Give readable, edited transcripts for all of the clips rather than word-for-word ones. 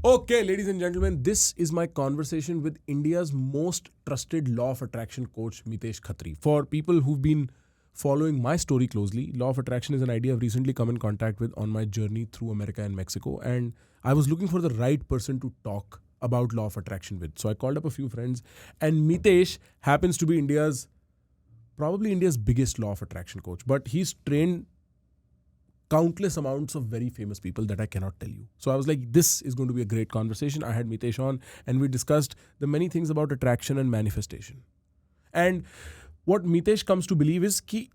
Okay, ladies and gentlemen, this is my conversation with India's most trusted law of attraction coach, Mitesh Khatri. For people who've been following my story closely, law of attraction is an idea I've recently come in contact with on my journey through America and Mexico. And I was looking for the right person to talk about law of attraction with. So I called up a few friends, and Mitesh happens to be probably India's biggest law of attraction coach. But he's trained countless amounts of very famous people that I cannot tell you. So I was like, this is going to be a great conversation. I had Mitesh on and we discussed the many things about attraction and manifestation. And what Mitesh comes to believe is कि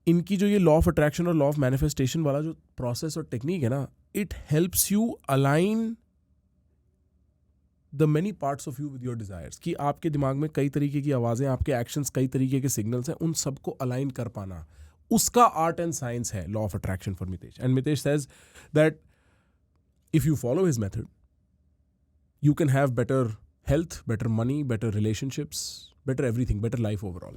इनकी जो ये law of attraction और law of manifestation वाला जो process और technique है ना, it helps you align the many parts of you with your desires. कि आपके दिमाग में कई तरीके की आवाज़ें, आपके actions कई तरीके के signals हैं, उन सबको align कर पाना. Uska art and science hai, law of attraction for Mitesh. And Mitesh says that if you follow his method, you can have better health, better money, better relationships, better everything, better life overall.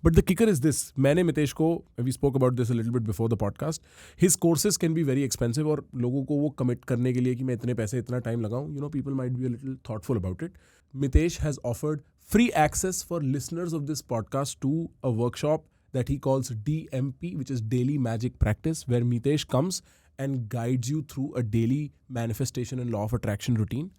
But the kicker is this. मैंने Mitesh को, we spoke about this a little bit before the podcast, his courses can be very expensive और लोगों को वो commit करने के लिए कि मैं इतने पैसे इतना time लगाऊं, people might be a little thoughtful about it. Mitesh has offered free access for listeners of this podcast to a workshop that he calls DMP, which is Daily Magic Practice, where Mitesh comes and guides you through a daily manifestation and law of attraction routine.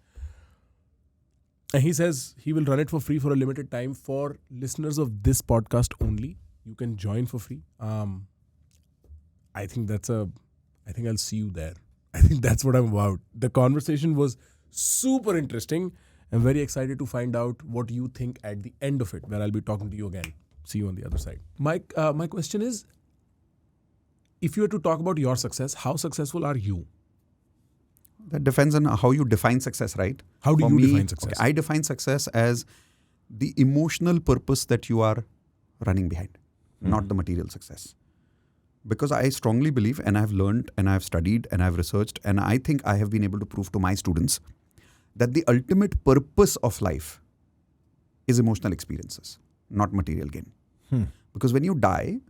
And he says he will run it for free for a limited time for listeners of this podcast only. You can join for free. I think I'll see you there. I think that's what I'm about. The conversation was super interesting. I'm very excited to find out what you think at the end of it, where I'll be talking to you again. See you on the other side. My question is, if you were to talk about your success, how successful are you? That depends on how you define success, right? How do you define success? Okay, I define success as the emotional purpose that you are running behind, not the material success. Because I strongly believe, and I've learned, and I've studied, and I've researched, and I think I have been able to prove to my students that the ultimate purpose of life is emotional experiences, not material gain. Because when you die,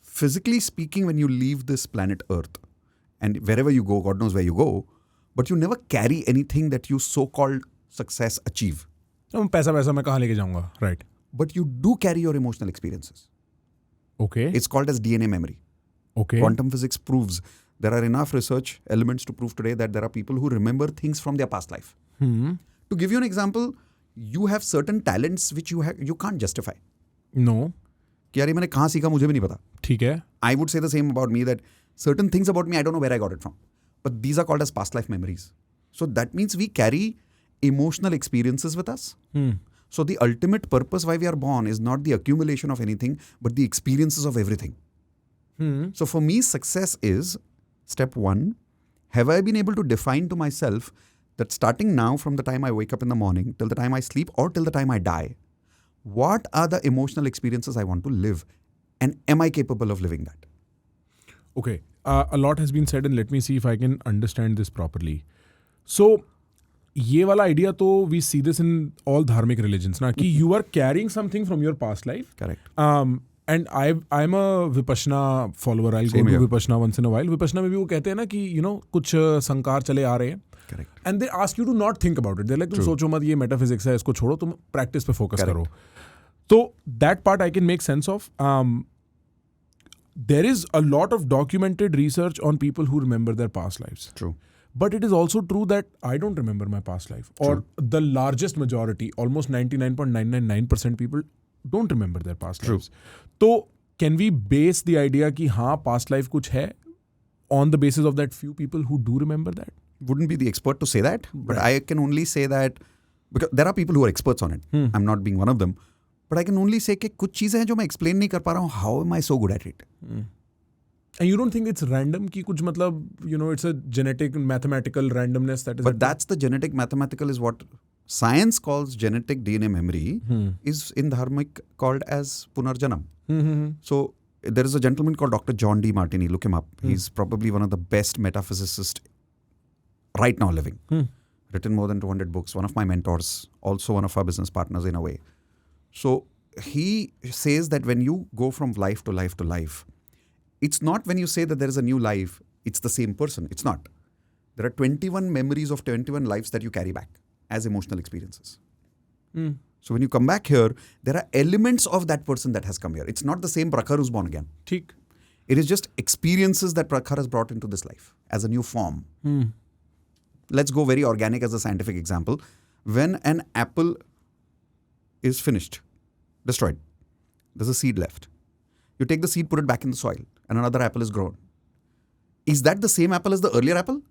physically speaking, when you leave this planet Earth, and wherever you go, God knows where you go, but you never carry anything that you so-called success achieve. पैसा मैं कहाँ लेके जाऊँगा, right? But you do carry your emotional experiences. Okay. It's called as DNA memory. Okay. Quantum physics proves there are enough research elements to prove today that there are people who remember things from their past life. To give you an example, you have certain talents which you can't justify. No. कि यार ये मैंने कहाँ सीखा मुझे भी नहीं पता. ठीक है. I would say the same about me, that certain things about me I don't know where I got it from. But these are called as past life memories. So that means we carry emotional experiences with us. So the ultimate purpose why we are born is not the accumulation of anything, but the experiences of everything. So for me, success is, step one, have I been able to define to myself that starting now from the time I wake up in the morning till the time I sleep or till the time I die, what are the emotional experiences I want to live? And am I capable of living that? Okay. A lot has been said, and let me see if I can understand this properly. So, ये वाला idea तो we see this in all dharmic religions ना, कि you are carrying something from your past life. Correct. And I'm a Vipassana follower. I'll Same go to here. Vipassana once in a while. Vipassana में भी वो कहते हैं ना कि कुछ संकार चले आ रहे हैं. Correct. And they ask you to not think about it. They're like, तुम सोचो मत, ये metaphysics है, इसको छोड़ो, तुम practice पे focus करो. So that part I can make sense of. There is a lot of documented research on people who remember their past lives. True. But it is also true that I don't remember my past life. Or the largest majority, almost 99.999% people don't remember their past lives. So can we base the idea कि हाँ past life कुछ है on the basis of that few people who do remember that? Wouldn't be the expert to say that, but I can only say that because there are people who are experts on it. I'm not being one of them, but I can only say कि कुछ चीजें हैं जो मैं explain नहीं कर पा रहा हूँ. How am I so good at it? And you don't think it's random कि कुछ मतलब it's a genetic mathematical randomness that is. But that's the genetic mathematical is what science calls genetic DNA memory is in dharmic called as punarjanam. So there is a gentleman called Dr. John D. Martini. Look him up. He's probably one of the best metaphysicists right now living. Written more than 200 books. One of my mentors, also one of our business partners in a way. So he says that when you go from life to life to life, it's not when you say that there is a new life, it's the same person. It's not. there are 21 memories of 21 lives that you carry back as emotional experiences. So when you come back here, there are elements of that person that has come here. It's not the same Prakhar who's born again. ठीक. It is just experiences that Prakhar has brought into this life as a new form. Let's go very organic as a scientific example. When an apple is finished, destroyed, there's a seed left. You take the seed, put it back in the soil, and another apple is grown. Is that the same apple as the earlier apple?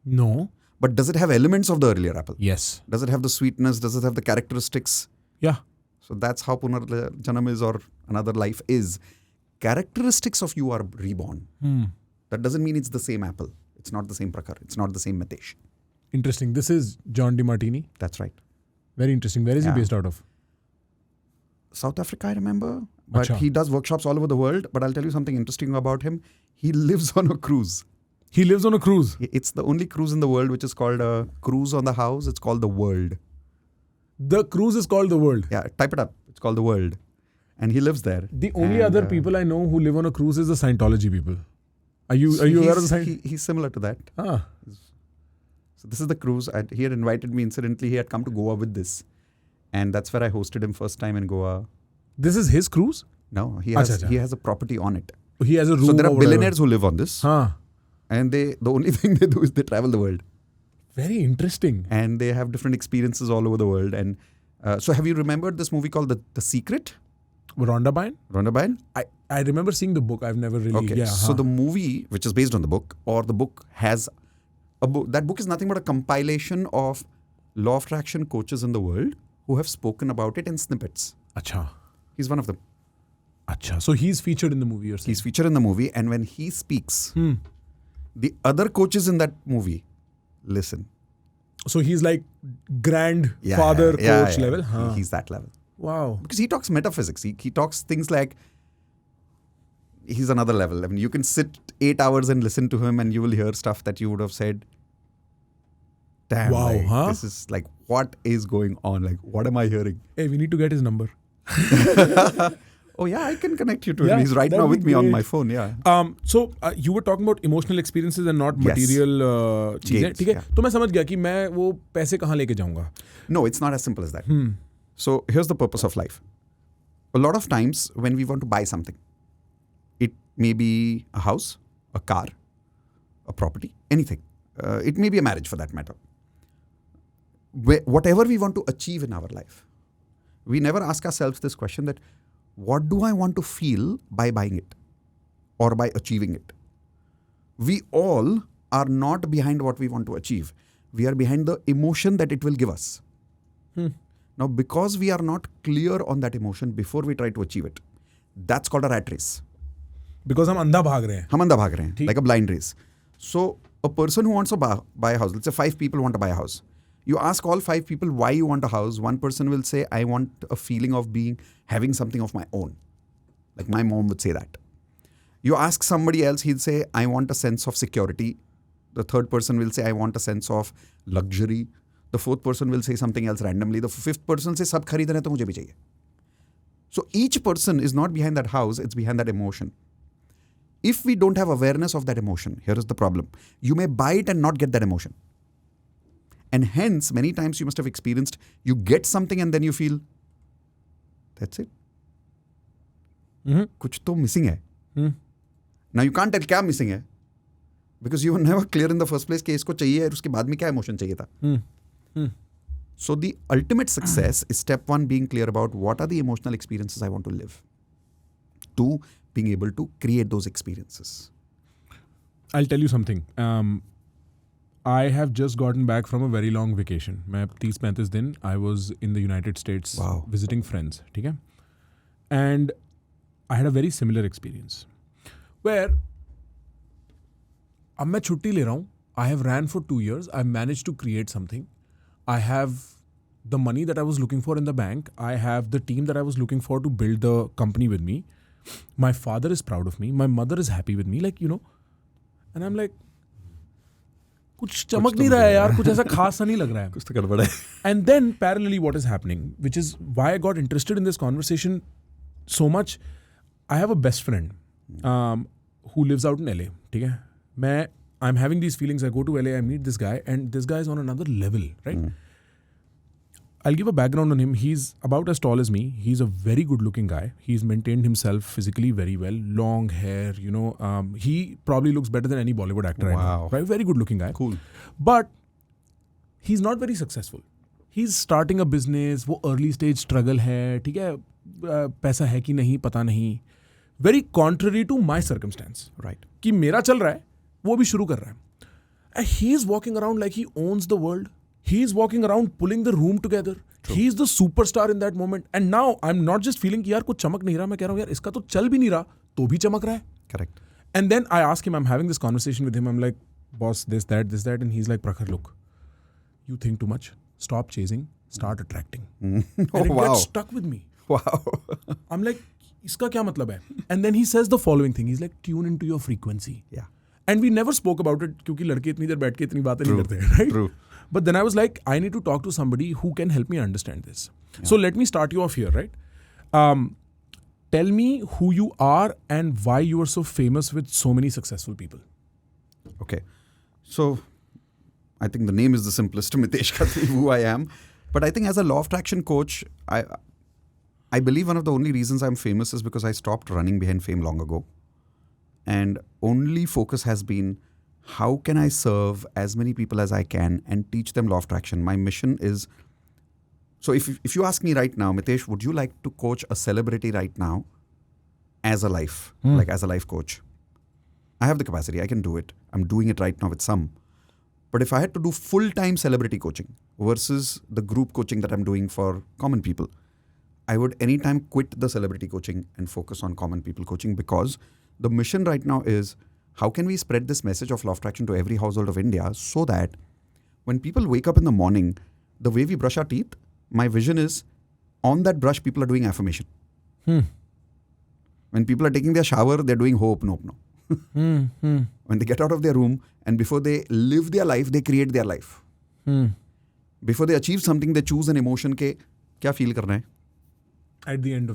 No. But does it have elements of the earlier apple? Yes. Does it have the sweetness? Does it have the characteristics? Yeah. So that's how Punarjanam is, or another life is. Characteristics of you are reborn. That doesn't mean it's the same apple. It's not the same Prakhar. It's not the same Mitesh. Interesting. This is John DeMartini. That's right. Very interesting. Where is he based out of? South Africa, I remember. But Achha. he does workshops all over the world. But I'll tell you something interesting about him. He lives on a cruise. He lives on a cruise. It's the only cruise in the world which is called a cruise on the house. It's called the World. The cruise is called the World. Yeah, type it up. It's called the World. And he lives there. The only other people I know who live on a cruise is the Scientology people. Are you aware of the Scientology? He's similar to that. Ah. So this is the cruise. He had invited me. Incidentally, he had come to Goa with this. And that's where I hosted him first time in Goa. This is his cruise? No, he has a property on it. He has a room. So there are billionaires who live on this. Huh. And the only thing they do is they travel the world. Very interesting. And they have different experiences all over the world. And so have you remembered this movie called The Secret? Rhonda Byrne? Rhonda Byrne? I remember seeing the book. I've never really... Okay. Yeah, so the movie, which is based on the book, or the book has a book. That book is nothing but a compilation of law of attraction coaches in the world who have spoken about it in snippets. Acha. He's one of them. Acha. So he's featured in the movie or something? He's featured in the movie, and when he speaks, the other coaches in that movie listen. So he's like grandfather coach level? Huh. He's that level. Wow. Because he talks metaphysics. He talks things like, he's another level. I mean, you can sit 8 hours and listen to him and you will hear stuff that you would have said, damn, wow, like, this is like, what is going on? Like, what am I hearing? Hey, we need to get his number. Oh yeah, I can connect you to him. He's right now with me on my phone. Yeah. So you were talking about emotional experiences and not material चीजें. ठीक है? तो मैं समझ गया कि मैं वो पैसे कहाँ लेके जाऊँगा. No, it's not as simple as that. So here's the purpose of life. A lot of times when we want to buy something, it may be a house, a car, a property, anything. It may be a marriage for that matter. Whatever we want to achieve in our life, we never ask ourselves this question that, what do I want to feel by buying it or by achieving it? We all are not behind what we want to achieve. We are behind the emotion that it will give us. Now, because we are not clear on that emotion before we try to achieve it, that's called a rat race. Because हम अंधा भाग रहे हैं. हम अंधा भाग रहे हैं, like a blind race. So, a person who wants to buy a house, let's say 5 people want to buy a house. You ask all 5 people why you want a house. One person will say, I want a feeling of having something of my own. Like my mom would say that. You ask somebody else, he'll say, I want a sense of security. The third person will say, I want a sense of luxury. The fourth person will say something else randomly. The fifth person will say, sab kharid rahe to mujhe bhi chahiye. So each person is not behind that house, it's behind that emotion. If we don't have awareness of that emotion, here is the problem. You may buy it and not get that emotion. And hence, many times you must have experienced, you get something and then you feel, that's it. Kuch to missing hai. Now you can't tell kya missing hai. Because you were never clear in the first place कि इसको चाहिए और उसके बाद में क्या emotion चाहिए था. So the ultimate success is step 1, being clear about what are the emotional experiences I want to live. 2, being able to create those experiences. I'll tell you something. I have just gotten back from a very long vacation. मैं 30-35 दिन I was in the United States visiting friends. ठीक है? And I had a very similar experience where अब मैं छुट्टी ले रहा हूँ. I have ran for 2 years. I managed to create something. I have the money that I was looking for in the bank. I have the team that I was looking for to build the company with me. My father is proud of me. My mother is happy with me. Like, you know. And I'm like, कुछ चमक नहीं रहा है यार, कुछ ऐसा खास सा नहीं लग रहा है. कुछ तो गड़बड़ है. And then parallelly what is happening, which is why I got interested in this conversation so much. I have a best friend who lives out in LA. ठीक है? मैं I'm having these feelings. I go to LA, I meet this guy, and this guy is on another level, right? I'll give a background on him. He's about as tall as me. He's a very good-looking guy. He's maintained himself physically very well. Long hair, he probably looks better than any Bollywood actor I know. Wow. Right? Very good-looking guy. Cool. But he's not very successful. He's starting a business. वो early stage struggle है. ठीक है, पैसा है कि नहीं पता नहीं. Very contrary to my circumstance. Right. कि मेरा चल रहा है, वो भी शुरू कर रहा है. And he's walking around like he owns the world. He's walking around pulling the room together. True. He's the superstar in that moment. And now I'm not just feeling कि यार कुछ चमक नहीं रहा. मैं कह रहा हूँ यार इसका तो चल भी नहीं रहा, तो भी चमक रहा है. Correct. And then I ask him, I'm having this conversation with him. I'm like, boss, this, that. And he's like, Prakhar, look, you think too much. Stop chasing. Start attracting. And it gets stuck with me. Wow. I'm like, इसका क्या मतलब है? And then he says the following thing. He's like, tune into your frequency. Yeah. And we never spoke about it क्योंकि लड़के इतनी देर बैठ के इतनी बातें नहीं करते हैं, right? True. But then I was like, I need to talk to somebody who can help me understand this. Yeah. So let me start you off here, right? Tell me who you are and why you are so famous with so many successful people. Okay. So I think the name is the simplest, Mitesh Khatri, who I am. But I think as a law of attraction coach, I believe one of the only reasons I'm famous is because I stopped running behind fame long ago. And only focus has been, how can I serve as many people as I can and teach them law of attraction? My mission is, so if you ask me right now, Mitesh, would you like to coach a celebrity right now as a life, like as a life coach? I have the capacity, I can do it. I'm doing it right now with some. But if I had to do full-time celebrity coaching versus the group coaching that I'm doing for common people, I would anytime quit the celebrity coaching and focus on common people coaching, because the mission right now is, how can we spread this message of law of attraction to every household of India so that when people wake up in the morning, the way we brush our teeth, my vision is on that brush, people are doing affirmation. When people are taking their shower, they're doing hope, no. When they get out of their room and before they live their life, they create their life. Before they achieve something, they choose an emotion के क्या feel करना है? At the end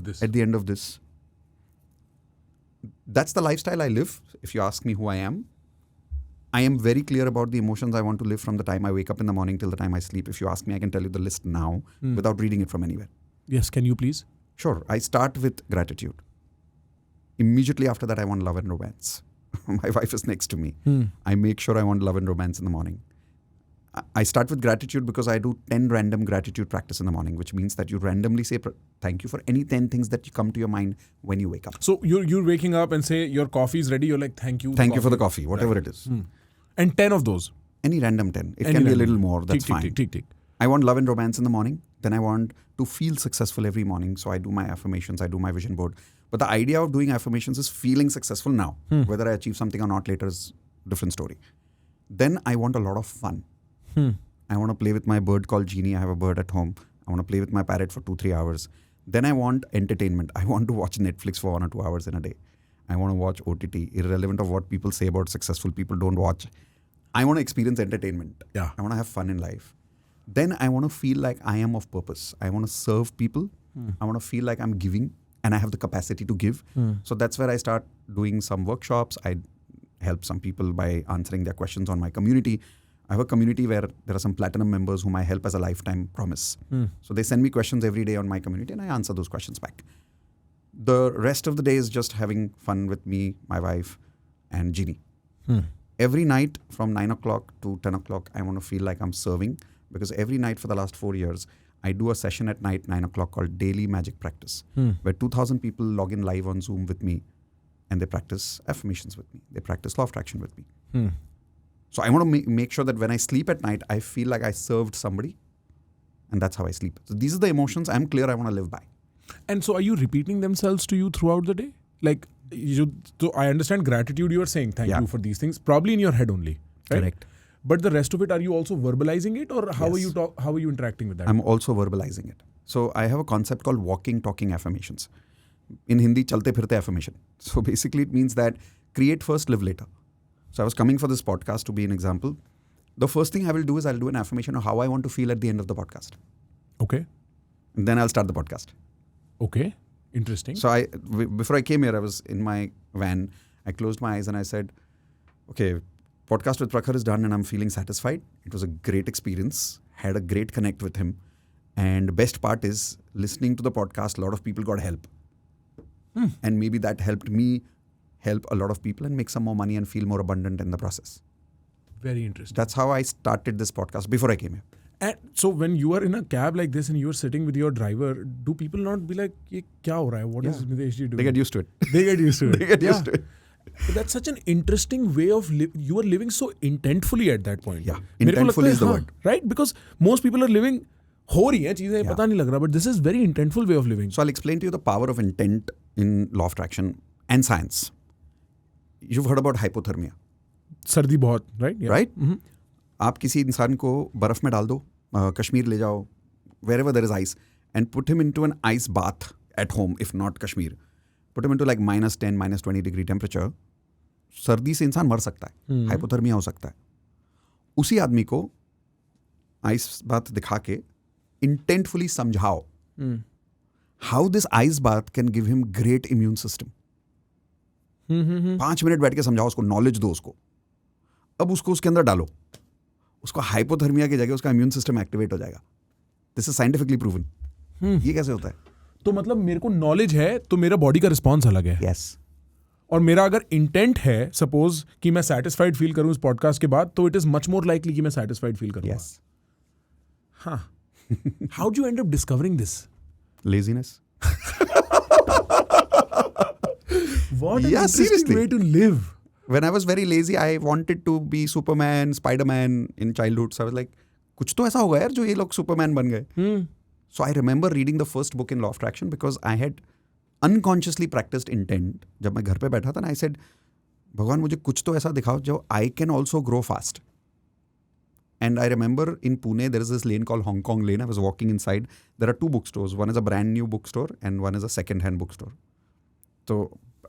of this. That's the lifestyle I live. If you ask me who I am very clear about the emotions I want to live from the time I wake up in the morning till the time I sleep. If you ask me, I can tell you the list now without reading it from anywhere. Yes, can you please? Sure. I start with gratitude. Immediately after that, I want love and romance. My wife is next to me. I make sure I want love and romance in the morning. I start with gratitude because I do 10 random gratitude practice in the morning, which means that you randomly say thank you for any 10 things that you come to your mind when you wake up. So you're waking up and say your coffee is ready. You're like, thank you. Thank you for the coffee, whatever it is. And 10 of those. Any random 10. It can be a little more. That's fine. I want love and romance in the morning. Then I want to feel successful every morning. So I do my affirmations. I do my vision board. But the idea of doing affirmations is feeling successful now. Whether I achieve something or not later is a different story. Then I want a lot of fun. I want to play with my bird called Genie. I have a bird at home. I want to play with my parrot for 2-3 hours. Then I want entertainment. I want to watch Netflix for 1 or 2 hours in a day. I want to watch OTT, irrelevant of what people say about successful people don't watch. I want to experience entertainment. Yeah. I want to have fun in life. Then I want to feel like I am of purpose. I want to serve people. I want to feel like I'm giving and I have the capacity to give. So that's where I start doing some workshops. I help some people by answering their questions on my community. I have a community where there are some platinum members whom I help as a lifetime promise. So they send me questions every day on my community and I answer those questions back. The rest of the day is just having fun with me, my wife, and Genie. Every night from 9 o'clock to 10 o'clock, I want to feel like I'm serving, because every night for the last 4 years, I do a session at night, 9 o'clock, called Daily Magic Practice, where 2,000 people log in live on Zoom with me and they practice affirmations with me. They practice law of attraction with me. So I want to make sure that when I sleep at night, I feel like I served somebody, and that's how I sleep. So these are the emotions I'm clear I want to live by. And so are you repeating themselves to you throughout the day? Like, so I understand gratitude, you are saying thank you for these things, probably in your head only, right? Correct. But the rest of it, are you also verbalizing it, or how are you interacting with that? I'm also verbalizing it. So I have a concept called walking, talking affirmations. In Hindi, chalte phirte affirmation. So basically it means that create first, live later. So I was coming for this podcast to be an example. The first thing I will do is I'll do an affirmation of how I want to feel at the end of the podcast. Okay. And then I'll start the podcast. Okay. Interesting. So before I came here, I was in my van. I closed my eyes and I said, okay, podcast with Prakhar is done and I'm feeling satisfied. It was a great experience. Had a great connect with him. And best part is, listening to the podcast, a lot of people got help. And maybe that helped me help a lot of people and make some more money and feel more abundant in the process. Very interesting. That's how I started this podcast before I came here. And so when you are in a cab like this and you are sitting with your driver, do people not be like, "Ye kya ho raha hai? What is Mitesh ji doing?" They get used to it. They get used to it. They get used to it. But that's such an interesting way of you are living so intentfully at that point. Yeah, intentful is the word. Right? Because most people are living हो रही हैं चीजें पता नहीं लग रहा, but this is very intentful way of living. So I'll explain to you the power of intent in law of attraction and science. You've heard about hypothermia. सर्दी बहुत, right? Yeah. Right? आप किसी इंसान को बर्फ में डाल दो, कश्मीर ले जाओ, wherever there is ice, and put him into an ice bath at home, if not Kashmir. Put him into like -10, -20 degree temperature. सर्दी से इंसान मर सकता है, हाइपोथर्मिया हो सकता है. उसी आदमी को आइस बाथ दिखा के intentfully समझाओ how this ice bath can give him great immune system. 5 minute बैठ के समझाओ उसको, नॉलेज दो उसको. अब उसको उसके अंदर डालो, उसको हाइपोथर्मिया की जगह उसका इम्यून सिस्टम एक्टिवेट हो जाएगा. This is scientifically proven. ये कैसे होता है? तो मतलब मेरे को नॉलेज है तो मेरा बॉडी का रिस्पॉन्स अलग है. यस. और मेरा अगर इंटेंट है सपोज कि मैं सेटिस्फाइड फील करूं इस पॉडकास्ट के बाद, तो it is much more likely कि मैं सेटिस्फाइड फील करूंगा. यस. हाँ. How do you end up discovering this? Laziness. What an Yeah, interesting seriously. way to live. When I was very lazy, I wanted to be Superman, Spider-Man in childhood. So I was like, कुछ तो ऐसा होगा यार जो ये लोग Superman बन गए. So I remember reading the first book in Law of Attraction because I had unconsciously practiced intent. जब मैं घर पे बैठा था ना, I said, भगवान मुझे कुछ तो ऐसा दिखाओ जो I can also grow fast. And I remember in Pune, there is this lane called Hong Kong Lane. I was walking inside. There are 2 bookstores. One is a brand new bookstore and one is a second-hand bookstore. So,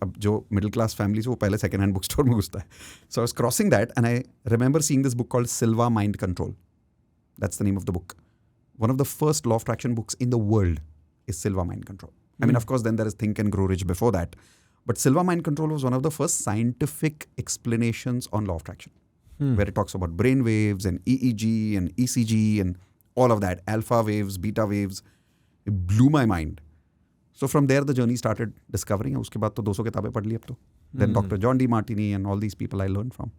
अब जो middle class families वो पहले second-hand bookstore में घुसता है. So I was crossing that and I remember seeing this book called Silva Mind Control. That's the name of the book. One of the first law of attraction books in the world is Silva Mind Control. I mean, of course, then there is Think and Grow Rich before that. But Silva Mind Control was one of the first scientific explanations on law of attraction. Where it talks about brain waves and EEG and ECG and all of that, alpha waves, beta waves. It blew my mind. So from there the journey started discovering. उसके बाद तो 200 किताबें पढ़ ली अब तो. Then Dr. John D. Martini and all these people I learned from.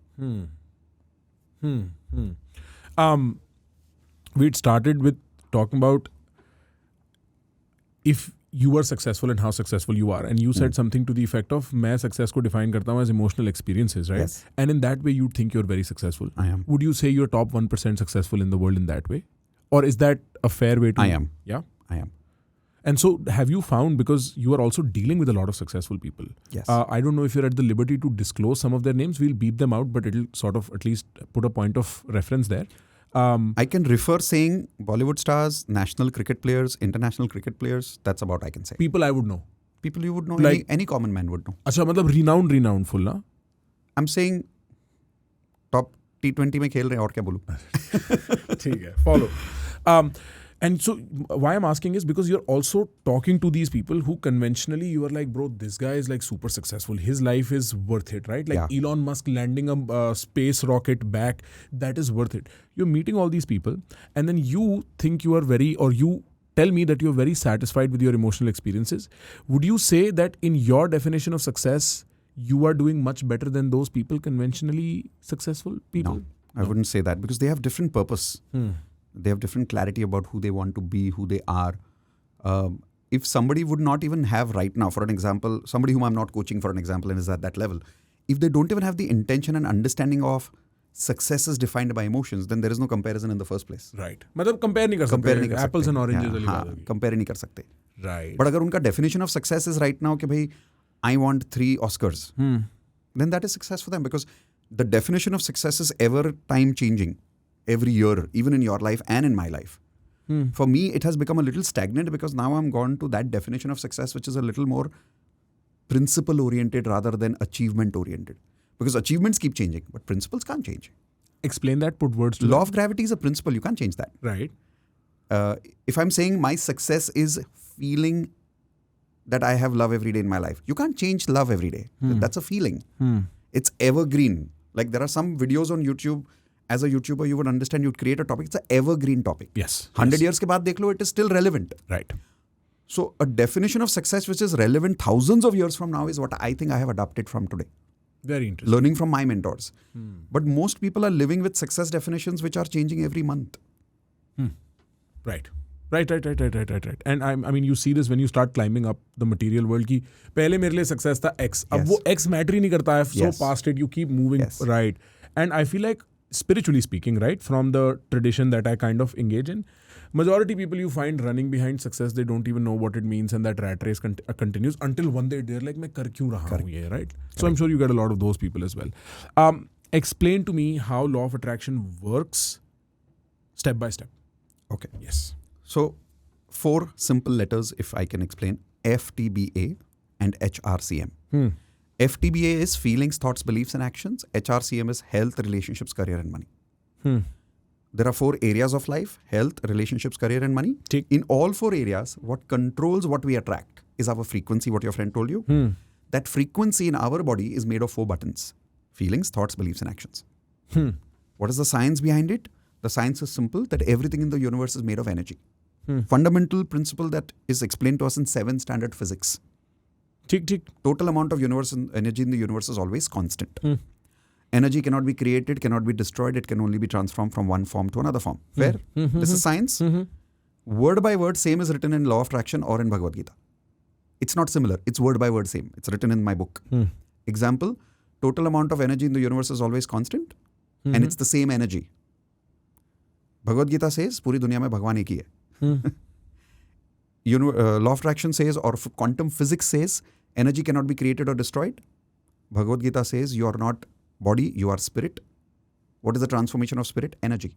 We'd started with talking about if you are successful and how successful you are, and you said something to the effect of मैं success को define करता हूँ as emotional experiences, right? Yes. And in that way you think you're very successful. I am. Would you say you're top 1% successful in the world in that way, or is that a fair way to? I am. Yeah. I am. And so have you found, because you are also dealing with a lot of successful people. Yes. I don't know if you're at the liberty to disclose some of their names. We'll beep them out, but it'll sort of at least put a point of reference there. I can refer saying Bollywood stars, national cricket players, international cricket players. That's about I can say. People I would know. People you would know, Like- any common man would know. अच्छा मतलब renowned full ना? I'm saying top T20 में खेल रहे हैं और क्या बोलूं? ठीक है, follow. And so why I'm asking is because you're also talking to these people who conventionally you are like, bro, this guy is like super successful. His life is worth it, right? Like Yeah. Elon Musk landing a space rocket back, that is worth it. You're meeting all these people and then you think you are you tell me that you're very satisfied with your emotional experiences. Would you say that in your definition of success, you are doing much better than those people, conventionally successful people? No, I wouldn't say that because they have different purpose. They have different clarity about who they want to be, who they are. If somebody would not even have right now, for an example, somebody whom I'm not coaching for an example and is at that level, if they don't even have the intention and understanding of success is defined by emotions, then there is no comparison in the first place. Right. मतलब compare नहीं कर सकते. Apples and oranges वाली बात होगी. compare नहीं कर सकते. Right. But अगर उनका definition of success is right now कि भाई I want 3 Oscars, then that is success for them because the definition of success is ever time changing. Every year, even in your life and in my life. For me, it has become a little stagnant because now I'm gone to that definition of success, which is a little more principle-oriented rather than achievement-oriented. Because achievements keep changing, but principles can't change. Explain that, put words to Law that. of gravity is a principle, you can't change that. Right. If I'm saying my success is feeling that I have love every day in my life, you can't change love every day. That's a feeling. It's evergreen. Like there are some videos on YouTube, as a YouTuber, you would understand, you'd create a topic, it's an evergreen topic. Yes. 100 years ke baad dekh lo, it is still relevant. Right. So a definition of success which is relevant thousands of years from now is what I think I have adopted from today. Very interesting. Learning from my mentors. But most people are living with success definitions which are changing every month. Right. And I mean, you see this when you start climbing up the material world ki pehle mere liye success tha X. Ab wo X matter hi nahi karta. I've so past it. You keep moving. Yes. Right. And I feel like spiritually speaking, right, from the tradition that I kind of engage in, majority people you find running behind success, they don't even know what it means, and that rat race continues until one day they're like, मैं कर क्यों रहा हूँ ये, right? So I'm sure you get a lot of those people as well. Explain to me how law of attraction works step by step. Okay. Yes. So 4 simple letters, if I can explain: FTBA and HRCM. FTBA is feelings, thoughts, beliefs, and actions. HRCM is health, relationships, career, and money. There are 4 areas of life: health, relationships, career, and money. In all 4 areas, what controls what we attract is our frequency, what your friend told you. That frequency in our body is made of 4 buttons: feelings, thoughts, beliefs, and actions. What is the science behind it? The science is simple, that everything in the universe is made of energy. Fundamental principle that is explained to us in 7th standard physics. Total amount of energy in the universe is always constant. Energy cannot be created, cannot be destroyed. It can only be transformed from one form to another form. Fair? This is science. Word by word, same is written in Law of Attraction or in Bhagavad Gita. It's not similar. It's word by word same. It's written in my book. Example, total amount of energy in the universe is always constant. And it's the same energy. Bhagavad Gita says, पूरी दुनिया में भगवान एक ही है. Law of Attraction says, or quantum physics says, energy cannot be created or destroyed. Bhagavad Gita says, you are not body, you are spirit. What is the transformation of spirit? Energy.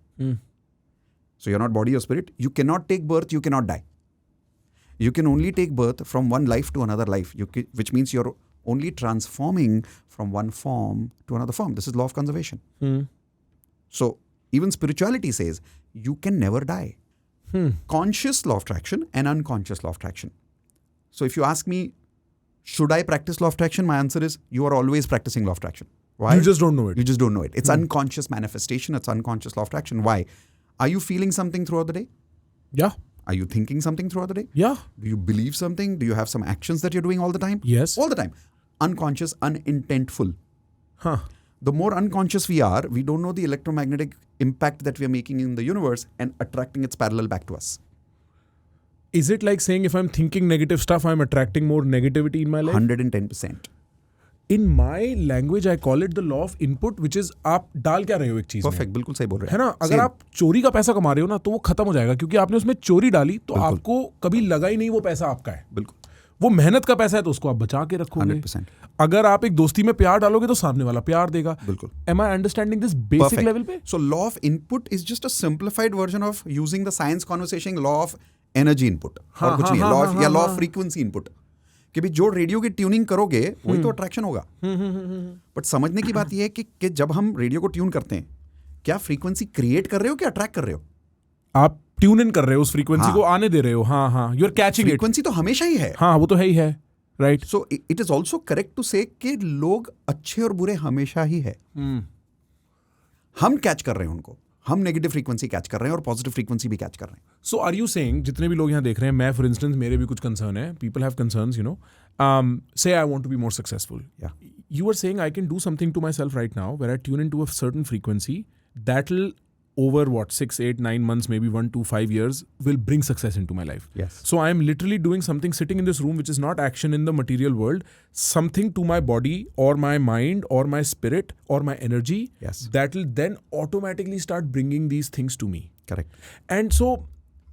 So you're not body or spirit. You cannot take birth, you cannot die. You can only take birth from one life to another life, which means you're only transforming from one form to another form. This is law of conservation. So even spirituality says, you can never die. Conscious law of attraction and unconscious law of attraction. So if you ask me, should I practice law of attraction? My answer is, you are always practicing law of attraction. Why? You just don't know it. You just don't know it. It's unconscious manifestation. It's unconscious law of attraction. Why? Are you feeling something throughout the day? Yeah. Are you thinking something throughout the day? Yeah. Do you believe something? Do you have some actions that you're doing all the time? Yes. All the time. Unconscious, unintentful. The more unconscious we are, we don't know the electromagnetic impact that we are making in the universe and attracting its parallel back to us. Is it like saying if I'm thinking negative stuff, I'm attracting more negativity in my life? 110%. In my language, I call it the law of input, which is आप डाल क्या रहे हो एक चीज में. Perfect, बिल्कुल सही बोल रहे हैं. है ना? अगर आप चोरी का पैसा कमा रहे हो ना, तो वो खत्म हो जाएगा, क्योंकि आपने उसमें चोरी डाली, तो आपको कभी लगा ही नहीं वो पैसा आपका है. बिल्कुल. वो मेहनत का पैसा है, तो उसको आप बचा के रखोगे. 100%. अगर आप एक दोस्ती में प्यार डालोगे, तो सामने वाला प्यार देगा. बिल्कुल. Am I understanding this basic level पे? So law of input is just a simplified version of using the science conversation law of energy input. और कुछ नहीं है. Law of frequency input. कि भी जो रेडियो की ट्यूनिंग करोगे वही तो अट्रैक्शन होगा. बट समझने की बात यह है कि जब हम रेडियो को ट्यून करते हैं, क्या फ्रीक्वेंसी क्रिएट कर रहे हो कि अट्रैक्ट कर रहे हो? आप ट्यून इन कर रहे हो, उस फ्रीक्वेंसी को आने दे रहे हो. हाँ, you are catching it. Frequency तो हमेशा ही है. हाँ, वो तो है ही है. Right. So it is also correct to say कि लोग अच्छे और बुरे हमेशा ही है. हम कैच कर रहे हैं उनको. हम नेगेटिव फ्रीक्वेंसी कैच कर रहे हैं और पॉजिटिव फ्रीक्वेंसी भी कैच कर रहे हैं. सो आर यू सेइंग, जितने भी लोग यहाँ देख रहे हैं, मैं फॉर इंस्टेंस मेरे भी कुछ कंसर्न है, people have concerns, you know, say I want to be more successful. Yeah. You are saying I can do something to myself right now where I tune into a certain frequency that'll over 6, 8, 9 months, maybe 1 to 5 years will bring success into my life. Yes. So I am literally doing something sitting in this room which is not action in the material world, something to my body or my mind or my spirit or my energy. Yes. That will then automatically start bringing these things to me. Correct. And so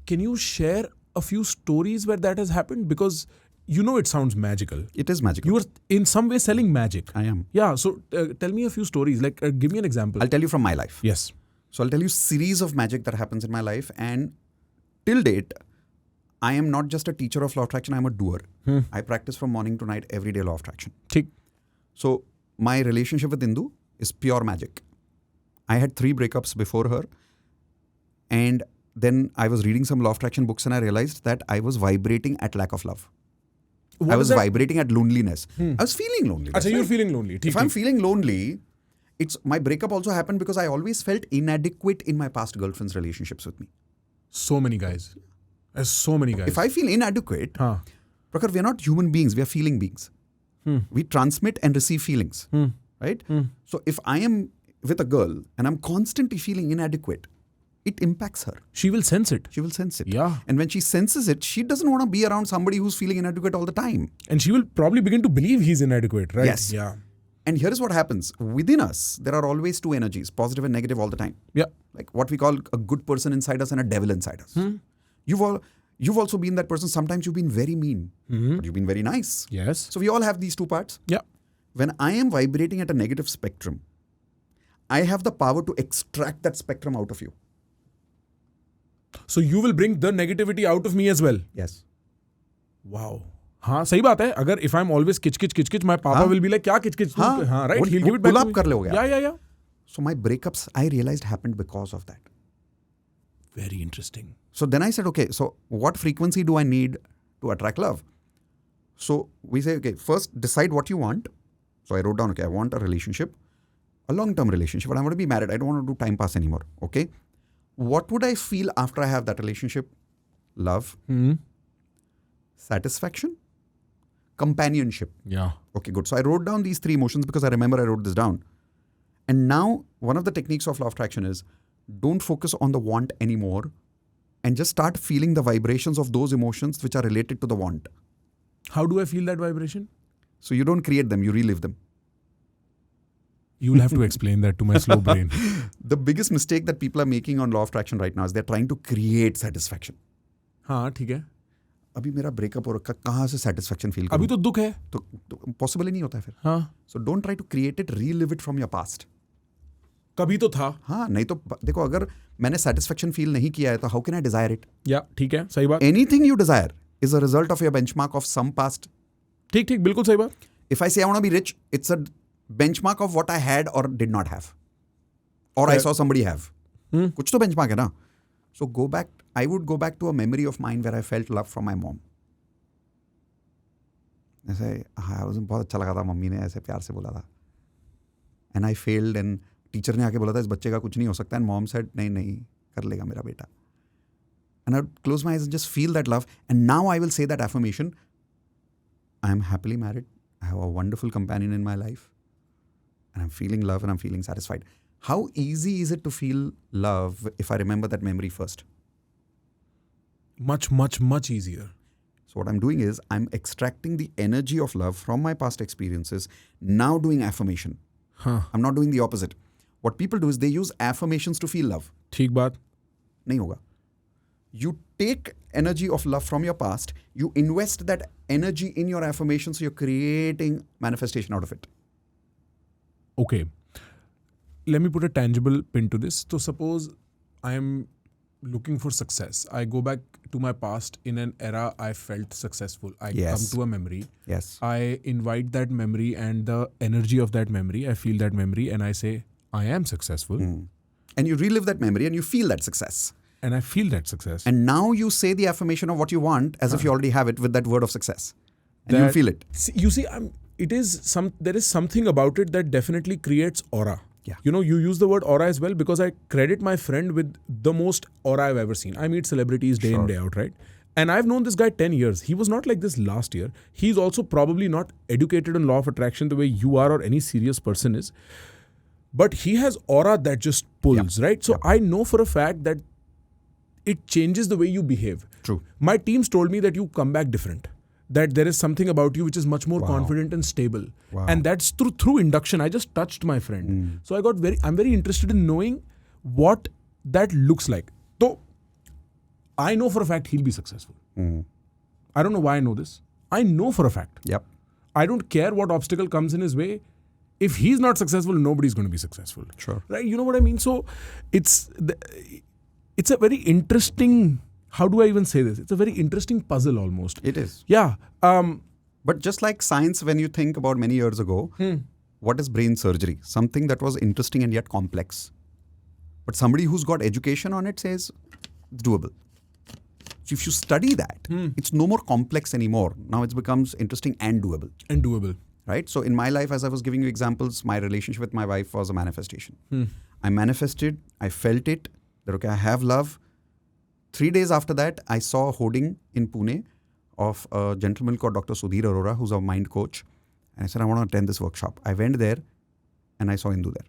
can you share a few stories where that has happened? Because you know it sounds magical. It is magical. You are in some way selling magic. I am. Yeah. So tell me a few stories. Like give me an example. I'll tell you from my life. Yes. So I'll tell you series of magic that happens in my life, and till date, I am not just a teacher of law of attraction, I'm a doer. I practice from morning to night every day law of attraction. ठीक. So my relationship with Indu is pure magic. I had 3 breakups before her, and then I was reading some law of attraction books and I realized that I was vibrating at lack of love. I was vibrating at loneliness. I was feeling lonely. Achha, you're feeling lonely. If I'm feeling lonely, my breakup also happened because I always felt inadequate in my past girlfriend's relationships with me. So many guys. There's so many guys. If I feel inadequate, Prakhar, we are not human beings, we are feeling beings. We transmit and receive feelings, right? So if I am with a girl and I'm constantly feeling inadequate, it impacts her. She will sense it. She will sense it. Yeah. And when she senses it, she doesn't want to be around somebody who's feeling inadequate all the time. And she will probably begin to believe he's inadequate, right? Yes. Yeah. And here is what happens. Within us, there are always two energies, positive and negative all the time. Yeah. Like what we call a good person inside us and a devil inside us. You've also been that person. Sometimes you've been very mean, but you've been very nice. Yes. So we all have these two parts. Yeah. When I am vibrating at a negative spectrum, I have the power to extract that spectrum out of you. So you will bring the negativity out of me as well. Yes. Wow. हाँ सही बात है. अगर if I'm always किच my papa will be like क्या किच हाँ right. He'll give it back to me. कर लोगे. Yeah. So my breakups, I realized, happened because of that. Very interesting. So then I said, okay, so what frequency do I need to attract love? So we say, okay, first decide what you want. So I wrote down, okay, I want a relationship, a long-term relationship, but I want to be married. I don't want to do time pass anymore. Okay. What would I feel after I have that relationship? Love, satisfaction, companionship. Yeah. Okay, good. So I wrote down these three emotions because I remember I wrote this down. And now one of the techniques of law of attraction is don't focus on the want anymore and just start feeling the vibrations of those emotions which are related to the want. How do I feel that vibration? So you don't create them, you relive them. You'll have to explain that to my slow brain. The biggest mistake that people are making on law of attraction right now is they're trying to create satisfaction. हाँ ठीक है. अभी मेरा breakup हो रखा, कहाँ से satisfaction feel करूं? अभी तो दुख है. तो possible ही नहीं होता है फिर. हाँ. So don't try to create it, relive it from your past. कभी तो था. हाँ, नहीं तो देखो अगर मैंने satisfaction feel नहीं किया है तो how can I desire it? या ठीक है, सही बात. Anything you desire is a result of your benchmark of some past. ठीक बिल्कुल सही बात. If I say I want to be rich, it's a benchmark of what I had or did not have. Or I saw somebody have. कुछ तो benchmark है ना. So I would go back to a memory of mine where I felt love from my mom. ऐसे हाँ उस दिन बहुत अच्छा लगा था, मम्मी ने ऐसे प्यार से बोला था. And I failed and teacher ने आके बोला था इस बच्चे का कुछ नहीं हो सकता. And mom said नहीं कर लेगा मेरा बेटा. And I would close my eyes and just feel that love. And now I will say that affirmation. I am happily married. I have a wonderful companion in my life. And I'm feeling love and I'm feeling satisfied. How easy is it to feel love if I remember that memory first? Much easier. So what I'm doing is I'm extracting the energy of love from my past experiences, now doing affirmation. I'm not doing the opposite. What people do is they use affirmations to feel love. ठीक बात. नहीं होगा. You take energy of love from your past, you invest that energy in your affirmation, so you're creating manifestation out of it. Okay. Let me put a tangible pin to this. So suppose I am looking for success. I go back to my past in an era I felt successful. I come to a memory. Yes. I invite that memory and the energy of that memory. I feel that memory and I say, I am successful. And you relive that memory and you feel that success. And I feel that success. And now you say the affirmation of what you want as if you already have it with that word of success. And you feel it. There is something about it that definitely creates aura. Yeah. You know, you use the word aura as well because I credit my friend with the most aura I've ever seen. I meet celebrities day in, day out, right? And I've known this guy 10 years. He was not like this last year. He's also probably not educated on law of attraction the way you are or any serious person is. But he has aura that just pulls, right? So I know for a fact that it changes the way you behave. True. My teams told me that you come back different. That there is something about you which is much more confident and stable. And that's through induction. I just touched my friend. So I'm very interested in knowing what that looks like. So I know for a fact he'll be successful. I don't know why I know this. I know for a fact. Yep. I don't care what obstacle comes in his way. If he's not successful, nobody's going to be successful. Sure. Right? You know what I mean? So it's a very interesting... How do I even say this? It's a very interesting puzzle almost. It is. Yeah. But just like science, when you think about many years ago, what is brain surgery? Something that was interesting and yet complex. But somebody who's got education on it says it's doable. So if you study that, it's no more complex anymore. Now it becomes interesting and doable. right? So in my life, as I was giving you examples, my relationship with my wife was a manifestation. I manifested, I felt it, that okay, I have love. 3 days after that, I saw a hoarding in Pune of a gentleman called Dr. Sudhir Arora, who's a mind coach. And I said, I want to attend this workshop. I went there and I saw Indu there.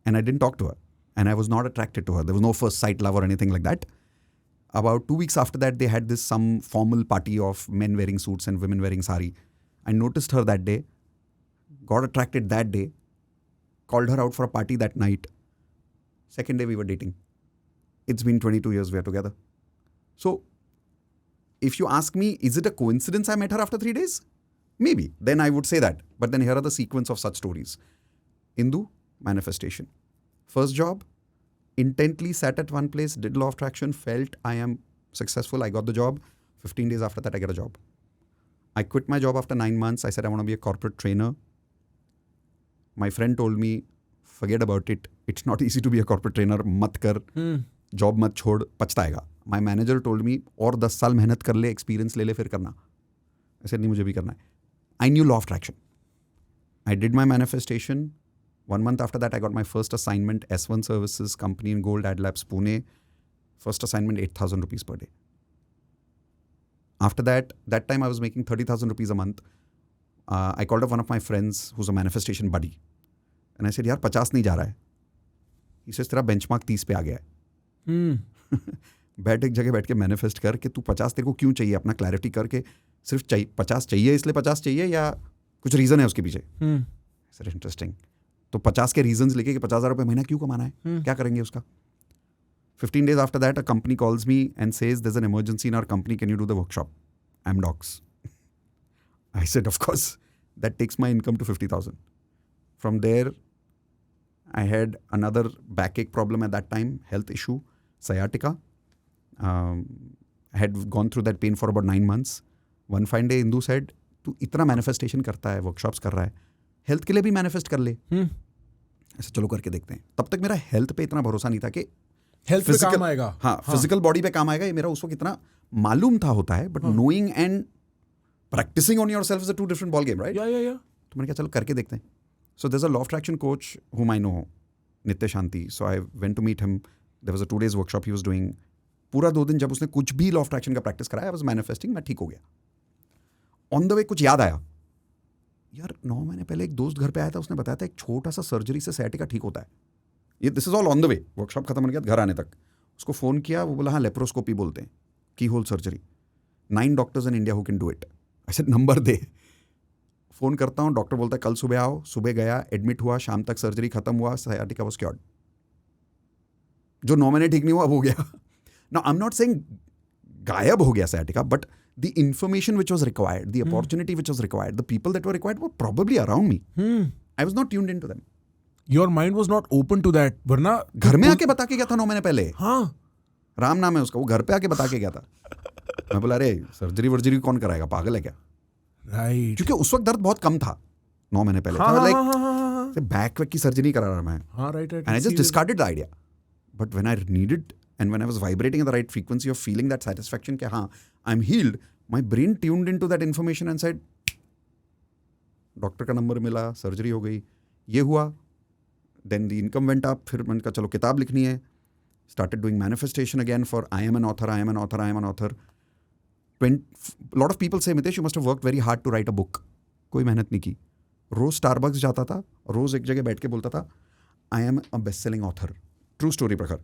And I didn't talk to her. And I was not attracted to her. There was no first sight love or anything like that. About 2 weeks after that, they had this some formal party of men wearing suits and women wearing sari. I noticed her that day, got attracted that day, called her out for a party that night. Second day we were dating. It's been 22 years we are together. So if you ask me, is it a coincidence I met her after 3 days? Maybe. Then I would say that. But then here are the sequence of such stories. Indu, manifestation. First job, intently sat at one place, did law of attraction, felt I am successful, I got the job. 15 days after that, I get a job. I quit my job after 9 months. I said, I want to be a corporate trainer. My friend told me, forget about it. It's not easy to be a corporate trainer. Mat kar. Job mat chhod. Pachtaega. My manager told me, और 10 साल मेहनत कर ले, experience ले ले फिर करना. I said, नहीं मुझे भी करना है. I knew law of attraction. I did my manifestation. 1 month after that, I got my first assignment, S1 Services company in Gold Ad Labs, Pune. First assignment, 8,000 rupees per day. After that time I was making 30,000 rupees a month. I called up one of my friends who's a manifestation buddy. And I said, यार 50 नहीं जा रहा है. He says, तेरा benchmark 30 पे आ गया है. बैठ एक जगह बैठ के मैनिफेस्ट कर कि तू 50 तेरे को क्यों चाहिए, अपना क्लैरिटी करके सिर्फ 50 चाहिए इसलिए 50 चाहिए या कुछ रीज़न है उसके पीछे. Sir interesting. तो 50 के रीजंस लेके कि 50,000 रुपये महीना क्यों कमाना है, क्या करेंगे उसका. 15 days after that, a company calls me and says, there's an emergency in our company, can you do the workshop? I'm docs. I said, of course. That takes my income to 50,000. From there, I had another backache problem at that time, health issue, sciatica. I had gone through that pain for about 9 months. One fine day, Indu said, तू इतना manifestation करता है, workshops कर रहा है, health के लिए भी मैनिफेस्ट कर ले. ऐसा चलो करके देखते हैं. तब तक मेरा हेल्थ पे इतना भरोसा नहीं था कि हेल्थ पे काम आएगा. हाँ, फिजिकल बॉडी पे काम आएगा, ये मेरा उस वक्त इतना मालूम था होता है. But knowing and practising on yourself is a 2 different ball game, right? या तो मैंने कहा चलो करके देखते हैं. So there is a law of attraction coach whom I know, Nitya Shanti. So I went to meet him. There was a 2 days workshop he was doing. पूरा 2 दिन जब उसने कुछ भी लॉ ऑफ अट्रैक्शन का प्रैक्टिस कराया, आई वाज मैनिफेस्टिंग, मैं ठीक हो गया. ऑन द वे कुछ याद आया, यार 9 महीने पहले एक दोस्त घर पे आया था, उसने बताया था एक छोटा सा सर्जरी से सciatica ठीक होता है. ये this is all on the way, workshop खत्म होने के बाद घर आने तक. उसको फ़ोन किया, वो बोला हाँ लेप्रोस्कोपी बोलते हैं, keyhole surgery, 9 doctors in India who can do it. ऐसे नंबर दे. फ़ोन करता हूँ, डॉक्टर बोलता है कल सुबह आओ. सुबह गया, एडमिट हुआ, शाम तक सर्जरी खत्म हुआ, sciatica was cured. जो 9 महीने ठीक नहीं हुआ, अब हो गया. Now I'm not saying गायब हो गया sciatica, but the information which was required, the opportunity which was required, the people that were required were probably around me. I was not tuned into them. Your mind was not open to that. वरना घर में आके बता के गया था 9 महीने पहले. हाँ, राम नाम है उसका, वो घर पे आके बता के गया था. मैं बोला अरे सर्जरी वर्जरी कौन कराएगा, पागल है क्या. राइट. क्योंकि उस वक्त दर्द बहुत कम था 9 महीने पहले. लाइक बैक वैक की सर्जरी नहीं करा रहा मैं. हाँ, right. And I just discarded the idea. But when I needed and when I was vibrating at the right frequency of feeling that satisfaction कि हाँ I'm healed, my brain tuned into that information and said, doctor का number मिला, surgery हो गई, ये हुआ. Then the income went up. फिर मैंने कहा चलो किताब लिखनी है. Started doing manifestation again for I am an author, I am an author, I am an author. A lot of people say, Mitesh, you must have worked very hard to write a book. कोई मेहनत नहीं की. रोज Starbucks जाता था, रोज एक जगह बैठ के बोलता था I am a best selling author. True story Prakhar.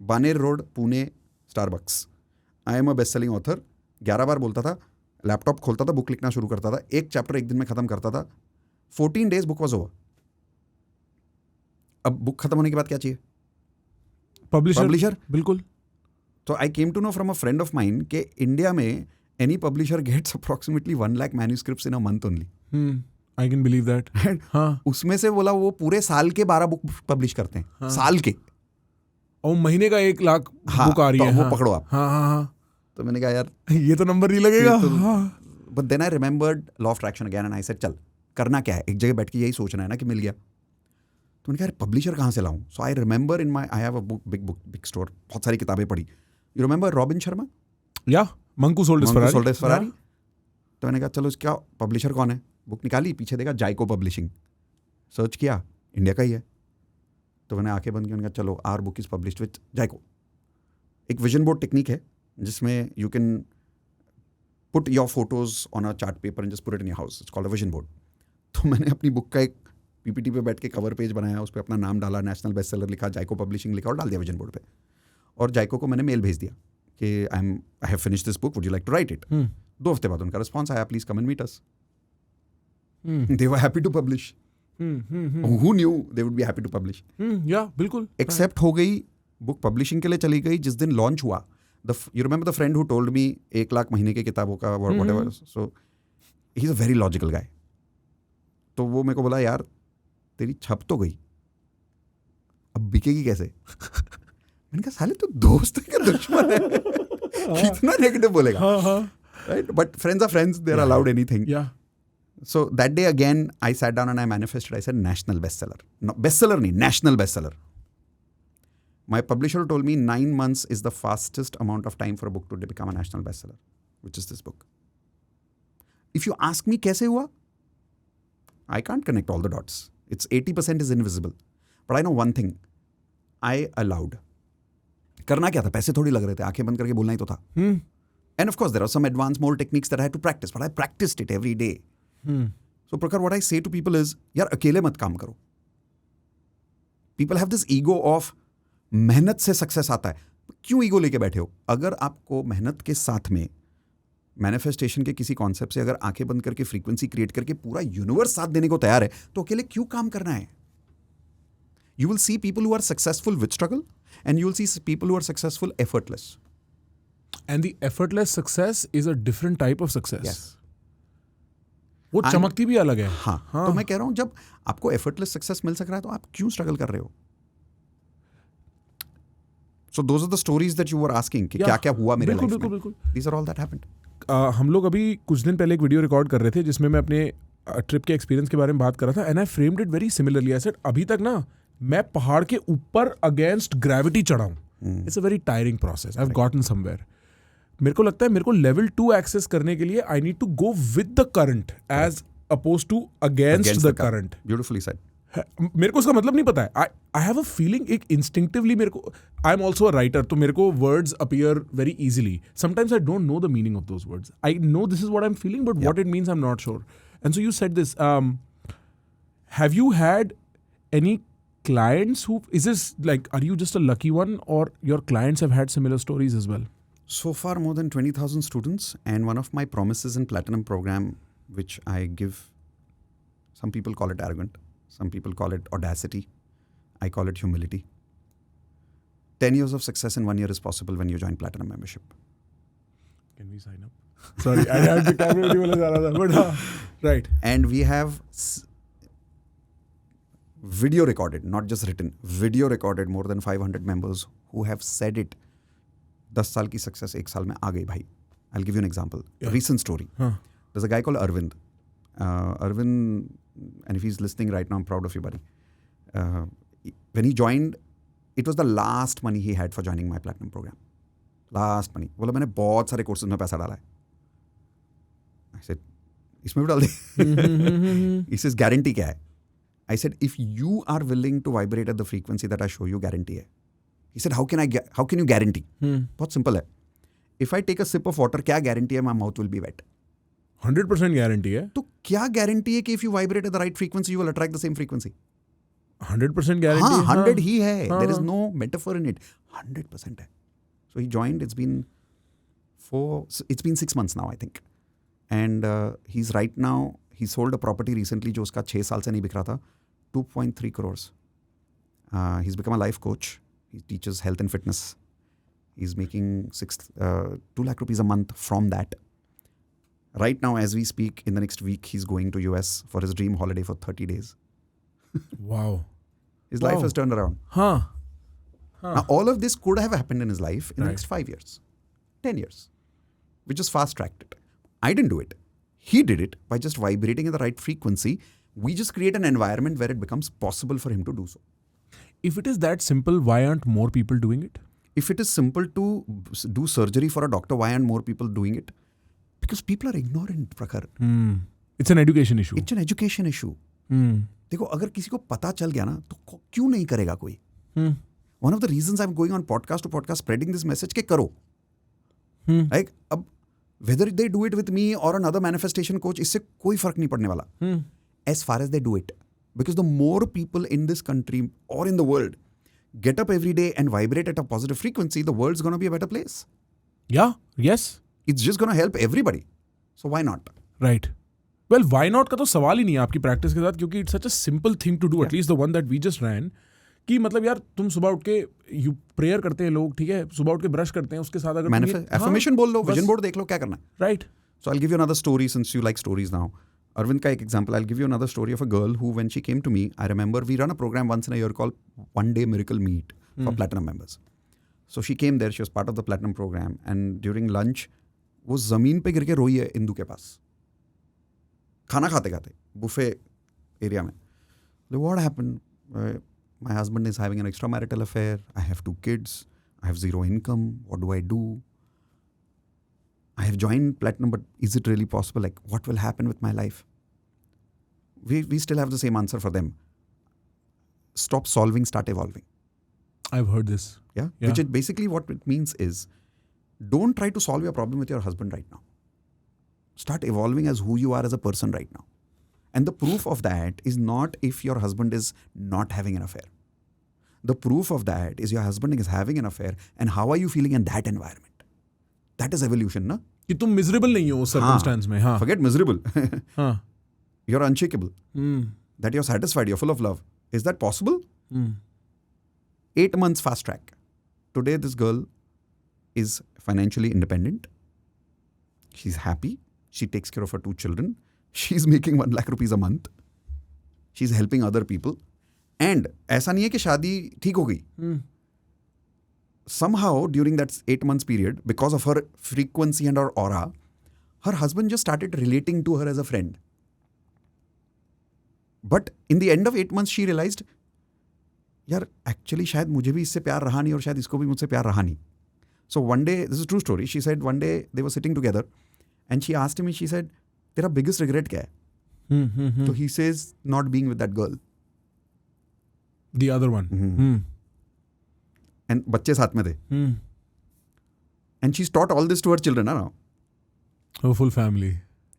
Baner road, Pune, Starbucks. I am a best selling author 11 बार बोलता था. लैपटॉप खोलता था, बुक लिखना शुरू करता था. एक चैप्टर एक दिन में खत्म करता था. 14 days बुक वॉज ओवर. अब बुक खत्म होने के बाद क्या चाहिए, पब्लिशर. बिल्कुल. तो I came to know from a friend of mine कि इंडिया में any publisher gets approximately 1 lakh manuscripts in a month only. I can believe that. हाँ. उसमें से बोला वो पूरे साल के 12 बुक पब्लिश करते हैं. हाँ. साल के. और महीने का 1 लाख बुक आ रही है. वो पकड़ो आप. हाँ. तो मैंने कहा यार ये तो नंबर नहीं लगेगा. But then I remembered law of attraction again and I said चल करना क्या है, एक जगह बैठ के यही सोचना है ना कि मिल गया. तो मैंने कहा पब्लिशर कहाँ से लाऊं. So I remember in my I have a big store, बहुत सारी किताबें पढ़ी. You remember Robin Sharma? या मंकू सोल्ड हिज फरारी. तो मैंने कहा चलो इसका पब्लिशर कौन है, बुक निकाली, पीछे देखा जाइको पब्लिशिंग, सर्च किया, इंडिया का ही है। तो मैंने आंखें बंद की, मैंने कहा चलो our book is published with Jaico. एक विजन बोर्ड टेक्निक है जिसमें you can put your photos on a chart paper and just put it in your house, it's called a vision board. तो मैंने अपनी बुक का एक पीपीटी पे बैठ के कवर पेज बनाया, उस पर अपना नाम डाला, नेशनल बेस्ट सेलर लिखा, जाइको पब्लिशिंग लिखा और डाल दिया विजन बोर्ड पे। और जाइको को मैंने मेल भेज दिया कि I have finished this book, would you like to write it. 2 हफ्ते बाद उनका रिस्पॉन्स आया, please come and meet us. They were happy to publish. Who knew they would be happy to publish. या बिल्कुल accept हो गई, book publishing के लिए चली गई। जिस दिन लॉन्च हुआ, you remember the friend who told me 1 lakh महीने की किताबों का whatever, so he is a very logical guy. तो वो मेरे को बोला यार तेरी छप तो गई, अब बिकेगी कैसे? मैंने कहा साले तू दोस्त है क्या दुश्मन है? कितना नेगेटिव बोलेगा, right? But friends are friends, they are allowed anything. So that day again, I sat down and I manifested. I said national bestseller. No, bestseller nahi, national bestseller. My publisher told me 9 months is the fastest amount of time for a book to become a national bestseller, which is this book. If you ask me kaise hua, I can't connect all the dots. It's 80% is invisible. But I know one thing. I allowed. करना क्या था? पैसे थोड़ी लग रहे थे, आंखें बंद करके बोलना ही तो था. And of course, there are some advanced more techniques that I had to practice, but I practiced it every day. So Prakhar, what I say to people is, यार अकेले मत काम करो. People have this ego of मेहनत से success आता है. क्यों ईगो लेके बैठे हो? अगर आपको मेहनत के साथ में मैनिफेस्टेशन के किसी कॉन्सेप्ट से अगर आंखें बंद करके फ्रीक्वेंसी क्रिएट करके पूरा यूनिवर्स साथ देने को तैयार है, तो अकेले क्यों काम करना है? You will see people who are successful with struggle, and you will see people who are successful effortless. And the effortless success is a different type of success. Yes. वो चमकती भी अलग है. हाँ. तो मैं कह रहा हूँ जब आपको effortless success मिल सक रहा है तो आप क्यों struggle कर रहे हो? So those are the stories that you were asking कि क्या क्या हुआ मेरे लाइफ में. बिल्कुल. These are all that happened. हम लोग अभी कुछ दिन पहले एक वीडियो रिकॉर्ड कर रहे थे जिसमें मैं अपने ट्रिप के एक्सपीरियंस के बारे में बात कर रहा था. And I framed it very similarly. I said अभी तक ना मैं पहाड़ के ऊपर अगेंस्ट ग्रेविटी चढ़ा हूँ. It's a very tiring process. I have gotten somewhere. मेरे को लगता है मेरे को लेवल 2 एक्सेस करने के लिए I need to go with the current as oppose to against the current. Beautifully said. मेरे को उसका मतलब नहीं पता है. आई हैव अ फीलिंग, एक इंस्टिंक्टिवली मेरे को, I am also a writer, तो मेरे को words appear very easily. Sometimes I don't know the meaning of those words. I know this is what I am feeling, but what it means I am not sure. And so you said this. Have you had any clients who, is this like, are you just a lucky one or your clients have had similar stories as well? So far more than 20,000 students, and one of my promises in Platinum program, which I give, some people call it arrogant, some people call it audacity, I call it humility. 10 years of success in 1 year is possible when you join Platinum membership. Can we sign up? Sorry, I had the camera ready wala ja raha tha, but right. And we have video recorded, not just written, video recorded more than 500 members who have said it. 10 साल की success 1 साल में आ गई भाई. I'll give you an example. A recent story. There's a guy called Arvind. Arvind, and if he's listening right now, I'm proud of you, buddy. When he joined, it was the last money he had for joining my Platinum program. Last money. बोला मैंने बहुत सारे courses में पैसा डाला है. I said, इसमें भी डाल दे. He says, गारंटी क्या है? I said, if you are willing to vibrate at the frequency that I show you, guarantee है. He said, how can you guarantee? बहुत simple है. If I take a sip of water, क्या guarantee है my mouth will be wet? 100% guarantee है. तो क्या guarantee है कि if you vibrate at the right frequency, you will attract the same frequency? 100% guarantee. हाँ, 100 ही है. There is no metaphor in it. 100% है. So he joined. It's been 6 months now, I think. And he's right now, he sold a property recently जो उसका 6 साल से नहीं बिक रहा था. 2.3 crores. He's become a life coach. He teaches health and fitness. He's making 2 lakh rupees a month from that. Right now, as we speak, in the next week, he's going to US for his dream holiday for 30 days. Wow. His life has turned around. Now, all of this could have happened in his life in the next 5 years, 10 years. We just fast-tracked it. I didn't do it. He did it by just vibrating at the right frequency. We just create an environment where it becomes possible for him to do so. If it is that simple, why aren't more people doing it? If it is simple to do surgery for a doctor, why aren't more people doing it? Because people are ignorant, Prakhar. It's an education issue. It's an education issue. देखो अगर किसी को पता चल गया ना तो क्यों नहीं करेगा कोई? One of the reasons I'm going on podcast to podcast spreading this message के करो. Like अब whether they do it with me or another manifestation coach, इससे कोई फर्क नहीं पड़ने वाला. As far as they do it. Because the more people in this country or in the world get up every day and vibrate at a positive frequency, the world's going to be a better place. Yeah, yes. It's just going to help everybody. So why not? Right. Well, why not का तो सवाल ही नहीं है आपकी practice के साथ, क्योंकि it's such a simple thing to do, at least the one that we just ran. कि मतलब यार तुम सुबह उठ के यू प्रेयर करते हैं लोग, ठीक है, सुबह उठ के ब्रश करते हैं, उसके साथ अगर एफर्मेशन बोल लो, विजन बोर्ड देख लो, क्या करना है. Right. So I'll give you another story since you like stories now. Arvind का एक example, I'll give you another story of a girl who, when she came to me, I remember we run a program once in a year called One Day Miracle Meet for Platinum members. So she came there, she was part of the Platinum program, and during lunch, वो ज़मीन पे गिर के रोई है इंदू के पास, खाना खाते खाते बुफे एरिया में. What happened? My husband is having an extramarital affair. I have 2 kids. I have 0 income. What do I do? I have joined Platinum, but is it really possible? Like, what will happen with my life? We still have the same answer for them. Stop solving, start evolving. I've heard this. Yeah? Which it basically what it means is, don't try to solve your problem with your husband right now. Start evolving as who you are as a person right now. And the proof of that is not if your husband is not having an affair. The proof of that is your husband is having an affair, and how are you feeling in that environment? That is evolution, na? कि तुम miserable नहीं हो उस circumstance में. हाँ. Forget miserable. हाँ. You're unshakable. That you're satisfied, you're full of love. Is that possible? 8 months fast track. Today this girl is financially independent. She's happy. She takes care of her 2 children. She's making 1 lakh rupees a month. She's helping other people. And ऐसा नहीं है कि शादी ठीक हो गई. Somehow during that 8 months period, because of her frequency and her aura, her husband just started relating to her as a friend. But in the end of 8 months, she realized, यार actually शायद मुझे भी इससे प्यार रहा नहीं और शायद इसको भी मुझसे प्यार रहा नहीं. So one day, this is a true story, she said one day they were sitting together and she asked him, she said, तेरा biggest regret क्या है? So he says, not being with that girl. The other one. And बच्चे साथ में थे. And she's taught all this to her children now. Oh, full family.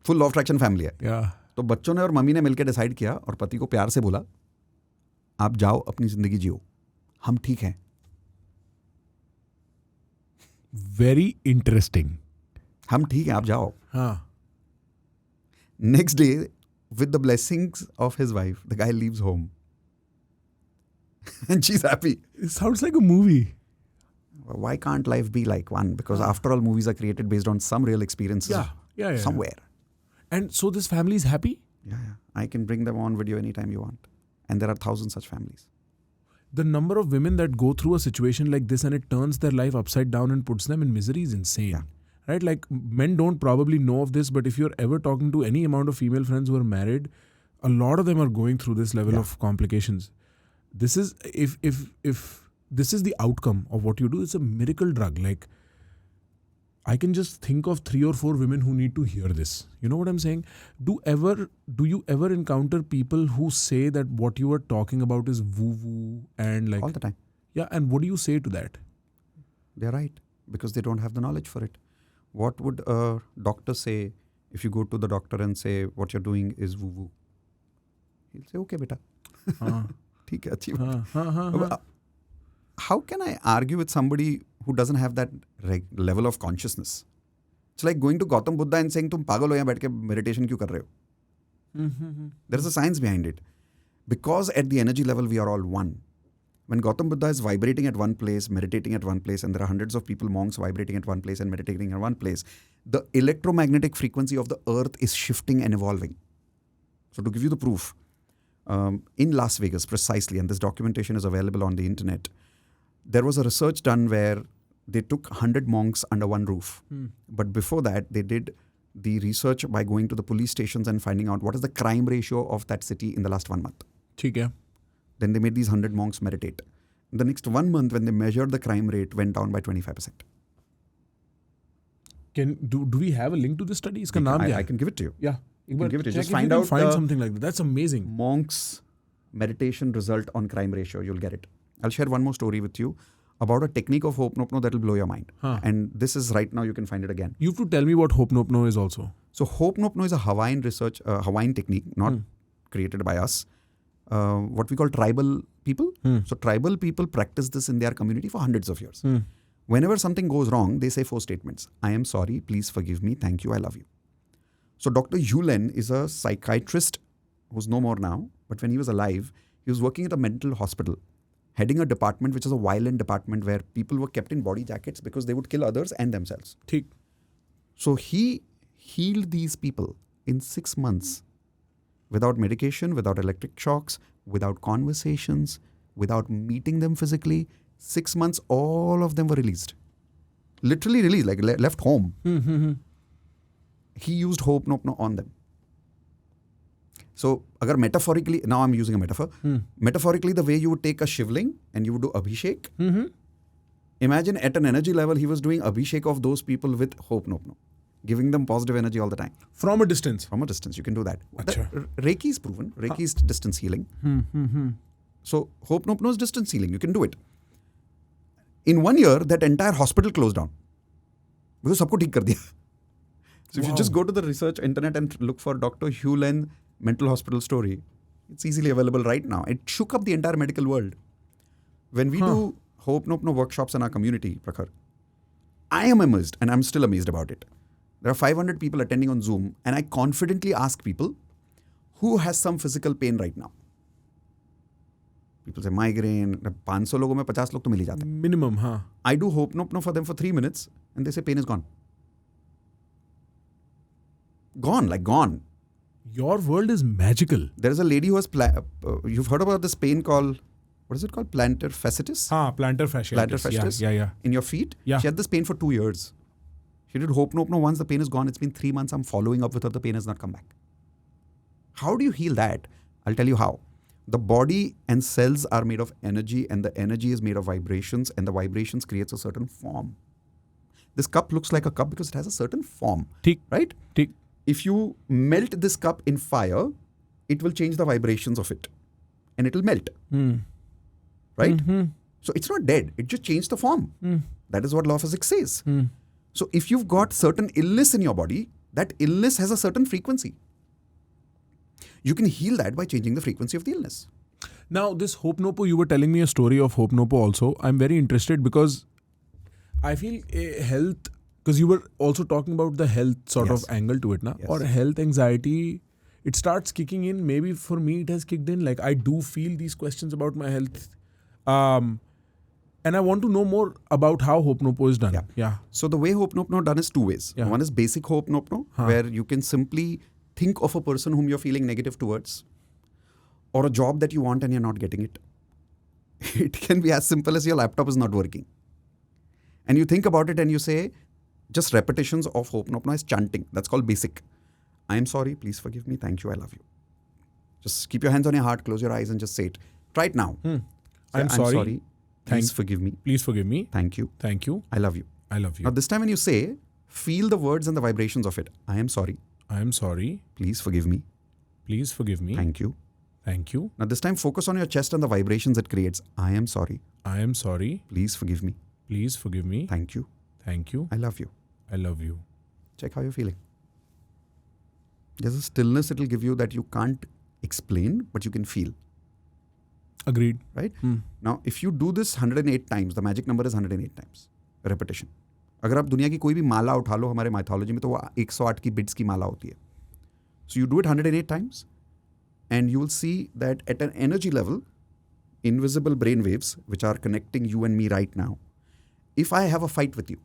Full law of attraction family है. Yeah. तो बच्चों ने और मम्मी ने मिलकर डिसाइड किया और पति को प्यार से बोला, आप जाओ अपनी जिंदगी जियो, हम ठीक हैं. Very interesting. हम ठीक हैं, आप जाओ. हाँ. Next day, with the blessings of his wife, the guy leaves home. And she's happy. It sounds like a movie. Why can't life be like one? Because after all, movies are created based on some real experiences somewhere. And so this family is happy? Yeah. I can bring them on video anytime you want. And there are thousands such families. The number of women that go through a situation like this and it turns their life upside down and puts them in misery is insane. Yeah. Right? Like men don't probably know of this, but if you're ever talking to any amount of female friends who are married, a lot of them are going through this level of complications. This is, if this is the outcome of what you do, it's a miracle drug. Like, I can just think of 3 or 4 women who need to hear this. You know what I'm saying? Do you ever encounter people who say that what you are talking about is woo-woo and like... All the time. Yeah, and what do you say to that? They're right, because they don't have the knowledge for it. What would a doctor say if you go to the doctor and say what you're doing is woo-woo? He'll say, okay, beta. ठीक है, अच्छी बात. How can I argue with somebody who doesn't have that level of consciousness? It's like going to Gautam Buddha and saying, तुम पागल हो यहाँ बैठ के meditation क्यों कर रहे हो? There is a science behind it. Because at the energy level, we are all one. When Gautam Buddha is vibrating at one place, meditating at one place, and there are hundreds of people, monks vibrating at one place and meditating at one place, the electromagnetic frequency of the earth is shifting and evolving. So to give you the proof, in Las Vegas precisely, and this documentation is available on the internet, there was a research done where they took 100 monks under one roof. But before that, they did the research by going to the police stations and finding out what is the crime ratio of that city in the last 1 month. ठीक है. Then they made these 100 monks meditate. The next 1 month, when they measured the crime rate, went down by 25%. Do we have a link to this study? इसका नाम क्या I है? can give it to you. Yeah. एक बार give it to you. check Just if find you can out find the something like that. That's amazing. Monk's meditation result on crime ratio. You'll get it. I'll share one more story with you about a technique of Ho'oponopono that will blow your mind. Huh. And this is right now, you can find it again. You have to tell me what Ho'oponopono is also. So Ho'oponopono is a Hawaiian technique, not created by us. What we call tribal people. So tribal people practice this in their community for hundreds of years. Whenever something goes wrong, they say 4 statements. I am sorry, please forgive me, thank you, I love you. So Dr. Yulen is a psychiatrist who's no more now, but when he was alive, he was working at a mental hospital, heading a department which is a violent department where people were kept in body jackets because they would kill others and themselves. ठीक. So he healed these people in 6 months without medication, without electric shocks, without conversations, without meeting them physically. 6 months, all of them were released. Literally released, like left home. He used Ho'oponopono on them. So, agar metaphorically, now I'm using a metaphor. Metaphorically, the way you would take a shivling and you would do abhishek. Imagine at an energy level, he was doing abhishek of those people with Ho'oponopono, giving them positive energy all the time. From a distance. From a distance, you can do that. Achha. Reiki is proven. Reiki is distance healing. So, Ho'oponopono is distance healing. You can do it. In 1 year, that entire hospital closed down. Because सबको ठीक कर दिया. So if you just go to the research internet and look for Dr. Yulen mental hospital story, it's easily available right now. It shook up the entire medical world. When we do Ho'oponopono workshops in our community, Prakhar, I am amazed, and I'm still amazed about it. There are 500 people attending on Zoom, and I confidently ask people, who has some physical pain right now? People say migraine. 500 लोगों में 50 लोग तो मिल ही जाते हैं. Minimum, हाँ. I do Ho'oponopono for them for 3 minutes, and they say pain is gone. Gone, like gone. Your world is magical. There is a lady who has, you've heard about this pain called, what is it called? Plantar fasciitis? हाँ, plantar fasciitis. Plantar fasciitis? Yeah. In your feet? Yeah. She had this pain for 2 years. She did Ho'oponopono. Once the pain is gone, it's been 3 months. I'm following up with her. The pain has not come back. How do you heal that? I'll tell you how. The body and cells are made of energy, and the energy is made of vibrations, and the vibrations creates a certain form. This cup looks like a cup because it has a certain form. ठीक. Right? ठीक. If you melt this cup in fire, it will change the vibrations of it. And it will melt. Right? So it's not dead. It just changed the form. That is what law of physics says. So if you've got certain illness in your body, that illness has a certain frequency. You can heal that by changing the frequency of the illness. Now, this Ho'oponopono, you were telling me a story of Ho'oponopono also. I'm very interested because I feel health, because you were also talking about the health sort of angle to it, na? Yes. Or health anxiety, it starts kicking in. Maybe for me, it has kicked in. Like I do feel these questions about my health. And I want to know more about how Ho'oponopono is done. Yeah. So the way Ho'oponopono done is 2 ways. Yeah. One is basic Ho'oponopono, where you can simply think of a person whom you're feeling negative towards, or a job that you want and you're not getting it. It can be as simple as your laptop is not working. And you think about it and you say, just repetitions of Ho'oponopono is chanting. That's called basic. I am sorry, please forgive me, thank you, I love you. Just keep your hands on your heart, close your eyes and just say it. Try it now. Say, I'm sorry. Please forgive me. Please forgive me. Thank you. Thank you. I love you. I love you. Now this time when you say, feel the words and the vibrations of it. I am sorry. I am sorry. Please forgive me. Please forgive me. Thank you. Thank you. Now this time focus on your chest and the vibrations it creates. I am sorry. I am sorry. Please forgive me. Please forgive me. Thank you. Thank you. I love you. I love you. Check how you're feeling. There's a stillness it will give you that you can't explain, but you can feel. Agreed. Right? Now, if you do this 108 times, the magic number is 108 times. Repetition. अगर आप दुनिया की कोई भी माला उठा लो हमारे mythology में तो वो 108 की बिट्स की माला होती है. So you do it 108 times and you will see that at an energy level, invisible brain waves, which are connecting you and me right now, if I have a fight with you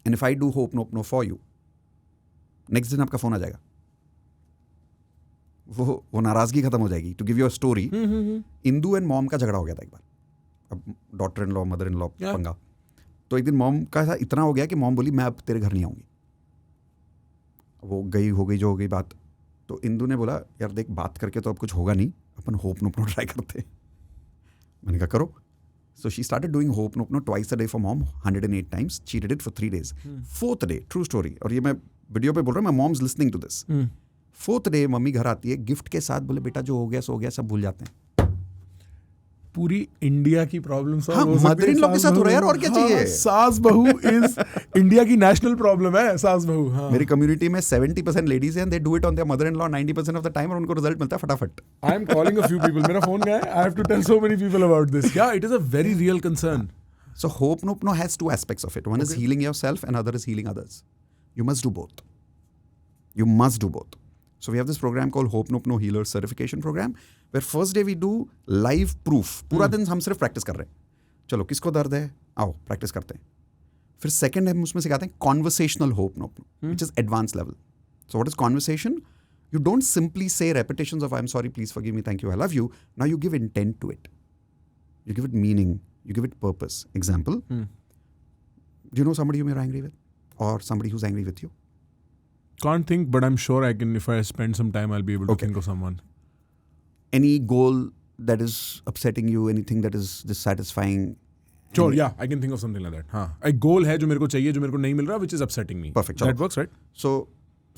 and if I do Ho'oponopono for you, next दिन आपका phone आ जाएगा. वो नाराजगी खत्म हो जाएगी. To give you a story, Indu and mom का झगड़ा हो गया था एक बार. अब daughter in law, mother in law पंगा. तो एक दिन मॉम का इतना हो गया कि मॉम बोली मैं अब तेरे घर नहीं आऊँगी. वो हो गई जो हो गई बात. तो इंदू ने बोला यार देख बात करके तो अब कुछ होगा नहीं, अपन Ho'oponopono ट्राई करते. मैंने कहा करो. So she started doing Ho'oponopono twice a day for mom, 108 times. She did it for 3 days. Fourth day, true story. और ये मैं वीडियो पे बोल रहा हूँ, my mom's listening to this. Fourth day mummy घर आती है गिफ्ट के साथ, बोले बेटा जो हो गया सो हो गया, सब भूल जाते हैं. पूरी इंडिया की प्रॉब्लम हाँ, मदर इन लॉ के साथ हो रहा है यार, और क्या चाहिए. सास बहू इज इंडिया की नेशनल प्रॉब्लम है, सास बहू. हाँ. मेरी कम्युनिटी में 70% लेडीज हैं, they do it on their mother in law 90% of the time, और उनको रिजल्ट मिलता है फटाफट. I am calling a few people, मेरा फोन गया है, I have to tell so many people about this. Yeah it is a very real concern. So Ho'oponopono has 2 aspects of it. One is healing yourself and other is healing others. You must do both. You must do both. So we have this program called Ho'oponopono Healer Certification Program, where first day we do live proof. पूरा दिन हम सिर्फ practice कर रहे हैं. चलो किसको दर्द है, आओ प्रैक्टिस करते हैं. फिर सेकंड हम उसमें सिखाते हैं conversational Ho'oponopono, which is advanced level. So what is conversation? You don't simply say repetitions of I'm sorry, please forgive me, thank you, I love you. Now you give intent to it. You give it meaning. You give it purpose. Example, do you know somebody whom you're angry with? Or somebody who's angry with you? Can't think, but I'm sure I can. If I spend some time, I'll be able to think of someone. Any goal that is upsetting you, anything that is dissatisfying? Sure, yeah, I can think of something like that. हाँ, एक goal है जो मेरे को चाहिए, जो मेरे को नहीं मिल रहा, which is upsetting me. Perfect. That works, right? So,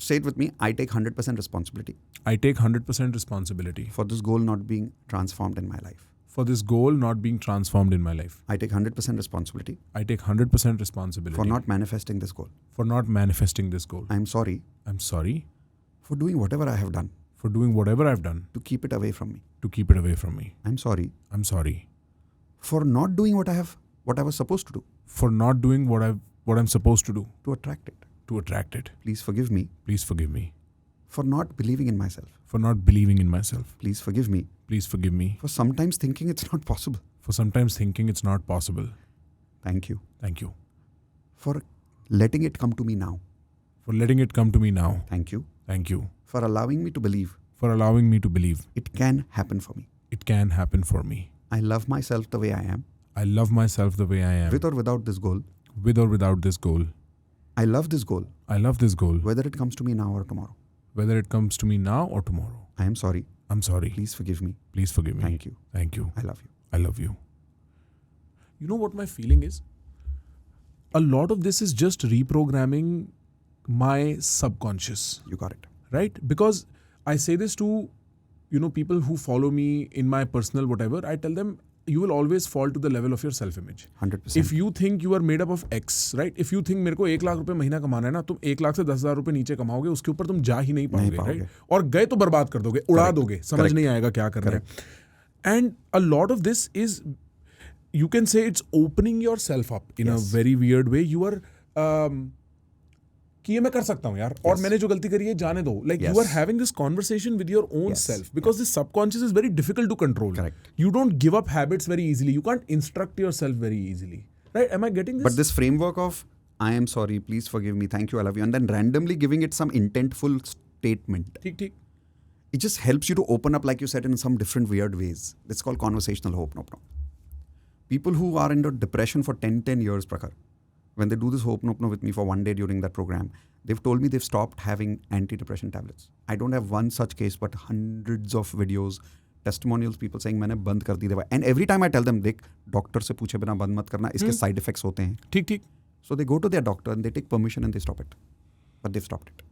say it with me. I take 100% responsibility. I take 100% responsibility for this goal not being transformed in my life. For this goal not being transformed in my life. I take 100% responsibility. I take 100% responsibility. For not manifesting this goal. For not manifesting this goal. I'm sorry. I'm sorry. For doing whatever I have done. For doing whatever I've done. To keep it away from me. To keep it away from me. I'm sorry. I'm sorry. For not doing what I was supposed to do. For not doing what I'm supposed to do. To attract it. To attract it. Please forgive me. Please forgive me. For not believing in myself. For not believing in myself. Please forgive me. Please forgive me. For sometimes thinking it's not possible. For sometimes thinking it's not possible. Thank you. Thank you. For letting it come to me now. For letting it come to me now. Thank you. Thank you. For allowing me to believe. For allowing me to believe. It can happen for me. It can happen for me. I love myself the way I am. I love myself the way I am. With or without this goal. With or without this goal. I love this goal. I love this goal. Whether it comes to me now or tomorrow. Whether it comes to me now or tomorrow. I am sorry. I'm sorry. Please forgive me. Please forgive me. Thank you. Thank you. I love you. I love you. You know what my feeling is? A lot of this is just reprogramming my subconscious. You got it. Right? Because I say this to, people who follow me in my personal whatever, I tell them, you will always fall to the level of your self-image. 100%. If you think you are made up of X, right? If you think मेरे को 1 लाख रुपए महीना कमाना है ना, तुम 1 लाख से 10,000 रुपए नीचे कमाओगे, उसके ऊपर तुम जा ही नहीं पाओगे, right? और गए तो बर्बाद कर दोगे, उड़ा दोगे, समझ नहीं आएगा क्या करना है. And a lot of this is, you can say it's opening yourself up in a very weird way. You are कि ये मैं कर सकता हूँ यार, और मैंने जो गलती करी है जाने दो. Like you are having this conversation with your own self, because this subconscious is very difficult to control. Correct. You don't give up habits very easily. You can't instruct yourself very easily. Right? Am I getting this? But this framework of I am sorry, please forgive me, thank you, I love you, and then randomly giving it some intentful statement. ठीक. It just helps you to open up, like you said, in some different weird ways. It's called conversational Ho'oponopono. People who are into depression for 10 years, Prakhar, when they do this Ho'oponopono with me for one day during that program, they've told me they've stopped having antidepressant tablets. I don't have one such case, but hundreds of videos, testimonials, people saying मैंने बंद कर दी दवा. And every time I tell them, देख doctor से पूछे बिना बंद मत करना, इसके side effects होते हैं. ठीक. So they go to their doctor and they take permission and they stop it. But they've stopped it.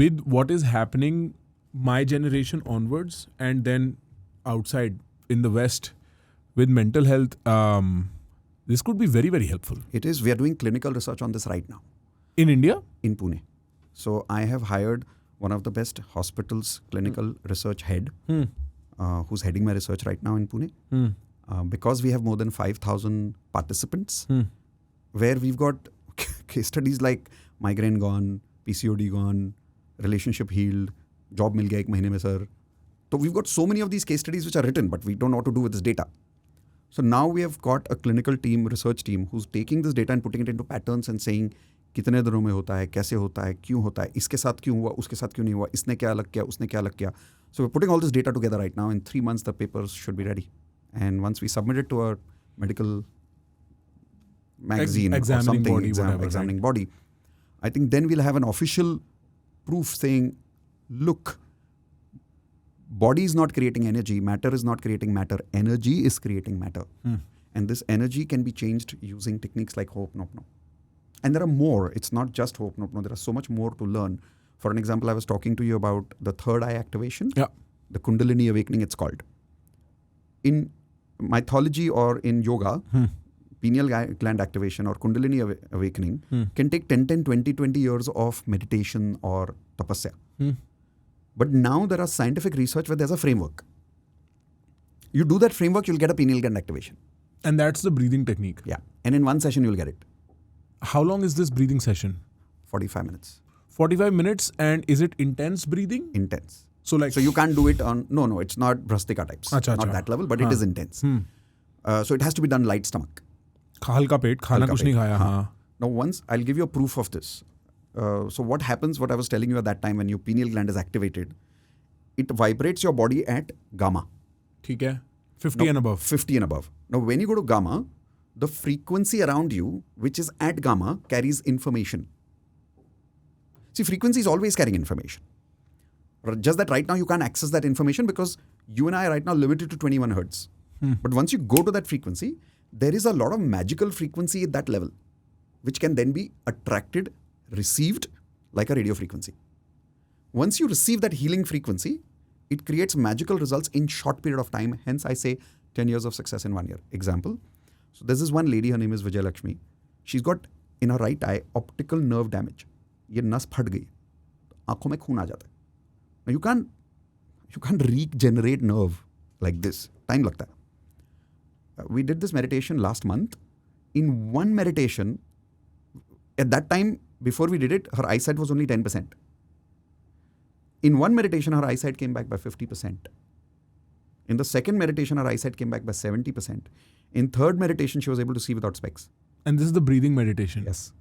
With what is happening my generation onwards, and then outside in the West with mental health, this could be very, very helpful. It is. We are doing clinical research on this right now. In India? In Pune. So I have hired one of the best hospitals clinical research head who's heading my research right now in Pune. Because we have more than 5,000 participants where we've got case studies like migraine gone, PCOD gone, relationship healed, job mil gaya ek mahine mein sir. So we've got so many of these case studies which are written, but we don't know what to do with this data. So now we have got a clinical team, research team, who's taking this data and putting it into patterns and saying कितने दिनों में होता है, कैसे होता है, क्यों होता है, इसके साथ क्यों हुआ, उसके साथ क्यों नहीं हुआ, इसने क्या अलग किया, उसने क्या अलग किया. So we're putting all this data together right now. In 3 months, the papers should be ready. And once we submit it to our medical magazine or something, examining body, I think then we'll have an official proof saying, look, body is not creating energy, matter is not creating matter, energy is creating matter. And this energy can be changed using techniques like Ho'oponopono. And there are more. It's not just Ho'oponopono. There are so much more to learn. For an example, I was talking to you about the third eye activation. Yeah. The Kundalini awakening, it's called. In mythology or in yoga, pineal gland activation or Kundalini awakening can take 10, 20 years of meditation or tapasya. But now there are scientific research where there's a framework. You do that framework, you'll get a pineal gland activation. And that's the breathing technique. Yeah. And in one session, you'll get it. How long is this breathing session? 45 minutes. 45 minutes. And is it intense breathing? Intense. So you can't do it on, no, it's not Brastika types. Not that level, but it is intense. So it has to be done light stomach. Halka pet, khana kuch nahi khaya. Haan. Now once, I'll give you a proof of this. So what happens, what I was telling you at that time, when your pineal gland is activated, it vibrates your body at gamma. ठीक है. 50 and above. 50 and above. Now when you go to gamma, the frequency around you, which is at gamma, carries information. See, frequency is always carrying information. Just that right now you can't access that information because you and I are right now limited to 21 hertz. But once you go to that frequency, there is a lot of magical frequency at that level, which can then be attracted, received like a radio frequency. Once you receive that healing frequency, it creates magical results in short period of time. Hence, I say 10 years of success in 1 year. Example. So there's this one lady, her name is Vijay Lakshmi. She's got in her right eye optical nerve damage. ये नस फट गई, आंखों में खून आ जाता है. Now you can't regenerate nerve like this. Time लगता है. We did this meditation last month. In one meditation, at that time, before we did it, her eyesight was only 10%. In one meditation, her eyesight came back by 50%. In the second meditation, her eyesight came back by 70%. In third meditation, she was able to see without specs. And this is the breathing meditation. Yes.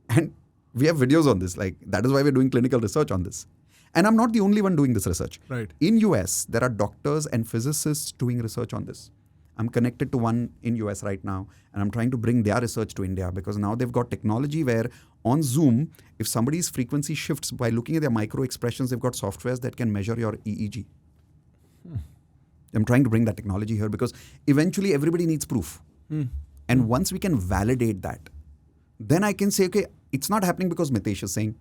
And we have videos on this. Like, that is why we're doing clinical research on this. And I'm not the only one doing this research. Right. In US, there are doctors and physicists doing research on this. I'm connected to one in US right now, and I'm trying to bring their research to India because now they've got technology where on Zoom, if somebody's frequency shifts by looking at their micro expressions, they've got softwares that can measure your EEG. I'm trying to bring that technology here because eventually everybody needs proof. And once we can validate that, then I can say, okay, it's not happening because Mitesh is saying.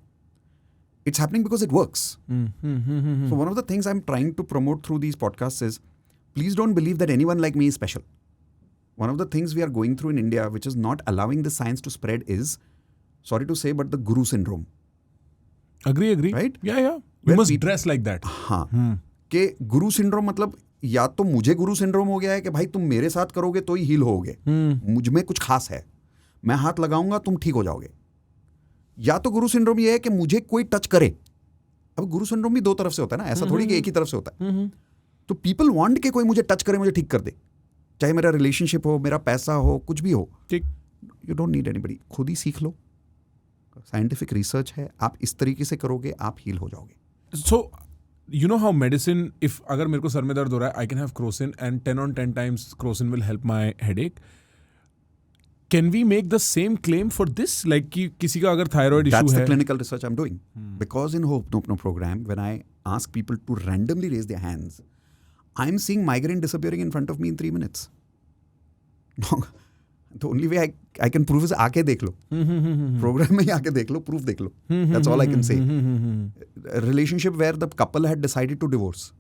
It's happening because it works. So one of the things I'm trying to promote through these podcasts is, please don't believe that anyone like me is special. One of the things we are going through in India, which is not allowing the science to spread is, sorry to say, but the guru syndrome. Agree. Right? Yeah. We must dress like that. हाँ. कि गुरु syndrome मतलब या तो मुझे गुरु syndrome हो गया है कि भाई तुम मेरे साथ करोगे तो ही हील होगे. मुझ में कुछ खास है. मैं हाथ लगाऊंगा तुम ठीक हो जाओगे. या तो गुरु सिंड्रोम ये है कि मुझे कोई टच करे. अब गुरु सिंड्रोम भी दो तरफ से होता है ना, ऐसा थोड़ी कि एक ही तरफ से होता है. तो पीपल वांट के कोई मुझे टच करे, मुझे ठीक कर दे, चाहे मेरा रिलेशनशिप हो, मेरा पैसा हो, कुछ भी हो. ठीक. You don't need anybody. खुद ही सीख लो. साइंटिफिक रिसर्च है, आप इस तरीके से करोगे आप हील हो जाओगे. सो you know how medicine, if अगर मेरे को सर में दर्द हो रहा है, I can have Crocin and 10 on 10 times Crocin will help my headache. Can we make the same claim for this? Like कि किसी का अगर thyroid issue है. That's the clinical research I'm doing. Because in Ho'oponopono program, when I ask people to randomly raise their hands, I'm seeing migraine disappearing in front of me in 3 minutes. No, the only way I can prove is आके देख लो. Program में ही आके देख लो, proof देख लो. That's all I can say. A relationship where the couple had decided to divorce.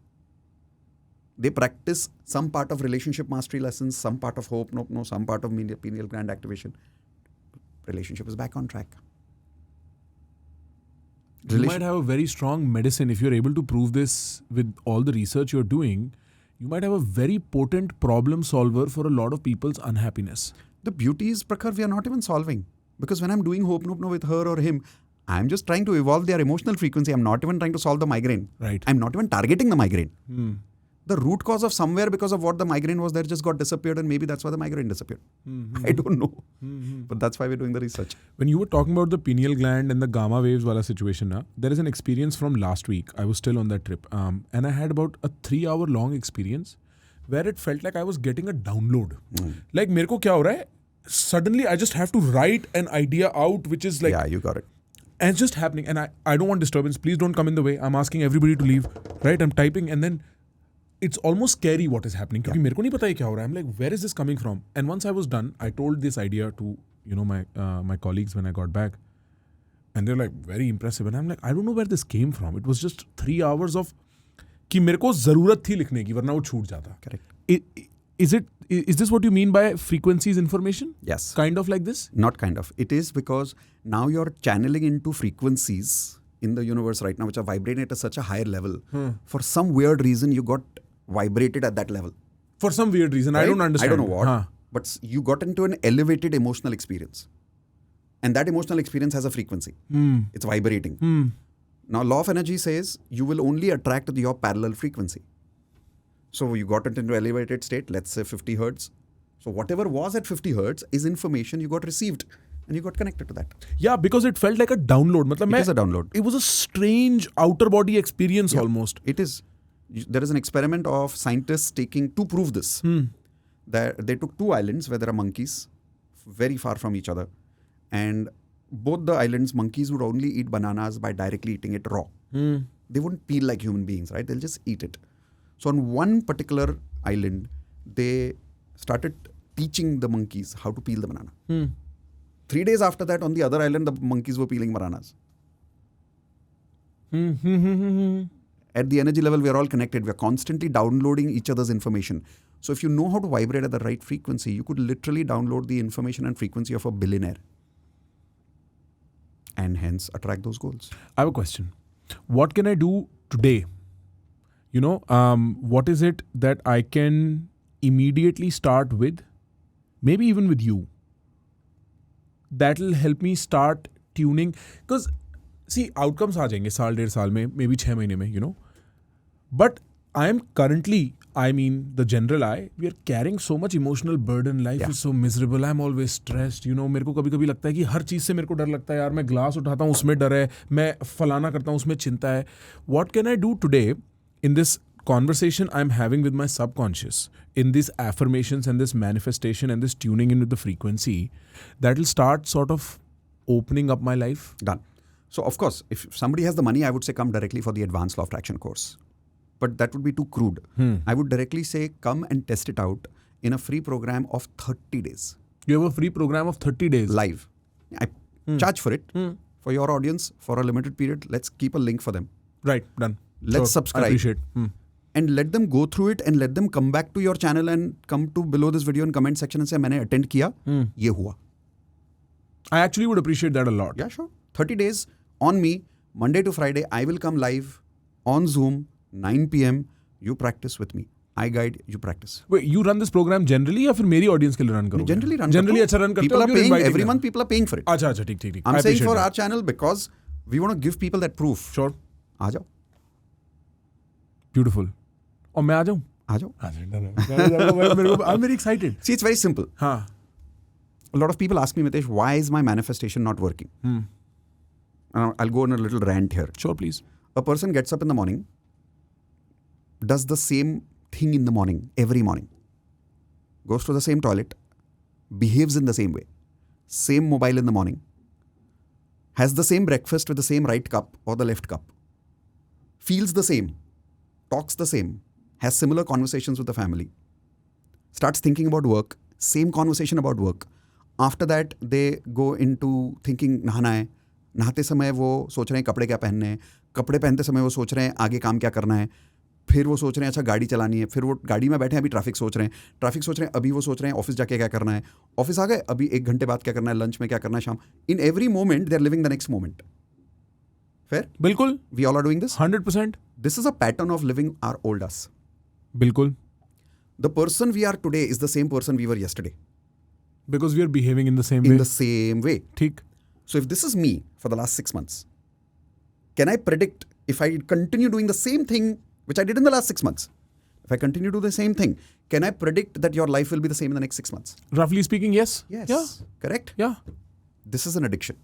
They practice some part of relationship mastery lessons, some part of Ho'oponopono, some part of pineal gland activation. Relationship is back on track. You might have a very strong medicine if you're able to prove this with all the research you're doing. You might have a very potent problem solver for a lot of people's unhappiness. The beauty is, Prakhar, we are not even solving. Because when I'm doing Ho'oponopono with her or him, I'm just trying to evolve their emotional frequency. I'm not even trying to solve the migraine. Right. I'm not even targeting the migraine. The root cause of somewhere because of what the migraine was there just got disappeared, and maybe that's why the migraine disappeared. I don't know. But that's why we're doing the research. When you were talking about the pineal gland and the gamma waves wala situation, there is an experience from last week. I was still on that trip. And I had about a 3-hour long experience where it felt like I was getting a download. Like मेरे को क्या हो रहा है? Suddenly I just have to write an idea out which is like... Yeah, you got it. And it's just happening. And I don't want disturbance. Please don't come in the way. I'm asking everybody to leave. Right? I'm typing and then it's almost scary what is happening क्योंकि मेरे को नहीं पता ये क्या हो रहा है. I'm like, where is this coming from? And once I was done, I told this idea to my colleagues when I got back, and they're like very impressive, and I'm like, I don't know where this came from. It was just 3 hours of कि मेरे को जरूरत थी लिखने की वरना वो छूट जाता. Correct. Is this what you mean by frequencies information? Yes. Kind of like this? Not kind of. It is because now you're channeling into frequencies in the universe right now, which are vibrating at such a higher level. For some weird reason, you got vibrated at that level. For some weird reason. Right? I don't understand. I don't know what. But you got into an elevated emotional experience. And that emotional experience has a frequency. It's vibrating. Now, law of energy says you will only attract your parallel frequency. So you got it into elevated state, let's say 50 hertz. So whatever was at 50 hertz is information you got received and you got connected to that. Yeah, because it felt like a download. It is a download. It was a strange outer body experience almost. It is. There is an experiment of scientists to prove this. They took 2 islands where there are monkeys very far from each other. And both the islands, monkeys would only eat bananas by directly eating it raw. They wouldn't peel like human beings, right? They'll just eat it. So on one particular island, they started teaching the monkeys how to peel the banana. 3 days after that, on the other island, the monkeys were peeling bananas. At the energy level, we are all connected. We are constantly downloading each other's information. So if you know how to vibrate at the right frequency, you could literally download the information and frequency of a billionaire. And hence attract those goals. I have a question. What can I do today? What is it that I can immediately start with, maybe even with you, that will help me start tuning? Because, see, outcomes aa jayenge saal, 1.5 saal mein, maybe 6 mahine mein, But I am currently, the general eye, we are carrying so much emotional burden. Life is so miserable. I'm always stressed. मेरे को कभी-कभी लगता है कि हर चीज़ से मेरे को डर लगता है यार. मैं ग्लास उठाता हूँ उसमें डर है. मैं फलाना करता हूँ उसमें चिंता है. What can I do today in this conversation I'm having with my subconscious, in these affirmations and this manifestation and this tuning in with the frequency, that will start sort of opening up my life? Done. So, of course, if somebody has the money, I would say come directly for the Advanced Law of Attraction course. But that would be too crude. I would directly say come and test it out in a free program of 30 days. You have a free program of 30 days? Live. I charge for it. For your audience, for a limited period, let's keep a link for them. Right, done. Let's subscribe. I appreciate. And let them go through it and let them come back to your channel and come to below this video and comment section and say, मैंने attend किया, ये हुआ. I actually would appreciate that a lot. Yeah, sure. 30 days on me, Monday to Friday, I will come live on Zoom, 9 p.m. You practice with me. I guide, you practice. Wait, you run this program generally या फिर मेरी audience के लिए run करोगे? Generally run. Generally अच्छा run करते हो? People are paying, every month people are paying for it. अच्छा, ठीक. I'm saying for our channel because we want to give people that proof. Sure. आ जाओ. Beautiful. और मैं आ जाऊँ? आ जाओ. I'm very excited. See, it's very simple. हाँ. A lot of people ask me, Mitesh, why is my manifestation not working? I'll go on a little rant here. Sure, please. A person gets up in the morning, does the same thing in the morning, every morning, goes to the same toilet, behaves in the same way, same mobile in the morning, has the same breakfast with the same right cup or the left cup, feels the same, talks the same, has similar conversations with the family, starts thinking about work, same conversation about work. After that, they go into thinking नहाना है, नहाते समय वो सोच रहे हैं कपड़े क्या पहनने हैं, कपड़े पहनते समय वो सोच रहे हैं आगे काम क्या करना है, फिर वो सोच रहे हैं अच्छा गाड़ी चलानी है, फिर वो गाड़ी में बैठे हैं अभी ट्रैफिक सोच रहे हैं अभी वो सोच रहे हैं ऑफिस जाके क्या करना है, ऑफिस आ गए अभी 1 घंटे बाद क्या करना है, लंच में क्या करना है, शाम. In every moment they are living the next moment. Fair? बिल्कुल. We all are doing this 100%. This is a pattern of living our old us. बिल्कुल. The person we are today is the same person we were yesterday. Because we are behaving in the same way. In the same way. ठीक. So if this is me for the last 6 months, can I predict if I continue doing the same thing which I did in the last 6 months? If I continue to do the same thing, can I predict that your life will be the same in the next 6 months? Roughly speaking, yes. Yes. Yeah. Correct? Yeah. This is an addiction.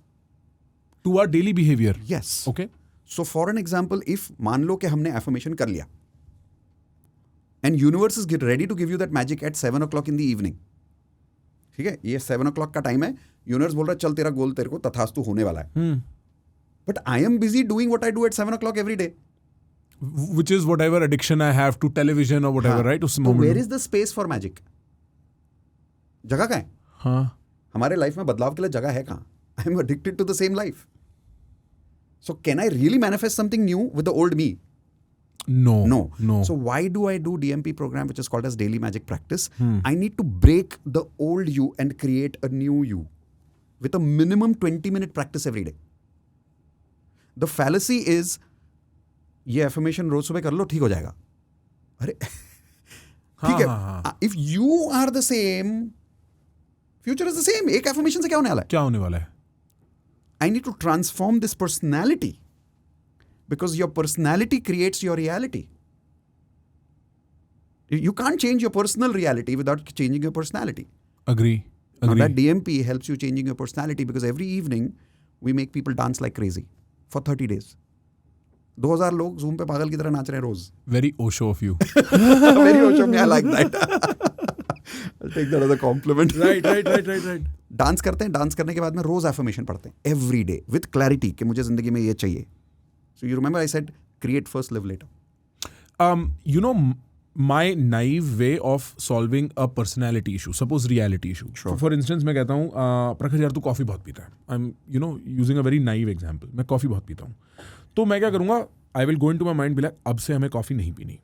To our daily behavior. Yes. Okay. So for an example, if मान लो कि हमने affirmation कर लिया and universe is ready to give you that magic at 7 o'clock in the evening. ठीक है, ये 7 o'clock का time है, यूनिवर्स बोल रहा है चल तेरा गोल तेरे को तथास्तु होने वाला है. But I am busy doing what I do at 7 o'clock every day. which is whatever addiction I have to television or whatever, right? उस तो moment where में. is the space for magic? जगह कहाँ है? हाँ. हमारे लाइफ में बदलाव के लिए जगह है कहाँ? I am addicted to the same life. So can I really manifest something new with the old me? No. So why do I do DMP program, which is called as daily magic practice? I need to break the old you and create a new you with a minimum 20-minute practice every day. The fallacy is, ये affirmation रोज सुबह कर लो ठीक हो जाएगा. अरे ठीक है. If you are the same, future is the same. एक affirmation से क्या होने वाला है? क्या होने वाला है? I need to transform this personality. Because your personality creates your reality. You can't change your personal reality without changing your personality. Agree. Now that DMP helps you changing your personality because every evening we make people dance like crazy for 30 days. 2000 लोग Zoom पे पागल की तरह नाच रहे हैं रोज. Very Osho of you. Very Osho of me. I like that. I'll take that as a compliment. Right. Dance करते हैं. डांस करने के बाद में रोज एफर्मेशन पढ़ते हैं. Every day with clarity कि मुझे जिंदगी में ये चाहिए. So you remember I said, create first, live later. You know, my naive way of solving a personality issue, suppose reality issue. Sure. For instance, मैं कहता हूँ, प्रखर यार तू कॉफ़ी बहुत पीता है. I'm, using a very naive example. मैं कॉफ़ी बहुत पीता हूँ. तो मैं क्या करूँगा? I will go into my mind, be like, अब से हमें कॉफ़ी नहीं पीनी.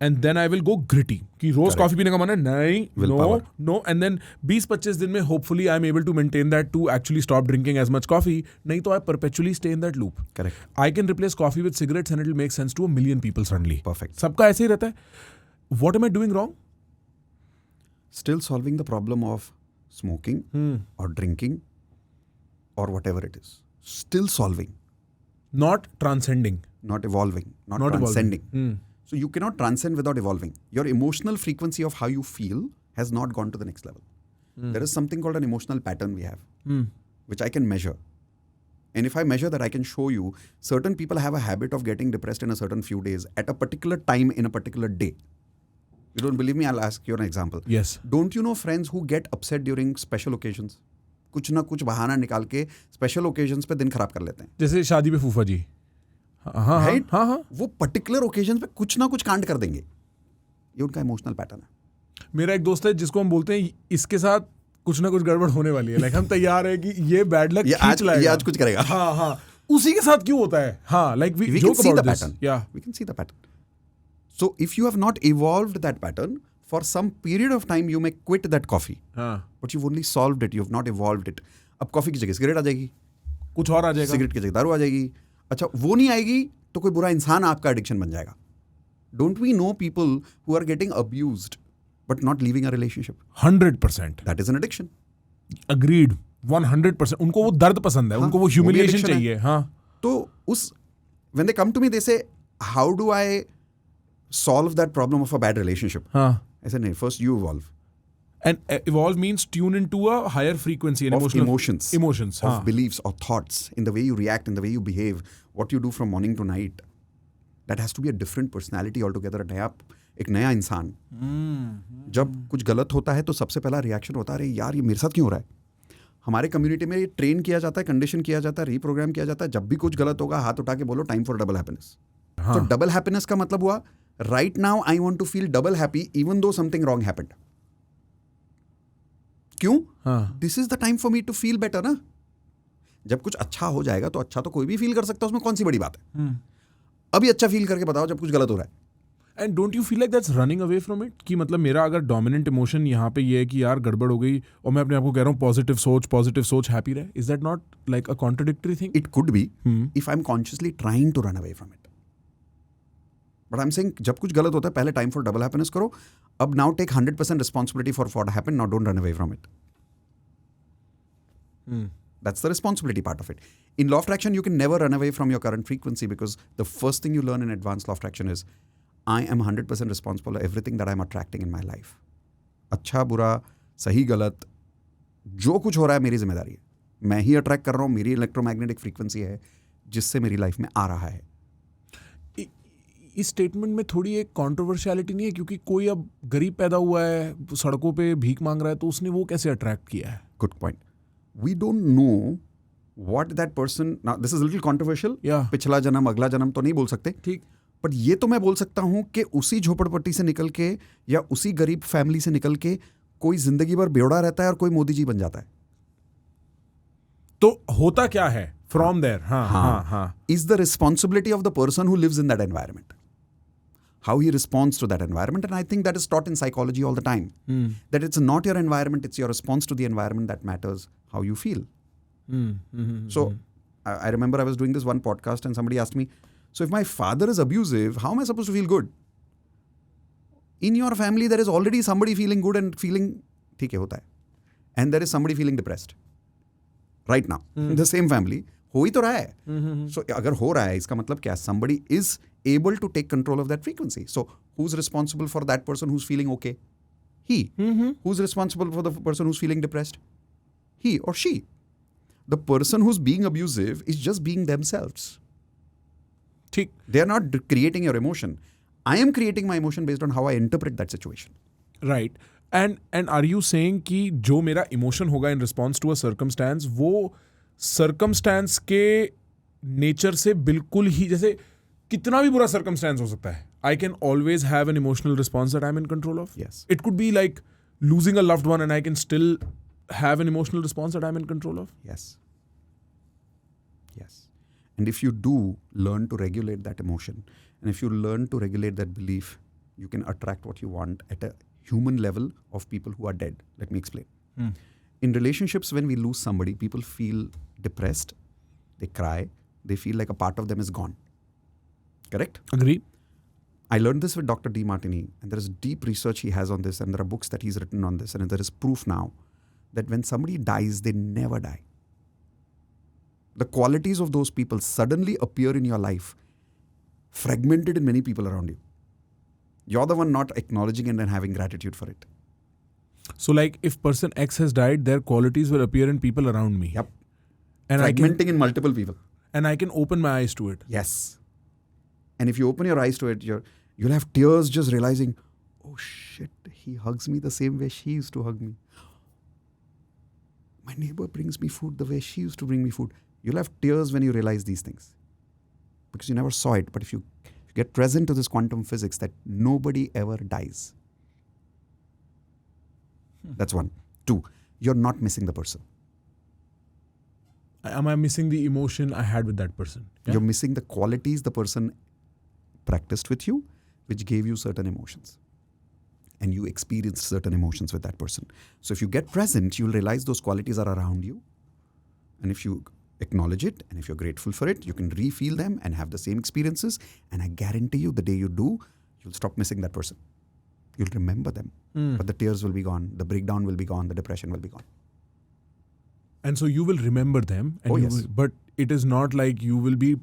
And then I will go gritty. कि रोज कॉफ़ी पीने का मन है? नहीं, no. And then 20-25 दिन में hopefully I am able to maintain that to actually stop drinking as much coffee. नहीं तो I perpetually stay in that loop. Correct. I can replace coffee with cigarettes and it will make sense to a million people suddenly. Perfect. सबका ऐसे ही रहता है. What am I doing wrong? Still solving the problem of smoking or drinking or whatever it is. Still solving. Not transcending. Not evolving. Not transcending. So you cannot transcend without evolving. Your emotional frequency of how you feel has not gone to the next level. There is something called an emotional pattern we have, which I can measure. And if I measure that, I can show you certain people have a habit of getting depressed in a certain few days at a particular time in a particular day. You don't believe me? I'll ask you an example. Yes. Don't you know friends who get upset during special occasions? कुछ ना कुछ बहाना निकाल के special occasions पे दिन खराब कर लेते हैं. जैसे शादी पे फूफा जी. हाँ. वो पर्टिकुलर ओकेजन पे कुछ ना कुछ कांड कर देंगे. ये उनका इमोशनल पैटर्न है. मेरा एक दोस्त है जिसको हम बोलते हैं इसके साथ कुछ ना कुछ गड़बड़ होने वाली है. लाइक हम तैयार है कि ये बैड लक खींच लाएगा. ये आज कुछ करेगा. हाँ. उसी के साथ क्यों होता है? हाँ. Like we can see the this. pattern. Yeah. We can see the pattern. So if you have not evolved that pattern, for some period of time you may quit that coffee. But you've only solved it. You've not evolved it. अब coffee की जगह cigarette आ जाएगी. कुछ और आ जाएगा. Cigarette की जगह दारू आ जाएगी. अच्छा वो नहीं आएगी तो कोई बुरा इंसान आपका एडिक्शन बन जाएगा. Don't we know people who are getting abused but not leaving a relationship? 100%. That is an addiction. Agreed. 100%. उनको वो दर्द पसंद है. उनको वो humiliation चाहिए. हाँ. तो उस when they come to me they say how do I solve that problem of a bad relationship? हाँ. I said no, first you evolve. And evolve means tune into a higher frequency and of emotions of हाँ. beliefs or thoughts, in the way you react, in the way you behave, what you do from morning to night. That has to be a different personality altogether. एक नया इंसान. जब कुछ गलत होता है तो सबसे पहला रिएक्शन होता है अरे यार ये मेरे साथ क्यों हो रहा है. हमारे कम्युनिटी में ये ट्रेन किया जाता है, कंडीशन किया जाता है, रीप्रोग्राम किया जाता है. जब भी कुछ गलत होगा हाथ उठा के बोलो टाइम फॉर डबल हैप्पीनेस. तो डबल हैप्पीनेस का मतलब हुआ right now I want to feel double happy even though something wrong happened. क्यों? This is the time for me to feel better ना. जब कुछ अच्छा हो जाएगा तो अच्छा तो कोई भी फील कर सकता है, उसमें कौन सी बड़ी बात है. अभी अच्छा फील करके बताओ जब कुछ गलत हो रहा है. And don't you feel like that's running away from it कि मतलब मेरा अगर डोमिनेंट इमोशन यहाँ पे ये है कि यार गड़बड़ हो गई और मैं अपने आप को कह रहा हूँ पॉजिटिव सोच हैप्पी रहे. Is that not like a contradictory thing? It could be if I am consciously trying to run away from it. But I am saying जब कुछ गलत होता है पहले टाइम फॉर डबल हैप्पीनेस करो. अब now take 100% responsibility for what happened. Now don't run away from it. That's the responsibility part of it. In law of attraction, you can never run away from your current frequency because the first thing you learn in advanced law of attraction is I am 100% responsible for everything that I'm attracting in my life. अच्छा बुरा सही गलत जो कुछ हो रहा है मेरी जिम्मेदारी है. मैं ही अट्रैक्ट कर रहा हूँ. मेरी इलेक्ट्रोमैग्नेटिक फ्रीक्वेंसी है जिससे मेरी लाइफ में आ रहा है. इस स्टेटमेंट में थोड़ी एक कॉन्ट्रोवर्शियलिटी नहीं है क्योंकि कोई अब गरीब पैदा हुआ है सड़कों पे भीख मांग रहा है तो उसने वो कैसे अट्रैक्ट किया है? Good point. We don't know what that person, now this is a little controversial. Yeah. पिछला जन्म अगला जन्म तो नहीं बोल सकते. ठीक. बट ये तो मैं बोल सकता हूं कि उसी झोपड़पट्टी से निकल के या उसी गरीब फैमिली से निकल के कोई जिंदगी भर बेवड़ा रहता है और कोई मोदी जी बन जाता है. तो होता क्या है फ्रॉम देयर? हाँ. Is the responsibility of the person who lives in that environment. How he responds to that environment. And I think that is taught in psychology all the time. That it's not your environment, it's your response to the environment that matters how you feel. So I remember I was doing this one podcast and somebody asked me, so if my father is abusive, how am I supposed to feel good? In your family, there is already somebody feeling good and feeling, theek hai, hota hai. And there is somebody feeling depressed. Right now. In the same family. हो ही तो रहा है. So अगर हो रहा है, इसका मतलब क्या? Somebody is able to take control of that frequency. So who's responsible for that person who's feeling okay? He. Who's responsible for the person who's feeling depressed? He or she. The person who's being abusive is just being themselves. ठीक. They are not creating your emotion. I am creating my emotion based on how I interpret that situation. Right. And are you saying कि जो मेरा emotion होगा in response to a circumstance, वो circumstance के nature से बिल्कुल ही, जैसे कितना भी बुरा circumstance हो सकता है, I can always have an emotional response that I'm in control of? Yes. It could be like losing a loved one and I can still have an emotional response that I'm in control of? Yes. Yes. And if you do learn to regulate that emotion, and if you learn to regulate that belief, you can attract what you want at a human level of people who are dead. Let me explain. In relationships, when we lose somebody, people feel depressed, they cry, they feel like a part of them is gone. Correct? Agree. I learned this with Dr. D. Martini, and there is deep research he has on this, and there are books that he's written on this, and there is proof now that when somebody dies, they never die. The qualities of those people suddenly appear in your life, fragmented in many people around you. You're the one not acknowledging it and having gratitude for it. So like if person X has died, their qualities will appear in people around me. Yep. And Fragmenting in multiple people. And I can open my eyes to it. Yes. And if you open your eyes to it, you'll have tears just realizing, oh shit, he hugs me the same way she used to hug me. My neighbor brings me food the way she used to bring me food. You'll have tears when you realize these things. Because you never saw it. But if you get present to this quantum physics that nobody ever dies. That's one. Two, you're not missing the person. Am I missing the emotion I had with that person? Yeah? You're missing the qualities the person practiced with you, which gave you certain emotions. And you experienced certain emotions with that person. So if you get present, you'll realize those qualities are around you. And if you acknowledge it, and if you're grateful for it, you can re-feel them and have the same experiences. And I guarantee you, the day you do, you'll stop missing that person. You'll remember them. But the tears will be gone, the breakdown will be gone, the depression will be gone. And so you will remember them. And yes. But it is not like you will be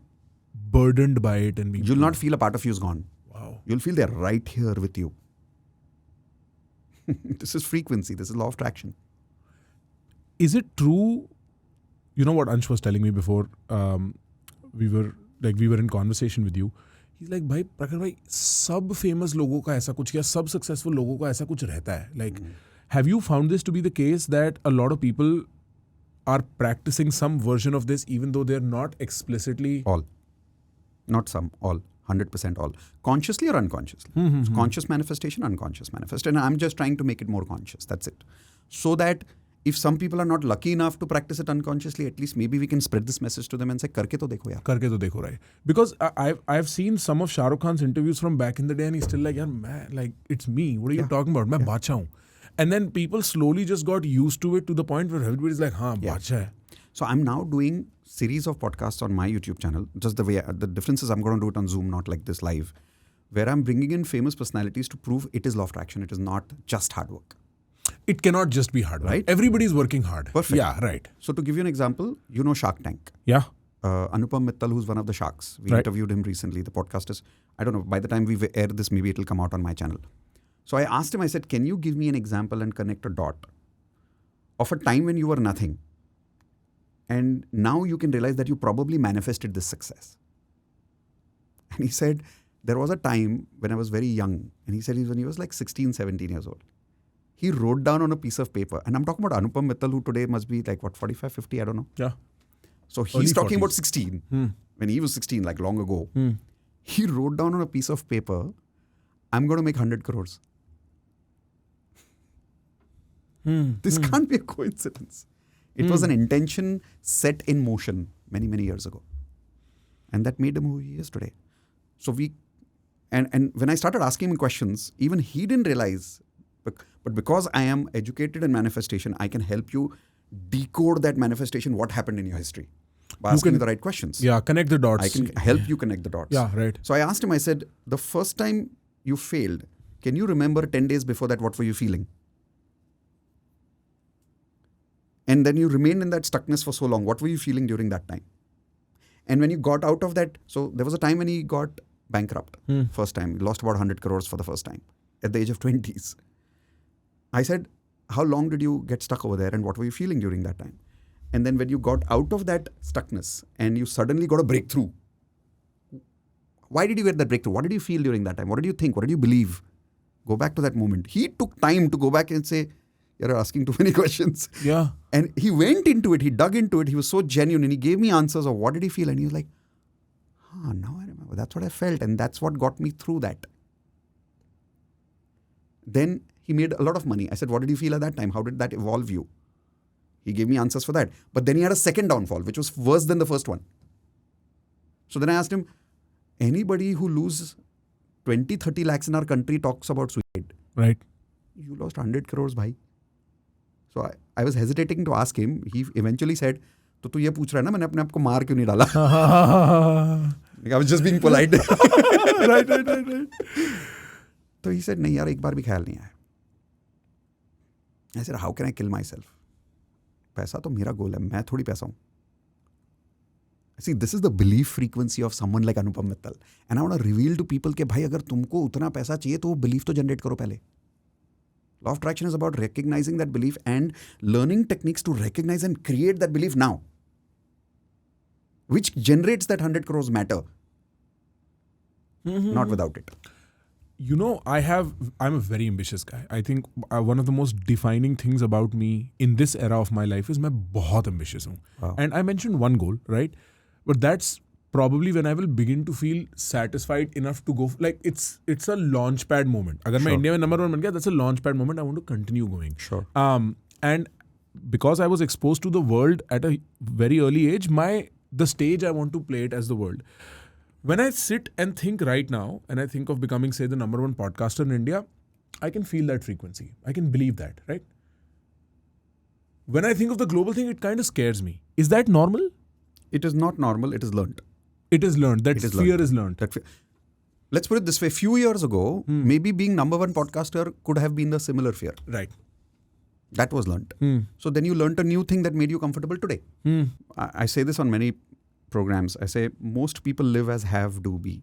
burdened by it. And You'll not feel a part of you is gone. Wow. You'll feel they're right here with you. This is frequency. This is law of attraction. Is it true? You know what Ansh was telling me before we were in conversation with you. He's like, भाई प्रखर भाई सब famous लोगों का ऐसा कुछ या सब successful लोगों का ऐसा कुछ रहता है. Like, have you found this to be the case that a lot of people are practicing some version of this even though they're not explicitly? All. Not some. All. 100% all. Consciously or unconsciously. So conscious manifestation, unconscious manifestation. And I'm just trying to make it more conscious. That's it. So that if some people are not lucky enough to practice it unconsciously, at least maybe we can spread this message to them and say, karke to dekho yaar. Karke to dekho, right? Because I've seen some of Shah Rukh Khan's interviews from back in the day and he's still like, yaar, man, like, it's me. What are you talking about? Main baadshah hoon. And then people slowly just got used to it to the point where everybody's like, haan, baadshah hai. So I'm now doing series of podcasts on my YouTube channel. Just the way, the difference is I'm going to do it on Zoom, not like this live, where I'm bringing in famous personalities to prove it is law of attraction. It is not just hard work. It cannot just be hard work. Right? Everybody's working hard. Perfect. Yeah, right. So to give you an example, you know Shark Tank. Yeah. Anupam Mittal, who's one of the sharks. We interviewed him recently. The podcast is, I don't know, by the time we air this, maybe it'll come out on my channel. So I asked him, I said, can you give me an example and connect a dot of a time when you were nothing? And now you can realize that you probably manifested this success. And he said, there was a time when I was very young. And he said when he was like 16, 17 years old. He wrote down on a piece of paper. And I'm talking about Anupam Mittal, who today must be like, what, 45, 50? I don't know. Yeah. So he's talking about 16. When he was 16, like long ago. He wrote down on a piece of paper, I'm going to make 100 crores. This can't be a coincidence. It was an intention set in motion many, many years ago. And that made him who he is today. So and when I started asking him questions, even he didn't realize, but because I am educated in manifestation, I can help you decode that manifestation, what happened in your history, by asking you the right questions. Yeah, connect the dots. I can help you connect the dots. Yeah, right. So I asked him, I said, the first time you failed, can you remember 10 days before that, what were you feeling? And then you remained in that stuckness for so long. What were you feeling during that time? And when you got out of that, so there was a time when he got bankrupt. First time. He lost about 100 crores for the first time at the age of 20s. I said, how long did you get stuck over there and what were you feeling during that time? And then when you got out of that stuckness and you suddenly got a breakthrough, why did you get that breakthrough? What did you feel during that time? What did you think? What did you believe? Go back to that moment. He took time to go back and say, you're asking too many questions. Yeah. And he went into it. He dug into it. He was so genuine and he gave me answers of what did he feel. And he was like, now I remember. That's what I felt. And that's what got me through that. Then he made a lot of money. I said, what did you feel at that time? How did that evolve you? He gave me answers for that. But then he had a second downfall, which was worse than the first one. So then I asked him, anybody who loses 20, 30 lakhs in our country talks about suicide. Right. You lost 100 crores, bhai. So I was hesitating to ask him. He eventually said, तो तू ये पूछ रहा है ना मैंने अपने आप को मार क्यों नहीं डाला? I was just being polite. right. तो he said, नहीं यार एक बार भी ख्याल नहीं आया. I said, how can I kill myself? पैसा तो मेरा गोल है, मैं थोड़ी पैसा हूँ. See, this is the belief frequency of someone like Anupam Mittal. And I want to reveal to people कि भाई अगर तुमको उतना पैसा चाहिए तो वो belief तो generate करो पहले. Law of attraction is about recognizing that belief and learning techniques to recognize and create that belief now, which generates that 100 crores matter. Not without it. You know, I'm a very ambitious guy. I think one of the most defining things about me in this era of my life is मैं बहुत ambitious हूँ. Wow. And I mentioned one goal, right? But that's probably when I will begin to feel satisfied enough to go, like it's a launch pad moment. Agar मैं India में number 1 बन गया, that's a launch pad moment. I want to continue going. Sure. And because I was exposed to the world at a very early age, the stage I want to play it as the world. When I sit and think right now, and I think of becoming, say, the number 1 podcaster in India, I can feel that frequency. I can believe that, right? When I think of the global thing, it kind of scares me. Is that normal? It is not normal. It is learned. It is learned. That fear is learned. Let's put it this way. A few years ago, maybe being number 1 podcaster could have been the similar fear. Right. That was learned. So then you learned a new thing that made you comfortable today. I say this on many programs. I say most people live as have, do, be.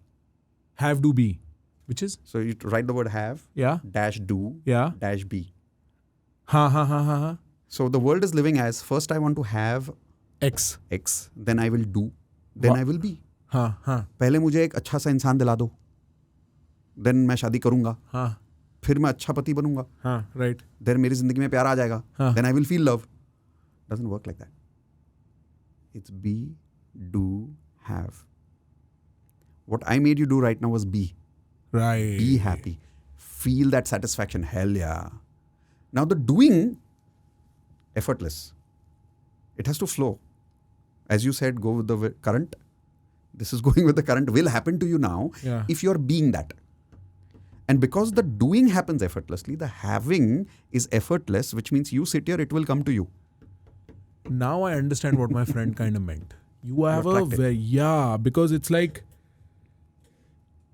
Have, do, be. Which is? So you write the word have, yeah, dash do, yeah, dash be. Ha. So the world is living as, first I want to have X, then I will do, then I will be. हाँ. पहले मुझे एक अच्छा सा इंसान दिला दो, then मैं शादी करूंगा, हाँ, फिर मैं अच्छा पति बनूंगा, हाँ, right, then मेरी जिंदगी में प्यार आ जाएगा, then I will feel love. Doesn't work like that. It's be, do, have. What I made you do right now was be. right, Be happy. Feel that satisfaction. Hell yeah. Now the doing, effortless. It has to flow. As you said, go with the current. This is going with the current. Will happen to you now if you're being that. And because the doing happens effortlessly, the having is effortless, which means you sit here, it will come to you. Now I understand what my friend kind of meant. You have attracted. because it's like,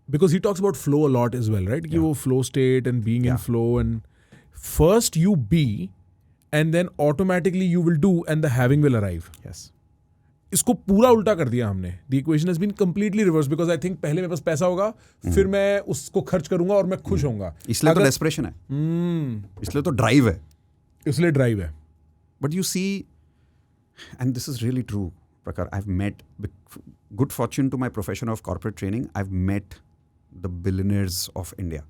because he talks about flow a lot as well, right? You flow state and being in flow, and first you be, and then automatically you will do, and the having will arrive. Yes. इसको पूरा उल्टा कर दिया हमने. The equation has been completely reversed because I think पहले मेरे पास पैसा होगा, फिर मैं उसको खर्च करूंगा और मैं खुश होऊंगा. इसलिए तो desperation है. इसलिए तो drive है. इसलिए drive है. But you see, and this is really true, Prakhar, I've met, good fortune to my profession of corporate training, I've met the billionaires of India.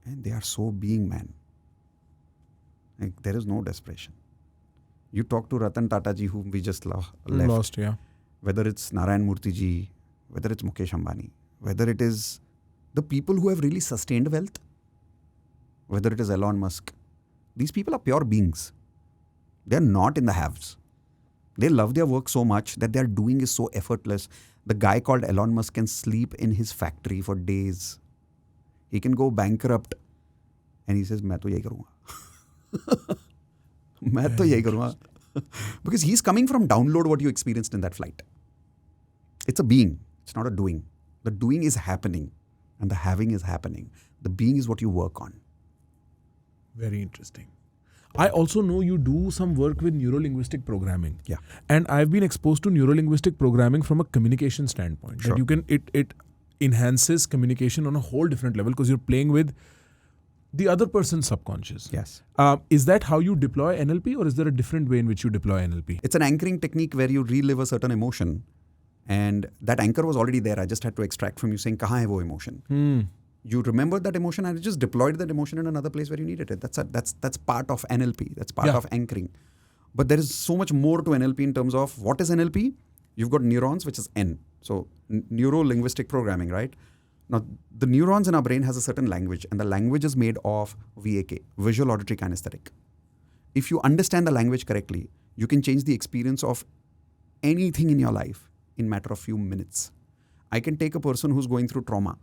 And they are so being, man. Like, there is no desperation. You talk to Ratan Tata ji, whom we just left. Lost, yeah. Whether it's Narayan Murthy ji, whether it's Mukesh Ambani, whether it is the people who have really sustained wealth, whether it is Elon Musk, these people are pure beings. They're not in the haves. They love their work so much that they're doing is so effortless. The guy called Elon Musk can sleep in his factory for days. He can go bankrupt and he says, मैं तो यही करूँगा. मैं तो यही करूँगा. Because he's coming from download what you experienced in that flight. It's a being. It's not a doing. The doing is happening and the having is happening. The being is what you work on. Very interesting. I also know you do some work with neuro-linguistic programming. Yeah. And I've been exposed to neuro-linguistic programming from a communication standpoint. Sure. That you can, it enhances communication on a whole different level because you're playing with the other person's subconscious. Yes. Is that how you deploy NLP, or is there a different way in which you deploy NLP? It's an anchoring technique where you relive a certain emotion, and that anchor was already there. I just had to extract from you saying, "Kahan hai wo emotion?" You remembered that emotion and you just deployed that emotion in another place where you needed it. That's part of NLP. That's part of anchoring. But there is so much more to NLP in terms of what is NLP? You've got neurons, which is N. So Neuro-Linguistic Programming, right? Now, the neurons in our brain has a certain language, and the language is made of VAK, Visual Auditory Kinesthetic. If you understand the language correctly, you can change the experience of anything in your life in a matter of few minutes. I can take a person who's going through trauma,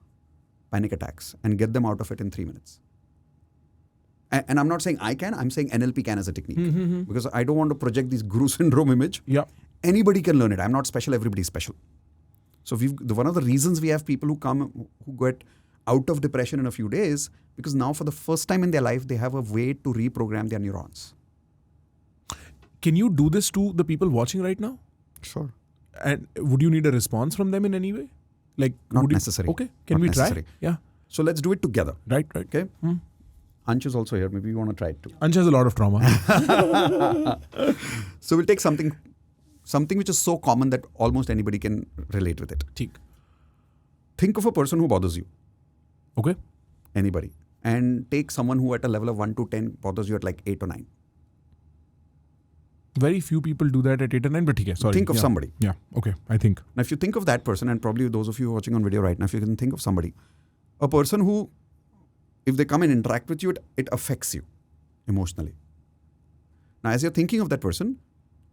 panic attacks, and get them out of it in 3 minutes. And I'm not saying I can, I'm saying NLP can as a technique. Because I don't want to project this guru syndrome image. Yeah. Anybody can learn it. I'm not special, everybody's special. So one of the reasons we have people who come, who get out of depression in a few days, because now for the first time in their life, they have a way to reprogram their neurons. Can you do this to the people watching right now? Sure. And would you need a response from them in any way? Like, Not necessary. Okay. Can Not we necessary. try? Yeah. So let's do it together. Right. Okay? Ansh is also here. Maybe you want to try it too. Ansh has a lot of trauma. So we'll take something which is so common that almost anybody can relate with it. Theek. Think of a person who bothers you. Okay. Anybody. And take someone who at a level of 1 to 10 bothers you at like 8 or 9. Very few people do that at 8 or 9, but okay, sorry. Think of somebody. Yeah, okay, I think. Now, if you think of that person, and probably those of you watching on video right now, if you can think of somebody, a person who, if they come and interact with you, it affects you emotionally. Now, as you're thinking of that person,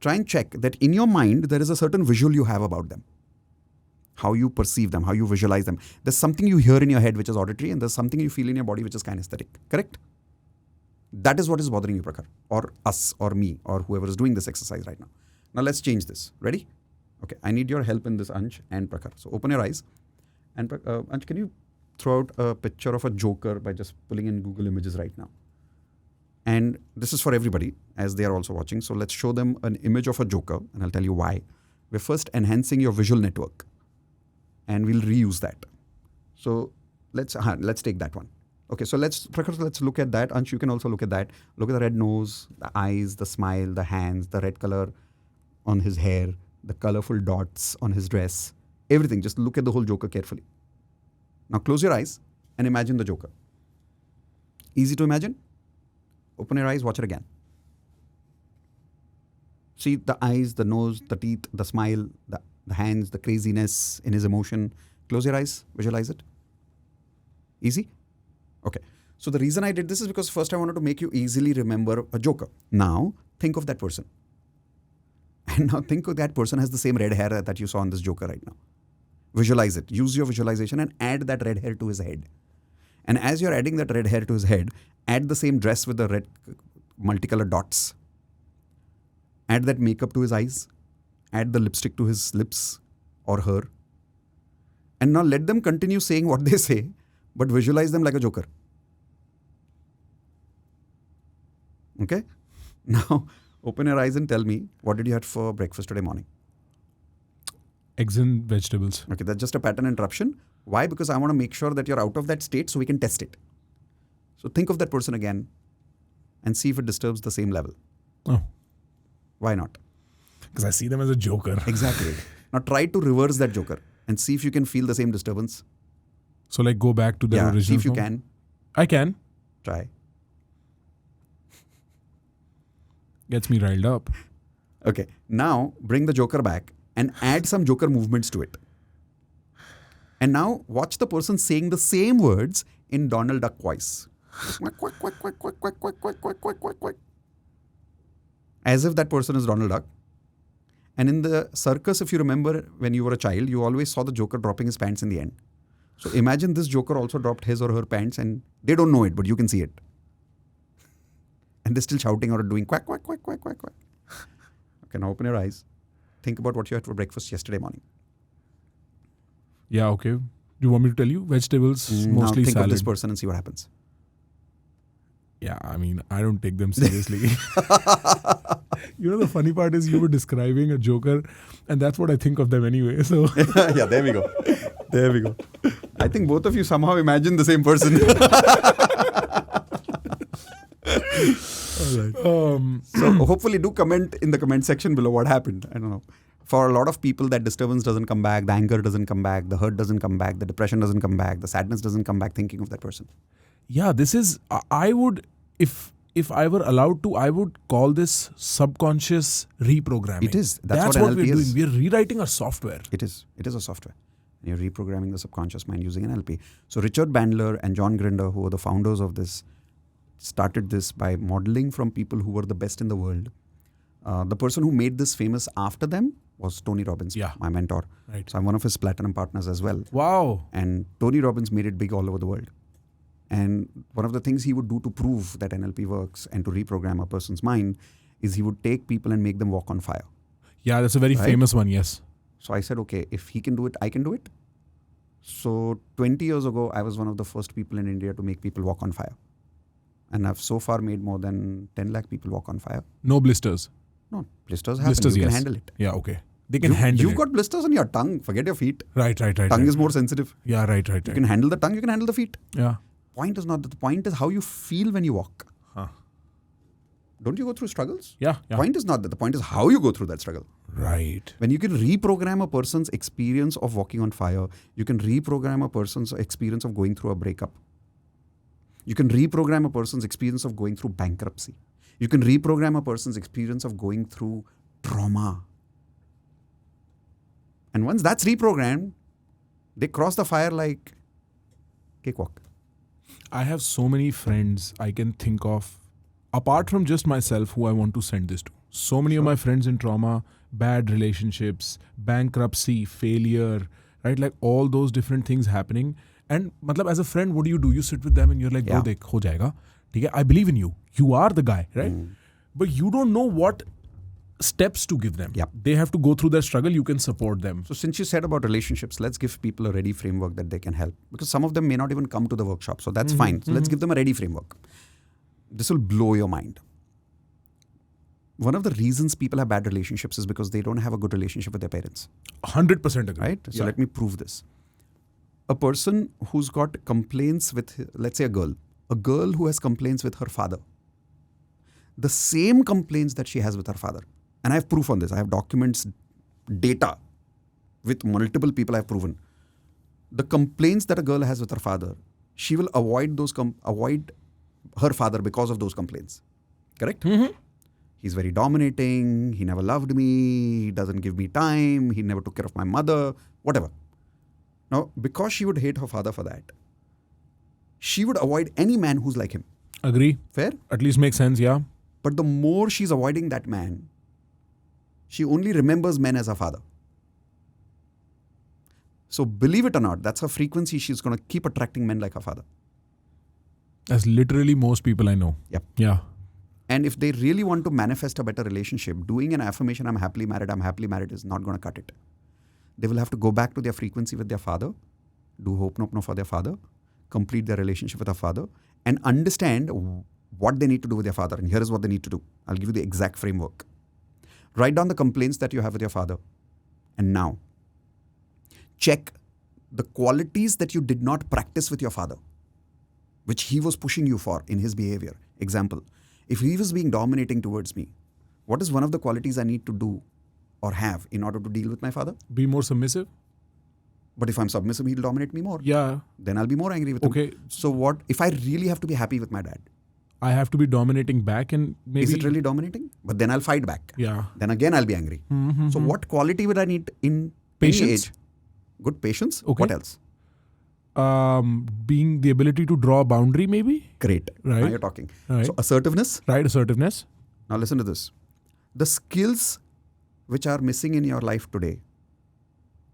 try and check that in your mind, there is a certain visual you have about them. How you perceive them, how you visualize them. There's something you hear in your head, which is auditory, and there's something you feel in your body, which is kinesthetic. Correct? That is what is bothering you, Prakhar, or us, or me, or whoever is doing this exercise right now. Now let's change this. Ready? Okay, I need your help in this, Ansh and Prakhar. So open your eyes. And Ansh, can you throw out a picture of a joker by just pulling in Google Images right now? And this is for everybody, as they are also watching. So let's show them an image of a joker, and I'll tell you why. We're first enhancing your visual network, and we'll reuse that. So let's take that one. Okay, so let's look at that. Ansh, you can also look at that. Look at the red nose, the eyes, the smile, the hands, the red color on his hair, the colorful dots on his dress, everything. Just look at the whole Joker carefully. Now close your eyes and imagine the Joker. Easy to imagine? Open your eyes, watch it again. See the eyes, the nose, the teeth, the smile, the hands, the craziness in his emotion. Close your eyes, visualize it. Easy? Okay. So the reason I did this is because first I wanted to make you easily remember a joker. Now, think of that person. And now think of that person has the same red hair that you saw on this joker right now. Visualize it. Use your visualization and add that red hair to his head. And as you're adding that red hair to his head, add the same dress with the red multicolored dots. Add that makeup to his eyes. Add the lipstick to his lips or her. And now let them continue saying what they say, but visualize them like a joker. Okay? Now, open your eyes and tell me, what did you have for breakfast today morning? Eggs and vegetables. Okay, that's just a pattern interruption. Why? Because I want to make sure that you're out of that state so we can test it. So think of that person again and see if it disturbs the same level. Oh. Why not? Because I see them as a joker. Exactly. Now try to reverse that joker and see if you can feel the same disturbance. So like go back to the original see if you form? can. I can. Try. Gets me riled up. Okay. Now bring the joker back and add some joker movements to it. And now watch the person saying the same words in Donald Duck voice. Quack, quack, quack, quack, quack, quack, quack, quack, quack, quack, quack, quack. As if that person is Donald Duck. And in the circus, if you remember when you were a child, you always saw the Joker dropping his pants in the end. So imagine this Joker also dropped his or her pants and they don't know it, but you can see it. And they're still shouting or doing quack, quack, quack, quack, quack, quack. Okay, now open your eyes. Think about what you had for breakfast yesterday morning. Yeah, okay. Do you want me to tell you? Vegetables, Now mostly think salad. of this person and see what happens. Yeah, I mean, I don't take them seriously. You know, the funny part is you were describing a Joker, and that's what I think of them anyway. So Yeah, there we go. There we go. I think both of you somehow imagine the same person. all right. So hopefully do comment in the comment section below what happened. I don't know. For a lot of people, that disturbance doesn't come back, the anger doesn't come back, the hurt doesn't come back, the depression doesn't come back, the sadness doesn't come back thinking of that person. Yeah, this is, I would, if I were allowed to, I would call this subconscious reprogramming. It is. That's what what we're NLP doing. is. We're rewriting our software. It is. It is a software. You're reprogramming the subconscious mind using NLP. So Richard Bandler and John Grinder, who are the founders of this, started this by modeling from people who were the best in the world. The person who made this famous after them was Tony Robbins, my mentor. Right. So I'm one of his platinum partners as well. Wow. And Tony Robbins made it big all over the world. And one of the things he would do to prove that NLP works and to reprogram a person's mind is he would take people and make them walk on fire. Yeah, that's a very famous one, yes. So I said, okay, if he can do it, I can do it. So 20 years ago, I was one of the first people in India to make people walk on fire. And I've so far made more than 10 lakh people walk on fire. No blisters. No, blisters happen. Blisters, You yes. can handle it. Yeah, okay. They can handle it. You've got blisters on your tongue. Forget your feet. Right. Tongue is more sensitive. Yeah, right. You can handle the tongue, you can handle the feet. Yeah. Point is not that. The point is how you feel when you walk. Huh. Don't you go through struggles? Yeah. Point is not that. The point is how you go through that struggle. Right. When you can reprogram a person's experience of walking on fire, you can reprogram a person's experience of going through a breakup. You can reprogram a person's experience of going through bankruptcy. You can reprogram a person's experience of going through trauma. And once that's reprogrammed, they cross the fire like cakewalk. I have so many friends I can think of, apart from just myself, who I want to send this to. So many of my friends in trauma, bad relationships, bankruptcy, failure, right? Like all those different things happening. And matlab, as a friend, what do? You sit with them and you're like, bro, dekh, ho jayega. Okay, I believe in you. You are the guy, right? But you don't know what steps to give them. Yep. They have to go through their struggle. You can support them. So since you said about relationships, let's give people a ready framework that they can help. Because some of them may not even come to the workshop. So that's fine. So let's give them a ready framework. This will blow your mind. One of the reasons people have bad relationships is because they don't have a good relationship with their parents. 100% agree. Right? So let me prove this. A person who's got complaints with, let's say a girl who has complaints with her father. The same complaints that she has with her father. And I have proof on this. I have documents, data with multiple people I have proven. The complaints that a girl has with her father, she will avoid her father because of those complaints. Correct? He's very dominating. He never loved me. He doesn't give me time. He never took care of my mother. Whatever. Now, because she would hate her father for that, she would avoid any man who's like him. Agree. Fair? At least makes sense, yeah. But the more she's avoiding that man, she only remembers men as her father. So believe it or not, that's her frequency. She's going to keep attracting men like her father. That's literally most people I know. Yep. Yeah. And if they really want to manifest a better relationship, doing an affirmation, I'm happily married is not going to cut it. They will have to go back to their frequency with their father, do Ho'oponopono for their father, complete their relationship with their father, and understand what they need to do with their father. And here is what they need to do. I'll give you the exact framework. Write down the complaints that you have with your father. And now, check the qualities that you did not practice with your father, which he was pushing you for in his behavior. Example, if he was being dominating towards me, what is one of the qualities I need to do or have in order to deal with my father? Be more submissive. But if I'm submissive, he'll dominate me more. Yeah. Then I'll be more angry with him. Okay. So what, if I really have to be happy with my dad? I have to be dominating back and maybe... Is it really dominating? But then I'll fight back. Yeah. Then again, I'll be angry. So what quality would I need in Patience. any age? Good patience. Okay. What else? being the ability to draw a boundary, maybe. Great. Right. Now you're talking. Right. So assertiveness. Right. Assertiveness. Now listen to this. The skills which are missing in your life today,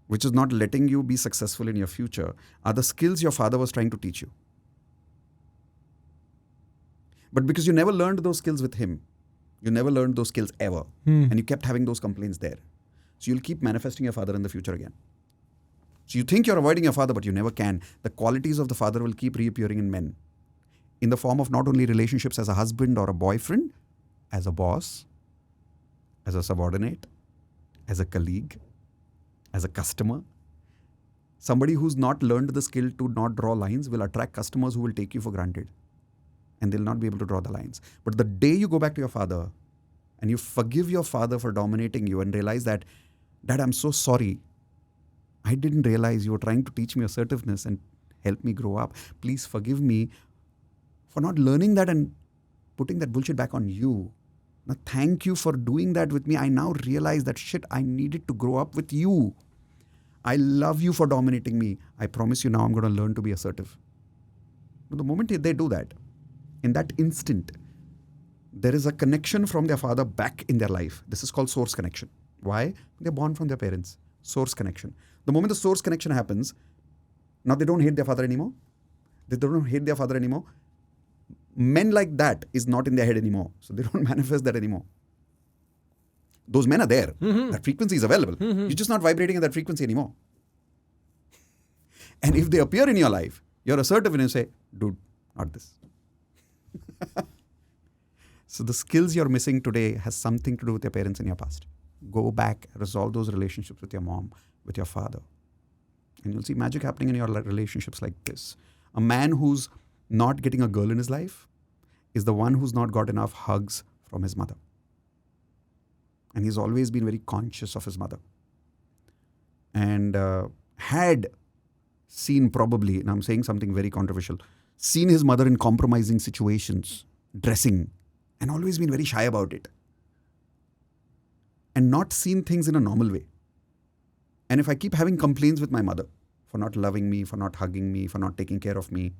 which is not letting you be successful in your future, are the skills your father was trying to teach you. But because you never learned those skills with him, you never learned those skills ever, and you kept having those complaints there. So you'll keep manifesting your father in the future again. So you think you're avoiding your father, but you never can. The qualities of the father will keep reappearing in men in the form of not only relationships as a husband or a boyfriend, as a boss, as a subordinate, as a colleague, as a customer. Somebody who's not learned the skill to not draw lines will attract customers who will take you for granted, and they'll not be able to draw the lines. But the day you go back to your father and you forgive your father for dominating you and realize that, Dad, I'm so sorry. I didn't realize you were trying to teach me assertiveness and help me grow up. Please forgive me for not learning that and putting that bullshit back on you. Now, thank you for doing that with me. I now realize that shit, I needed to grow up with you. I love you for dominating me. I promise you now I'm going to learn to be assertive. But the moment they do that, in that instant, there is a connection from their father back in their life. This is called source connection. Why? They're born from their parents. Source connection. The moment the source connection happens, now they don't hate their father anymore. They don't hate their father anymore. Men like that is not in their head anymore. So they don't manifest that anymore. Those men are there. That frequency is available. You're just not vibrating at that frequency anymore. And if they appear in your life, you're assertive and you say, dude, not this. So the skills you're missing today has something to do with your parents in your past. Go back, resolve those relationships with your mom, with your father. And you'll see magic happening in your relationships like this. A man who's not getting a girl in his life is the one who's not got enough hugs from his mother. And he's always been very conscious of his mother. And had seen probably, and I'm saying something very controversial, seen his mother in compromising situations, dressing, and always been very shy about it. And not seen things in a normal way. And if I keep having complaints with my mother for not loving me, for not hugging me, for not taking care of me,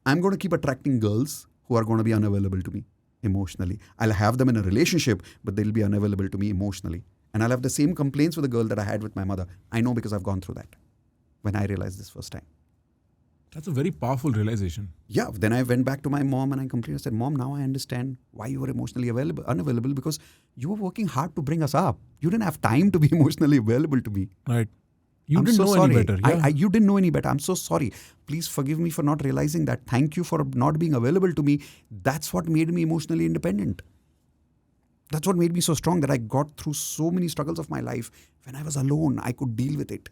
I'm going to keep attracting girls who are going to be unavailable to me emotionally. I'll have them in a relationship, but they'll be unavailable to me emotionally. And I'll have the same complaints with the girl that I had with my mother. I know because I've gone through that when I realized this first time. That's a very powerful realization. Yeah, then I went back to my mom and I complained. I said, Mom, now I understand why you were emotionally unavailable because you were working hard to bring us up. You didn't have time to be emotionally available to me. Right. You I'm didn't so know sorry. any better. Yeah. You didn't know any better. I'm so sorry. Please forgive me for not realizing that. Thank you for not being available to me. That's what made me emotionally independent. That's what made me so strong that I got through so many struggles of my life. When I was alone, I could deal with it.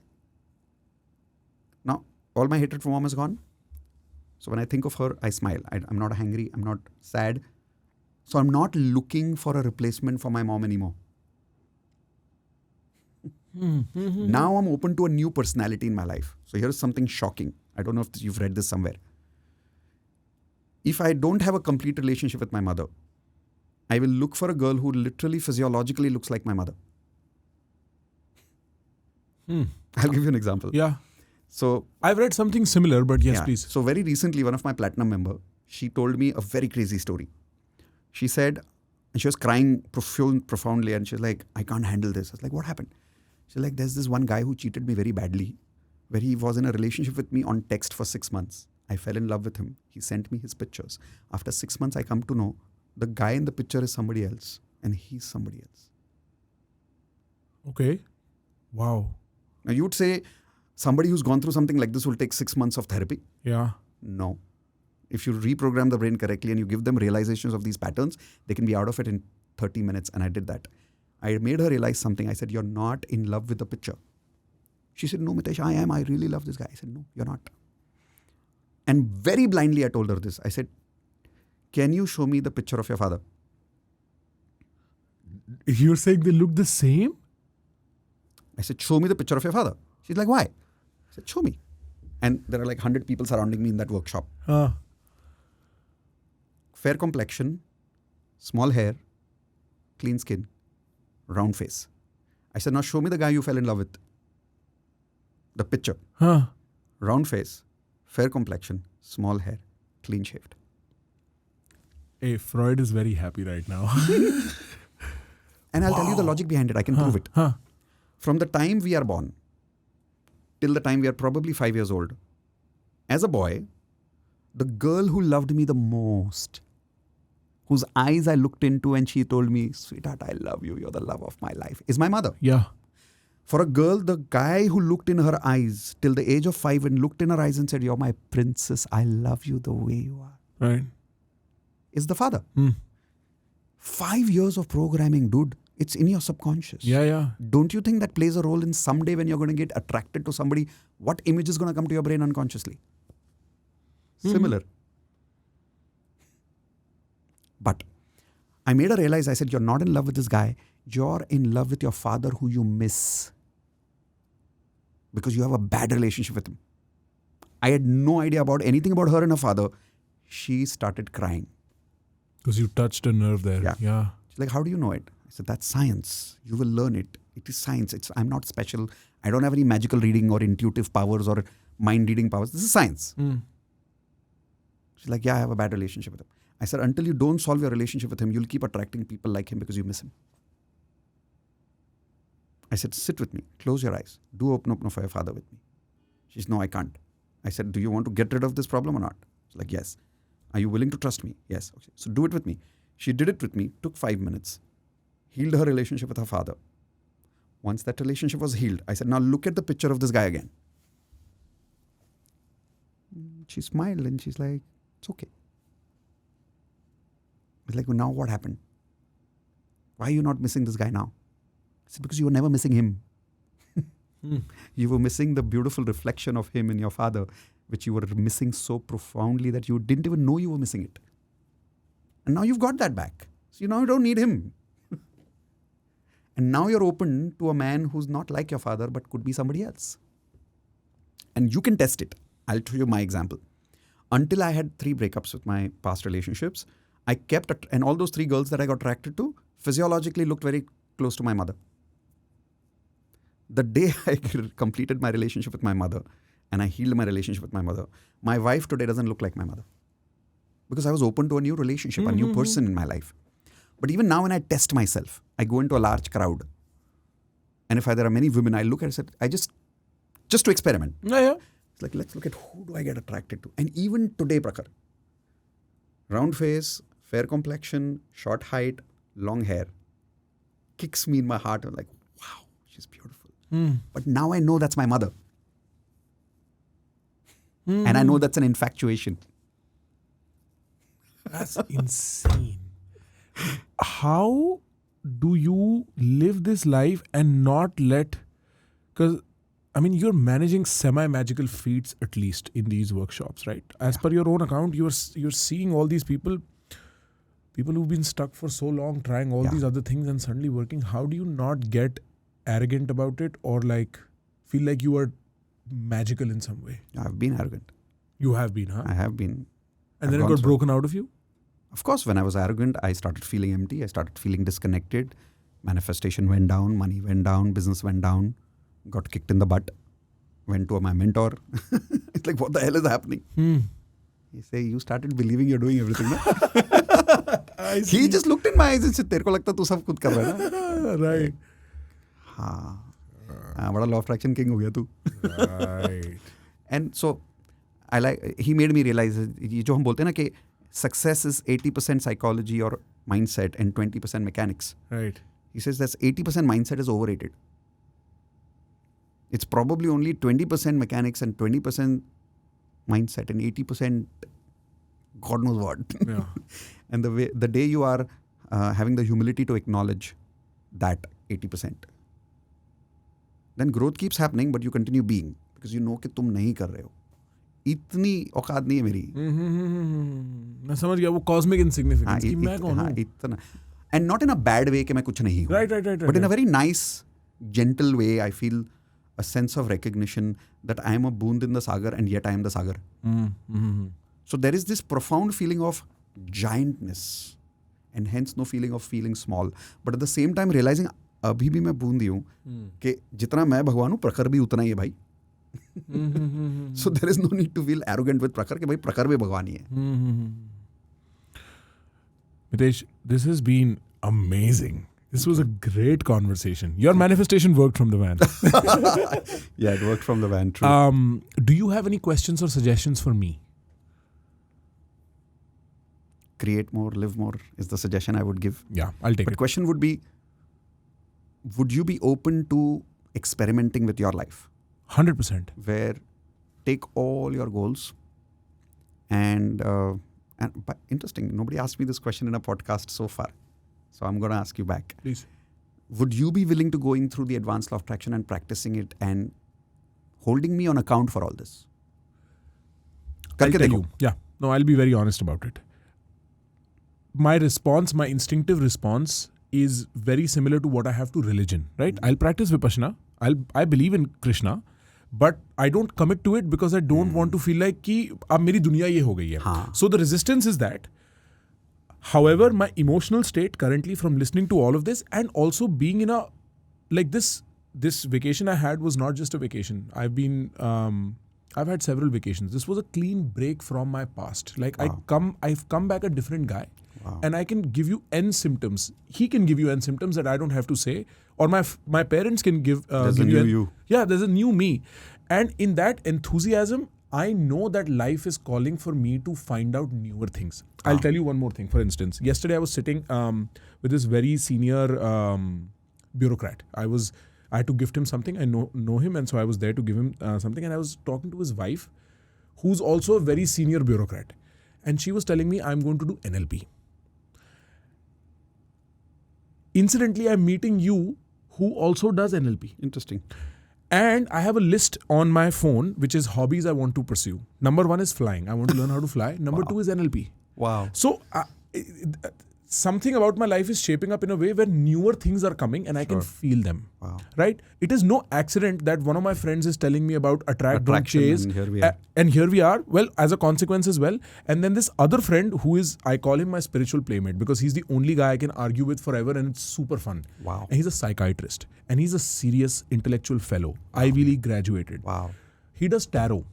Now, all my hatred for mom is gone. So when I think of her, I smile. I'm not angry. I'm not sad. So I'm not looking for a replacement for my mom anymore. Now I'm open to a new personality in my life. So here's something shocking. I don't know if you've read this somewhere. If I don't have a complete relationship with my mother, I will look for a girl who literally physiologically looks like my mother. I'll give you an example. Yeah. So I've read something similar, but yes, yeah. please. So very recently, one of my platinum member, she told me a very crazy story. She said, and she was crying profoundly, and she was like, I can't handle this. I was like, what happened? She's like, there's this one guy who cheated me very badly, where he was in a relationship with me on text for 6 months. I fell in love with him. He sent me his pictures. After 6 months, I come to know the guy in the picture is somebody else, and he's somebody else. Okay. Wow. Now you would say, somebody who's gone through something like this will take 6 months of therapy. Yeah. No. If you reprogram the brain correctly and you give them realizations of these patterns, they can be out of it in 30 minutes. And I did that. I made her realize something. I said, you're not in love with the picture. She said, no, Mitesh, I am. I really love this guy. I said, no, you're not. And very blindly, I told her this. I said, can you show me the picture of your father? You're saying they look the same? I said, show me the picture of your father. She's like, why? I said, show me. And there are like 100 people surrounding me in that workshop. Fair complexion, small hair, clean skin, round face. I said, now show me the guy you fell in love with. The picture. round face, fair complexion, small hair, clean shaved. Hey, Freud is very happy right now. And I'll tell you the logic behind it. I can prove it. From the time we are born till the time we are probably 5 years old, as a boy, the girl who loved me the most, whose eyes I looked into and she told me, sweetheart, I love you, you're the love of my life, is my mother. Yeah. For a girl, the guy who looked in her eyes till the age of 5 and looked in her eyes and said, you're my princess, I love you the way you are, Right. is the father. 5 years of programming, dude. It's in your subconscious. Yeah. Don't you think that plays a role in someday when you're going to get attracted to somebody, what image is going to come to your brain unconsciously? Similar. But I made her realize, I said, you're not in love with this guy. You're in love with your father who you miss. Because you have a bad relationship with him. I had no idea about anything about her and her father. She started crying. Because you touched a nerve there. Yeah. She's like, how do you know it? I said, that's science. You will learn it. It is science. I'm not special. I don't have any magical reading or intuitive powers or mind reading powers. This is science. She's like, yeah, I have a bad relationship with him. I said, until you don't solve your relationship with him, you'll keep attracting people like him because you miss him. I said, sit with me. Close your eyes. Do open up for your father with me. She's, no, I can't. I said, do you want to get rid of this problem or not? She's like, yes. Are you willing to trust me? Yes. Okay. So do it with me. She did it with me. Took 5 minutes. Healed her relationship with her father. Once that relationship was healed, I said, now look at the picture of this guy again. She smiled and she's like, it's okay. I was like, well, now what happened? Why are you not missing this guy now? I said, because you were never missing him. You were missing the beautiful reflection of him in your father, which you were missing so profoundly that you didn't even know you were missing it. And now you've got that back. So now you don't need him. And now you're open to a man who's not like your father, but could be somebody else. And you can test it. I'll show you my example. Until I had 3 breakups with my past relationships, I kept, and all those 3 girls that I got attracted to, physiologically looked very close to my mother. The day I completed my relationship with my mother, and I healed my relationship with my wife today doesn't look like my mother. Because I was open to a new relationship, a new person in my life. But even now when I test myself, I go into a large crowd. And if there are many women, I look at it, I just to experiment. Yeah. It's like, let's look at who do I get attracted to. And even today, Prakhar, round face, fair complexion, short height, long hair, kicks me in my heart. I'm like, wow, she's beautiful. But now I know that's my mother. And I know that's an infatuation. That's insane. How do you live this life and not let, because I mean, you're managing semi-magical feats at least in these workshops, right? As per your own account, you're seeing all these people who've been stuck for so long, trying all these other things and suddenly working. How do you not get arrogant about it or like feel like you are magical in some way? I've been arrogant. You have been, huh? I have been. And then it got broken out of you? Of course, when I was arrogant, I started feeling empty. I started feeling disconnected. Manifestation went down, money went down, business went down, got kicked in the butt, went to my mentor. It's like, what the hell is happening? He say, you started believing you're doing everything. No? He just looked in my eyes and said, तेरे को लगता तू सब खुद कर रहा है ना? Right. हाँ, बड़ा law of attraction king हो गया तू. Right. And so, he made me realize, ये जो हम बोलते हैं ना कि success is 80% psychology or mindset and 20% mechanics. Right. He says that 80% mindset is overrated. It's probably only 20% mechanics and 20% mindset and 80% God knows what. Yeah. And the day you are having the humility to acknowledge that 80%, then growth keeps happening, but you continue being because you know कि तुम नहीं कर रहे हो. इतनी औकात नहीं है मेरी. मैं समझ गया वो cosmic insignificance कि मैं कौन हूँ. इतना. And not in a bad way कि मैं कुछ नहीं हूँ. Right. But in a very nice, gentle way, I feel a sense of recognition that I am a boond in the sagar and yet I am the sagar. So there is this profound feeling of giantness and hence no feeling of feeling small. But at the same time realizing अभी भी मैं बूंदी हूँ कि जितना मैं भगवान हूँ प्रखर भी उतना ही है भाई. So there is no need to feel arrogant with Prakhar कि भाई प्रखर भी भगवान ही है. Mitesh, this has been amazing. This was a great conversation. Your manifestation worked from the van. Yeah, it worked from the van. True. Do you have any questions or suggestions for me? Create more, live more is the suggestion I would give. Yeah, I'll take But it. question would be, would you be open to experimenting with your life? 100%. Where take all your goals and but interesting, nobody asked me this question in a podcast so far. So I'm going to ask you back. Please. Would you be willing to going through the advanced law of attraction and practicing it and holding me on account for all this? I'll करके tell देखो. you. Yeah. No, I'll be very honest about it. My response, my instinctive response is very similar to what I have to religion, right? I'll practice Vipassana. I believe in Krishna, but I don't commit to it because I don't want to feel like कि अब मेरी दुनिया ये हो गई है. हाँ. So the resistance is that. However, my emotional state currently from listening to all of this and also being in a, like this vacation I had was not just a vacation. I've had several vacations. This was a clean break from my past. Like Wow. I've come back a different guy. Wow. And I can give you N symptoms. He can give you N symptoms that I don't have to say. Or my parents can give There's give a you new you. Yeah, there's a new me. And in that enthusiasm, I know that life is calling for me to find out newer things. I'll tell you one more thing. For instance, yesterday I was sitting with this very senior bureaucrat. I had to gift him something. I know him, and so I was there to give him something. And I was talking to his wife, who's also a very senior bureaucrat. And she was telling me, I'm going to do NLP. Incidentally, I'm meeting you, who also does NLP. Interesting. And I have a list on my phone, which is hobbies I want to pursue. Number 1 is flying. I want to learn how to fly. Number 2 is NLP. Wow. So something about my life is shaping up in a way where newer things are coming and I can feel them. Wow. Right? It is no accident that one of my friends is telling me about attract, don't Attraction, chase. and here we are. And here we are. Well, as a consequence as well. And then this other friend who is, I call him my spiritual playmate because he's the only guy I can argue with forever and it's super fun. Wow. And he's a psychiatrist. And he's a serious intellectual fellow. Ivy League graduated. Wow. He does tarot.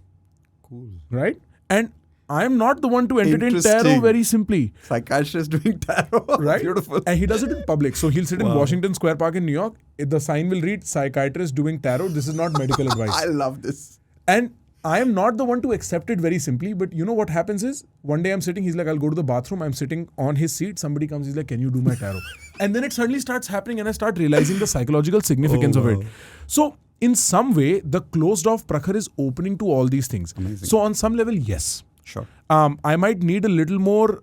Cool. Right? And I'm not the one to entertain tarot Interesting. very simply. Psychiatrist doing tarot. Right? Beautiful. And he does it in public. So he'll sit in Wow. Washington Square Park in New York. The sign will read, psychiatrist doing tarot. This is not medical advice. I love this. And I am not the one to accept it very simply. But you know what happens is, one day I'm sitting, he's like, I'll go to the bathroom. I'm sitting on his seat. Somebody comes, he's like, can you do my tarot? And then it suddenly starts happening and I start realizing the psychological significance of it. So in some way, the closed off Prakhar is opening to all these things. Amazing. So on some level, yes. Sure. I might need a little more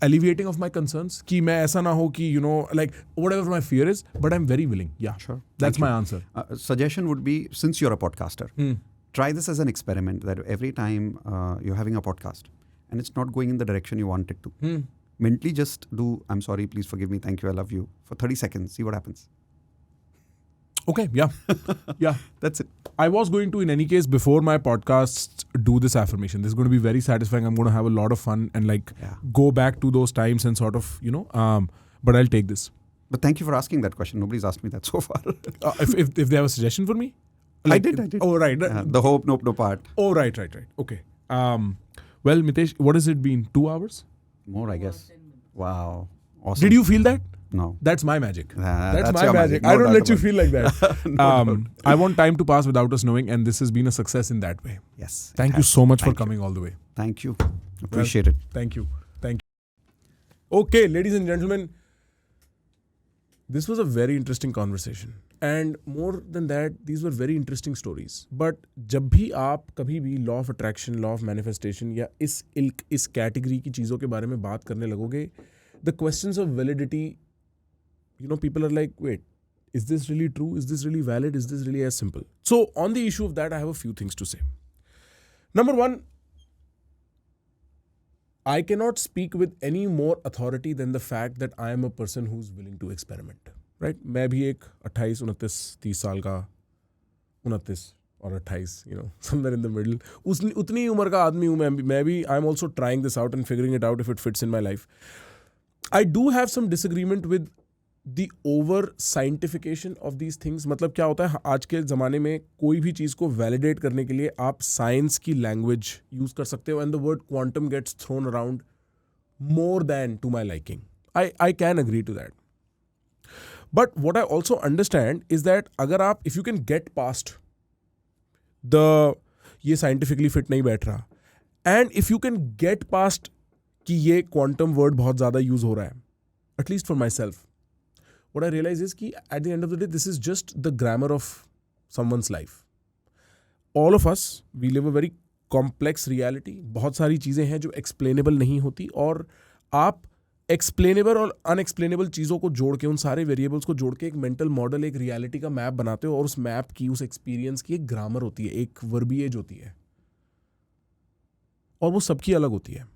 alleviating of my concerns. Ki main aisa na ho ki, like whatever my fear is, but I'm very willing. Yeah. Sure. That's Thank my you. answer. Suggestion would be, since you're a podcaster, try this as an experiment that every time you're having a podcast and it's not going in the direction you want it to, mentally just do, I'm sorry, please forgive me, thank you, I love you, for 30 seconds. See what happens. Okay. Yeah. Yeah. That's it. I was going to, in any case, before my podcast, do this affirmation. This is going to be very satisfying. I'm going to have a lot of fun and go back to those times and sort of, but I'll take this. But thank you for asking that question. Nobody's asked me that so far. If they have a suggestion for me? I did. Oh, right. The hope, nope, no part. Oh, right. Okay. Well, Mitesh, what has it been? 2 hours? More, I guess. Wow. Awesome. Did you feel that? No. That's my magic. That's my your magic. magic. I No don't doubt let you about feel like that. No doubt. I want time to pass without us knowing, and this has been a success in that way. Yes. Thank you so much for coming all the way. Thank you. Appreciate it. Thank you. Okay, ladies and gentlemen, this was a very interesting conversation. And more than that, these were very interesting stories. But जब भी आप कभी भी law of attraction, law of manifestation या इस category की चीज़ों के बारे में बात करने लगोगे, the questions of validity, people are like, wait, is this really true? Is this really valid? Is this really as simple? So on the issue of that, I have a few things to say. Number 1, I cannot speak with any more authority than the fact that I am a person who's willing to experiment. Right? मैं भी एक 28, 29, 30 साल का 29 और 28, somewhere in the middle. उतनी उम्र का आदमी हूँ मैं भी. I'm also trying this out and figuring it out if it fits in my life. I do have some disagreement with the over scientification of these things. मतलब क्या होता है आज के ज़माने में कोई भी चीज़ को वैलिडेट करने के लिए आप साइंस की लैंग्वेज यूज़ कर सकते हो, and the word quantum gets thrown around more than to my liking. I can agree to that. But what I also understand is that अगर आप if you can get past the ये scientifically fit नहीं बैठ रहा, and if you can get past कि ये quantum word बहुत ज़्यादा use हो रहा है, at least for myself, what I realize is कि at the end of the day this is just the grammar of someone's life. All of us, we live a very complex reality. बहुत सारी चीज़ें हैं जो explainable नहीं होती, और आप एक्सप्लेनेबल और अनएक्सप्लेनेबल चीज़ों को जोड़ के, उन सारे वेरिएबल्स को जोड़ के एक मेंटल मॉडल, एक रियलिटी का मैप बनाते हो, और उस मैप की, उस एक्सपीरियंस की एक ग्रामर होती है, एक वर्बिएज होती है, और वो सबकी अलग होती है.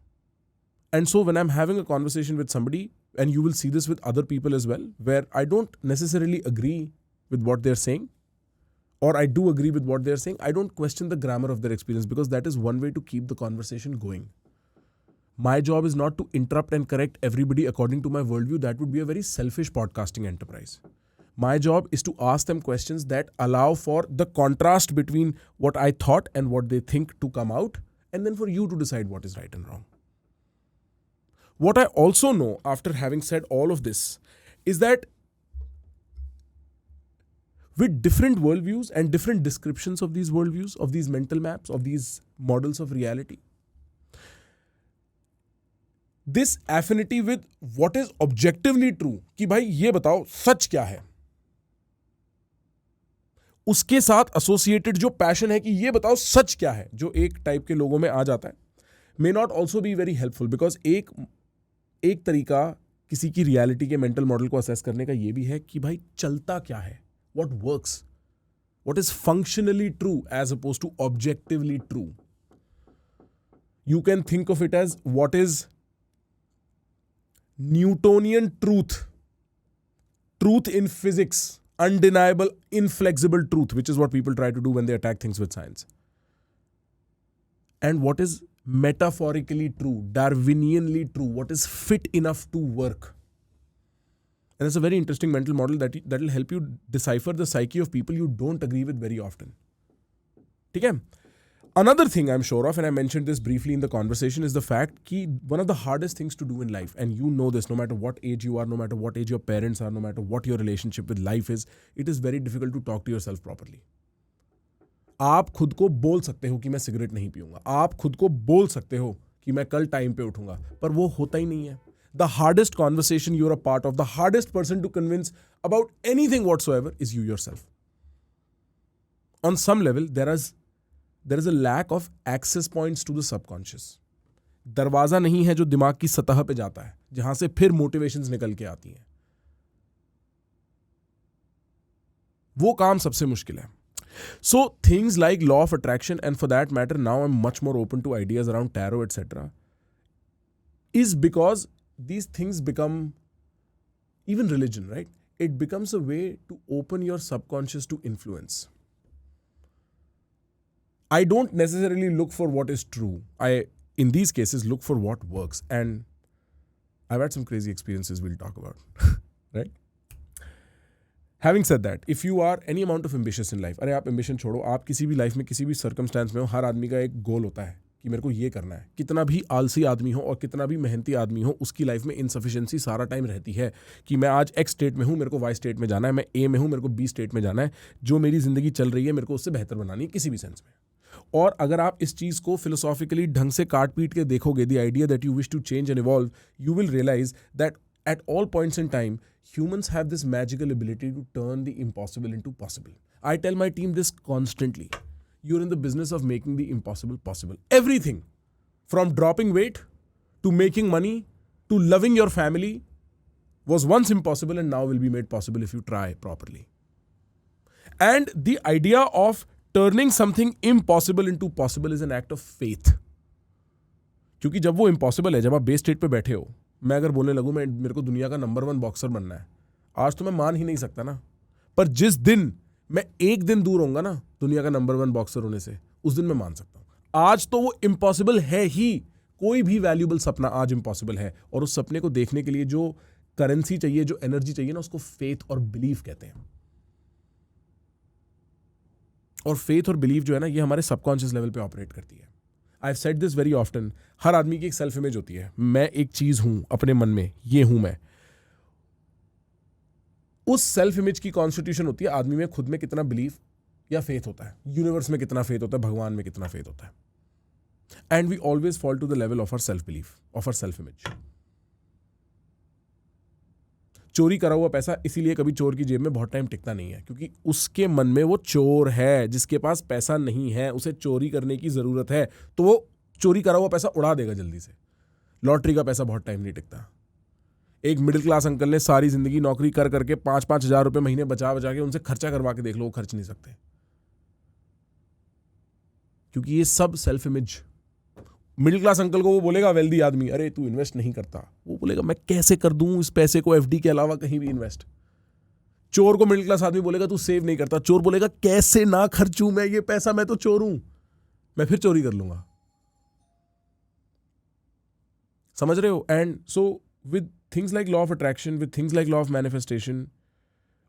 And so when I am having a conversation with somebody, and you will see this with other people as well, where I don't necessarily agree with what they are saying, or I do agree with what they're saying, I don't question the grammar of their experience, because that is one way to keep the conversation going. My job is not to interrupt and correct everybody according to my worldview. That would be a very selfish podcasting enterprise. My job is to ask them questions that allow for the contrast between what I thought and what they think to come out, and then for you to decide what is right and wrong. What I also know after having said all of this is that with different worldviews and different descriptions of these worldviews, of these mental maps, of these models of reality, this affinity with what is objectively true, कि भाई ये बताओ सच क्या है, उसके साथ associated जो passion है कि ये बताओ सच क्या है, जो एक टाइप के लोगों में आ जाता है, may not also be very helpful, because एक तरीका किसी की रियलिटी के मेंटल मॉडल को असेस करने का ये भी है कि भाई चलता क्या है, what works, what is functionally true as opposed to objectively true. You can think of it as what is Newtonian truth in physics, undeniable, inflexible truth, which is what people try to do when they attack things with science. And what is metaphorically true, Darwinianly true, what is fit enough to work. And it's a very interesting mental model that will help you decipher the psyche of people you don't agree with very often. Okay? Another thing I'm sure of, and I mentioned this briefly in the conversation, is the fact that one of the hardest things to do in life, and you know this, no matter what age you are, no matter what age your parents are, no matter what your relationship with life is, it is very difficult to talk to yourself properly. आप खुद को बोल सकते हो कि मैं cigarette नहीं पीऊंगा, आप खुद को बोल सकते हो कि मैं कल टाइम पे उठूंगा, पर वो होता ही नहीं है. The hardest conversation you're a part of, the hardest person to convince about anything whatsoever is you yourself. On some level, there is a lack of access points to the subconscious. दरवाजा नहीं है जो दिमाग की सतह पे जाता है, जहां से फिर मोटिवेशंस निकल के आती हैं. वो काम सबसे मुश्किल है. So things like law of attraction, and for that matter, now I'm much more open to ideas around tarot, etc., is because these things become, even religion, right? It becomes a way to open your subconscious to influence. I don't necessarily look for what is true. I, in these cases, look for what works. And I've had some crazy experiences we'll talk about, right? Having said that, if you are any amount of ambitious in life, अरे आप ambition छोड़ो, आप किसी भी life में किसी भी circumstance में हो, हर आदमी का एक गोल होता है कि मेरे को ये करना है. कितना भी आलसी आदमी हो और कितना भी मेहनती आदमी हो, उसकी लाइफ में इनसफिशिएंसी सारा टाइम रहती है कि मैं आज X स्टेट में हूँ, मेरे को Y स्टेट में जाना है, मैं A में हूँ, मेरे को B स्टेट में जाना है, जो मेरी ज़िंदगी चल रही है मेरे को उससे बेहतर बनानी है किसी भी सेंस में. और अगर आप इस चीज़ को फिलोसॉफिकली ढंग से काट पीट के देखोगे, the idea that you wish to change and evolve, you will realise that at all points in time, humans have this magical ability to turn the impossible into possible. I tell my team this constantly. You're in the business of making the impossible possible. Everything from dropping weight to making money to loving your family was once impossible and now will be made possible if you try properly. And the idea of turning something impossible into possible is an act of faith. क्योंकि जब वो impossible है, जब आप base state पे बैठे हो, मैं अगर बोलने लगूँ मेरे को दुनिया का नंबर 1 बॉक्सर बनना है, आज तो मैं मान ही नहीं सकता ना. पर जिस दिन मैं एक दिन दूर होऊंगा ना दुनिया का नंबर 1 बॉक्सर होने से, उस दिन मैं मान सकता हूँ. आज तो वो इम्पॉसिबल है ही. कोई भी वैल्यूबल सपना आज इम्पॉसिबल है, और उस सपने को देखने के लिए जो करेंसी चाहिए, जो एनर्जी चाहिए ना, उसको फेथ और बिलीफ कहते हैं। और फेथ और बिलीफ जो है ना, ये हमारे सबकॉन्शियस लेवल पे ऑपरेट करती है। I have said this very often, हर आदमी की एक सेल्फ इमेज होती है। मैं एक चीज हूं अपने मन में, ये हूं मैं। उस सेल्फ इमेज की कॉन्स्टिट्यूशन होती है आदमी में खुद में कितना बिलीफ या फेथ होता है, यूनिवर्स में कितना फेथ होता है, भगवान में कितना फेथ होता है। And we always fall to the level of our self belief, of our self image. चोरी करा हुआ पैसा इसीलिए कभी चोर की जेब में बहुत टाइम टिकता नहीं है, क्योंकि उसके मन में वो चोर है। जिसके पास पैसा नहीं है, उसे चोरी करने की जरूरत है, तो वो चोरी करा हुआ पैसा उड़ा देगा जल्दी से। लॉटरी का पैसा बहुत टाइम नहीं टिकता। एक मिडिल क्लास अंकल ने सारी जिंदगी नौकरी कर करके 5-5 हज़ार रुपए महीने बचा बचा के उनसे खर्चा करवा के देख लो, वो खर्च नहीं सकते, क्योंकि ये सब self image. Middle class uncle को वो बोलेगा वेल्दी आदमी, अरे तू इन्वेस्ट नहीं करता, वो बोलेगा मैं कैसे कर दूं इस पैसे को एफडी के अलावा कहीं भी इन्वेस्ट। चोर को मिडिल क्लास आदमी बोलेगा तू सेव नहीं करता, चोर बोलेगा कैसे ना खर्चूं मैं ये पैसा, मैं तो चोर हूं, मैं फिर चोरी कर लूंगा। समझ रहे हो? And so with things like law of attraction, with things like law of manifestation,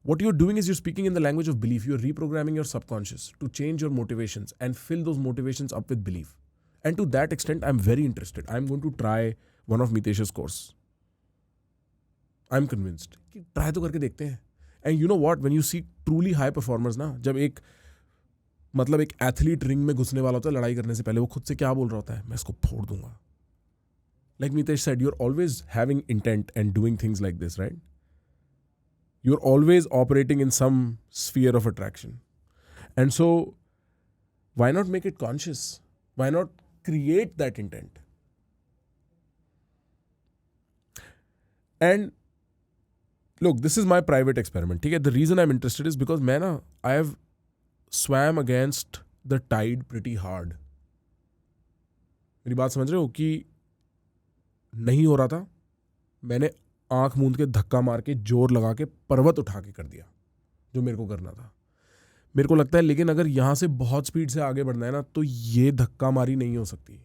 what you're doing is you're speaking in the language of belief. You're reprogramming your subconscious to change your motivations and fill those motivations up with belief. And to that extent, I'm very interested. I'm going to try one of Mitesh's course. I'm convinced. Try तो करके देखते हैं. And you know what? When you see truly high performers ना, जब एक athlete ring में घुसने वाला होता है लड़ाई करने से पहले, वो खुद से क्या बोल रहा होता है? मैं इसको फोड़ दूंगा. Like Mitesh said, you're always having intent and doing things like this, right? You're always operating in some sphere of attraction. And so, why not make it conscious? Why not create that intent? And look, this is my private experiment. Okay? The reason I'm interested is because I have swam against the tide pretty hard. मेरी बात समझ रहे हो कि नहीं हो रहा था, मैंने आंख मूंद के धक्का मार के जोर लगा के पर्वत उठा के कर दिया जो मेरे को करना था। मेरे को लगता है लेकिन अगर यहां से बहुत स्पीड से आगे बढ़ना है ना, तो ये धक्का मारी नहीं हो सकती।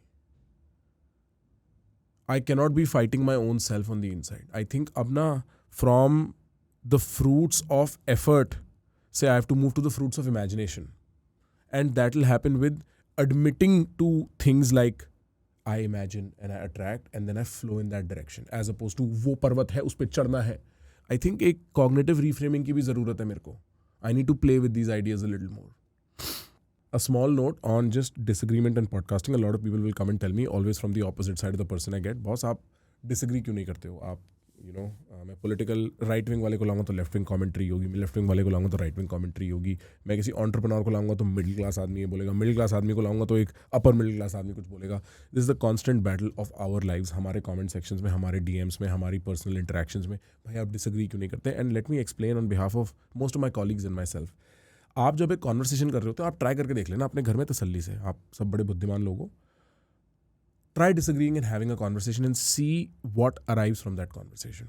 I cannot be fighting my own self on the inside. I think अब ना from the fruits of effort से I have to move to the fruits of imagination, and that will happen with admitting two things like I imagine and I attract and then I flow in that direction, as opposed to वो पर्वत है उस पर चढ़ना है। I think एक cognitive reframing की भी ज़रूरत है मेरे को। I need to play with these ideas a little more. A small note on just disagreement and podcasting. A lot of people will come and tell me, always from the opposite side of the person I get, boss आप disagree क्यों नहीं करते हो? आप मैं political right wing वाले को लाऊंगा तो लेफ्ट विंग कमेंट्री होगी, मैं लेफ्ट विंग वाले को लाऊंगा तो राइट विंग कमेंट्री होगी, मैं किसी एंटरप्रेन्योर को लाऊंगा तो मिडिल क्लास आदमी ये बोलेगा, मिडिल क्लास आदमी को लाऊंगा तो एक अपर मिडिल क्लास आदमी कुछ बोलेगा। This is the constant battle of our lives, हमारे कमेंट सेक्शंस में, हमारे डीएम्स में, हमारी पर्सनल इंटरेक्शंस में। भाई आप डिसएग्री क्यों नहीं करते? And let me explain on behalf of most of my colleagues and my self. आप जब एक कॉन्वर्सेशन कर रहे होते हो, आप ट्राई करके देख लेना अपने घर में तसल्ली से, आप सब बड़े बुद्धिमान लोग हो, try disagreeing and having a conversation and see what arrives from that conversation.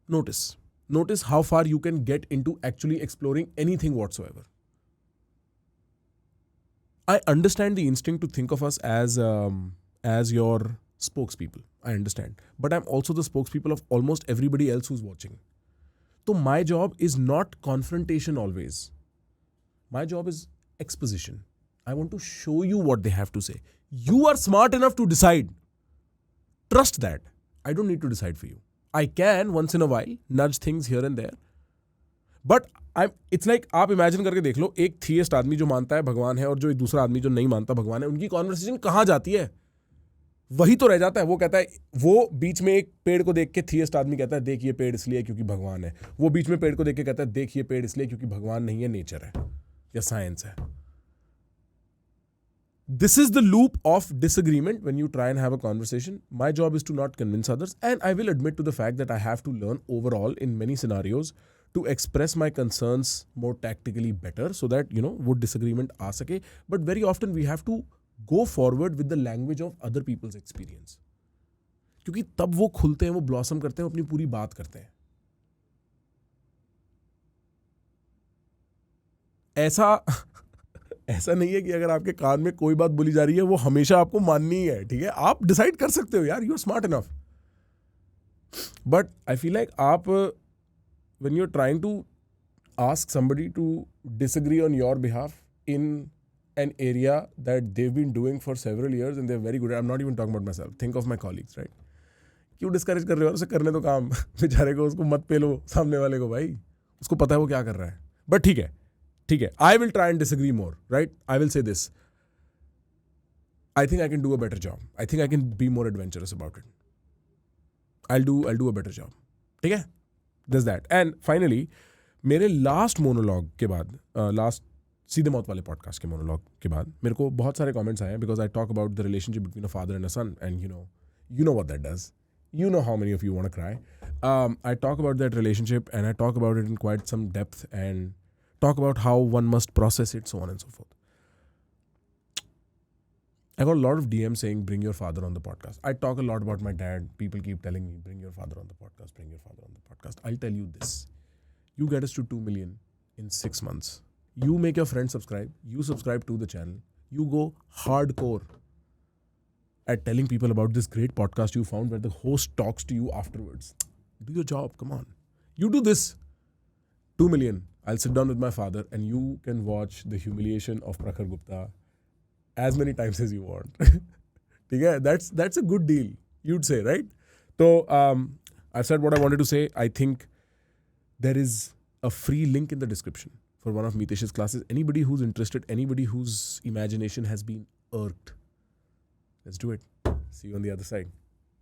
Notice how far you can get into actually exploring anything whatsoever. I understand the instinct to think of us as your spokespeople. I understand. But I'm also the spokespeople of almost everybody else who's watching. So my job is not confrontation always. My job is exposition. I want to show you what they have to say. You are smart enough to decide. Trust that. I don't need to decide for you. I can once in a while nudge things here and there. But it's like आप imagine करके देख लो, एक थियस्ट आदमी जो मानता है भगवान है और जो एक दूसरा आदमी जो नहीं मानता भगवान है, उनकी कॉन्वर्सेशन कहाँ जाती है? वही तो रह जाता है। वो कहता है, वो बीच में एक पेड़ को देख के थियस्ट आदमी कहता है देख ये पेड़ इसलिए क्योंकि भगवान है। वो बीच में पेड़ को देख के कहता है देख ये पेड़ इसलिए क्योंकि भगवान नहीं है, नेचर है या साइंस है। This is the loop of disagreement when you try and have a conversation. My job is to not convince others, and I will admit to the fact that I have to learn overall in many scenarios to express my concerns more tactically better so that, वो disagreement आ सके. But very often we have to go forward with the language of other people's experience. क्योंकि तब वो खुलते हैं, वो blossom करते हैं, अपनी पूरी बात करते हैं। ऐसा नहीं है कि अगर आपके कान में कोई बात बोली जा रही है वो हमेशा आपको माननी ही है, ठीक है? आप डिसाइड कर सकते हो यार, you are smart enough. But I feel like when you're trying to ask somebody to disagree on your behalf in an area that they've been doing for several years and they're very good at, I'm not even talking about myself, think of my colleagues, right? क्यों discourage कर रहे हो? उसे करने दो काम, बेचारे को, उसको मत पेलो सामने वाले को, भाई उसको पता है वो क्या कर रहा है. बट ठीक है, I will try and disagree more, right? I will say this. I think I can do a better job. I think I can be more adventurous about it. I'll do a better job. ठीक है? There's that. And finally, मेरे last monologue के बाद, last सीधे मौत वाले podcast के monologue के बाद मेरे को बहुत सारे कमेंट्स आए because I talk about the relationship between a father and a son and you know what that does. You know how many of you want to cry. I talk about that relationship and I talk about it in quite some depth and talk about how one must process it, so on and so forth. I got a lot of DMs saying, bring your father on the podcast. I talk a lot about my dad. People keep telling me, bring your father on the podcast, bring your father on the podcast. I'll tell you this. You get us to 2 million in 6 months. You make your friends subscribe. You subscribe to the channel. You go hardcore at telling people about this great podcast you found where the host talks to you afterwards. Do your job. Come on. You do this. 2 million. I'll sit down with my father and you can watch the humiliation of Prakhar Gupta as many times as you want. Okay? That's a good deal, you'd say, right? So I've said what I wanted to say. I think there is a free link in the description for one of Mitesh's classes. Anybody who's interested, anybody whose imagination has been irked, let's do it. See you on the other side.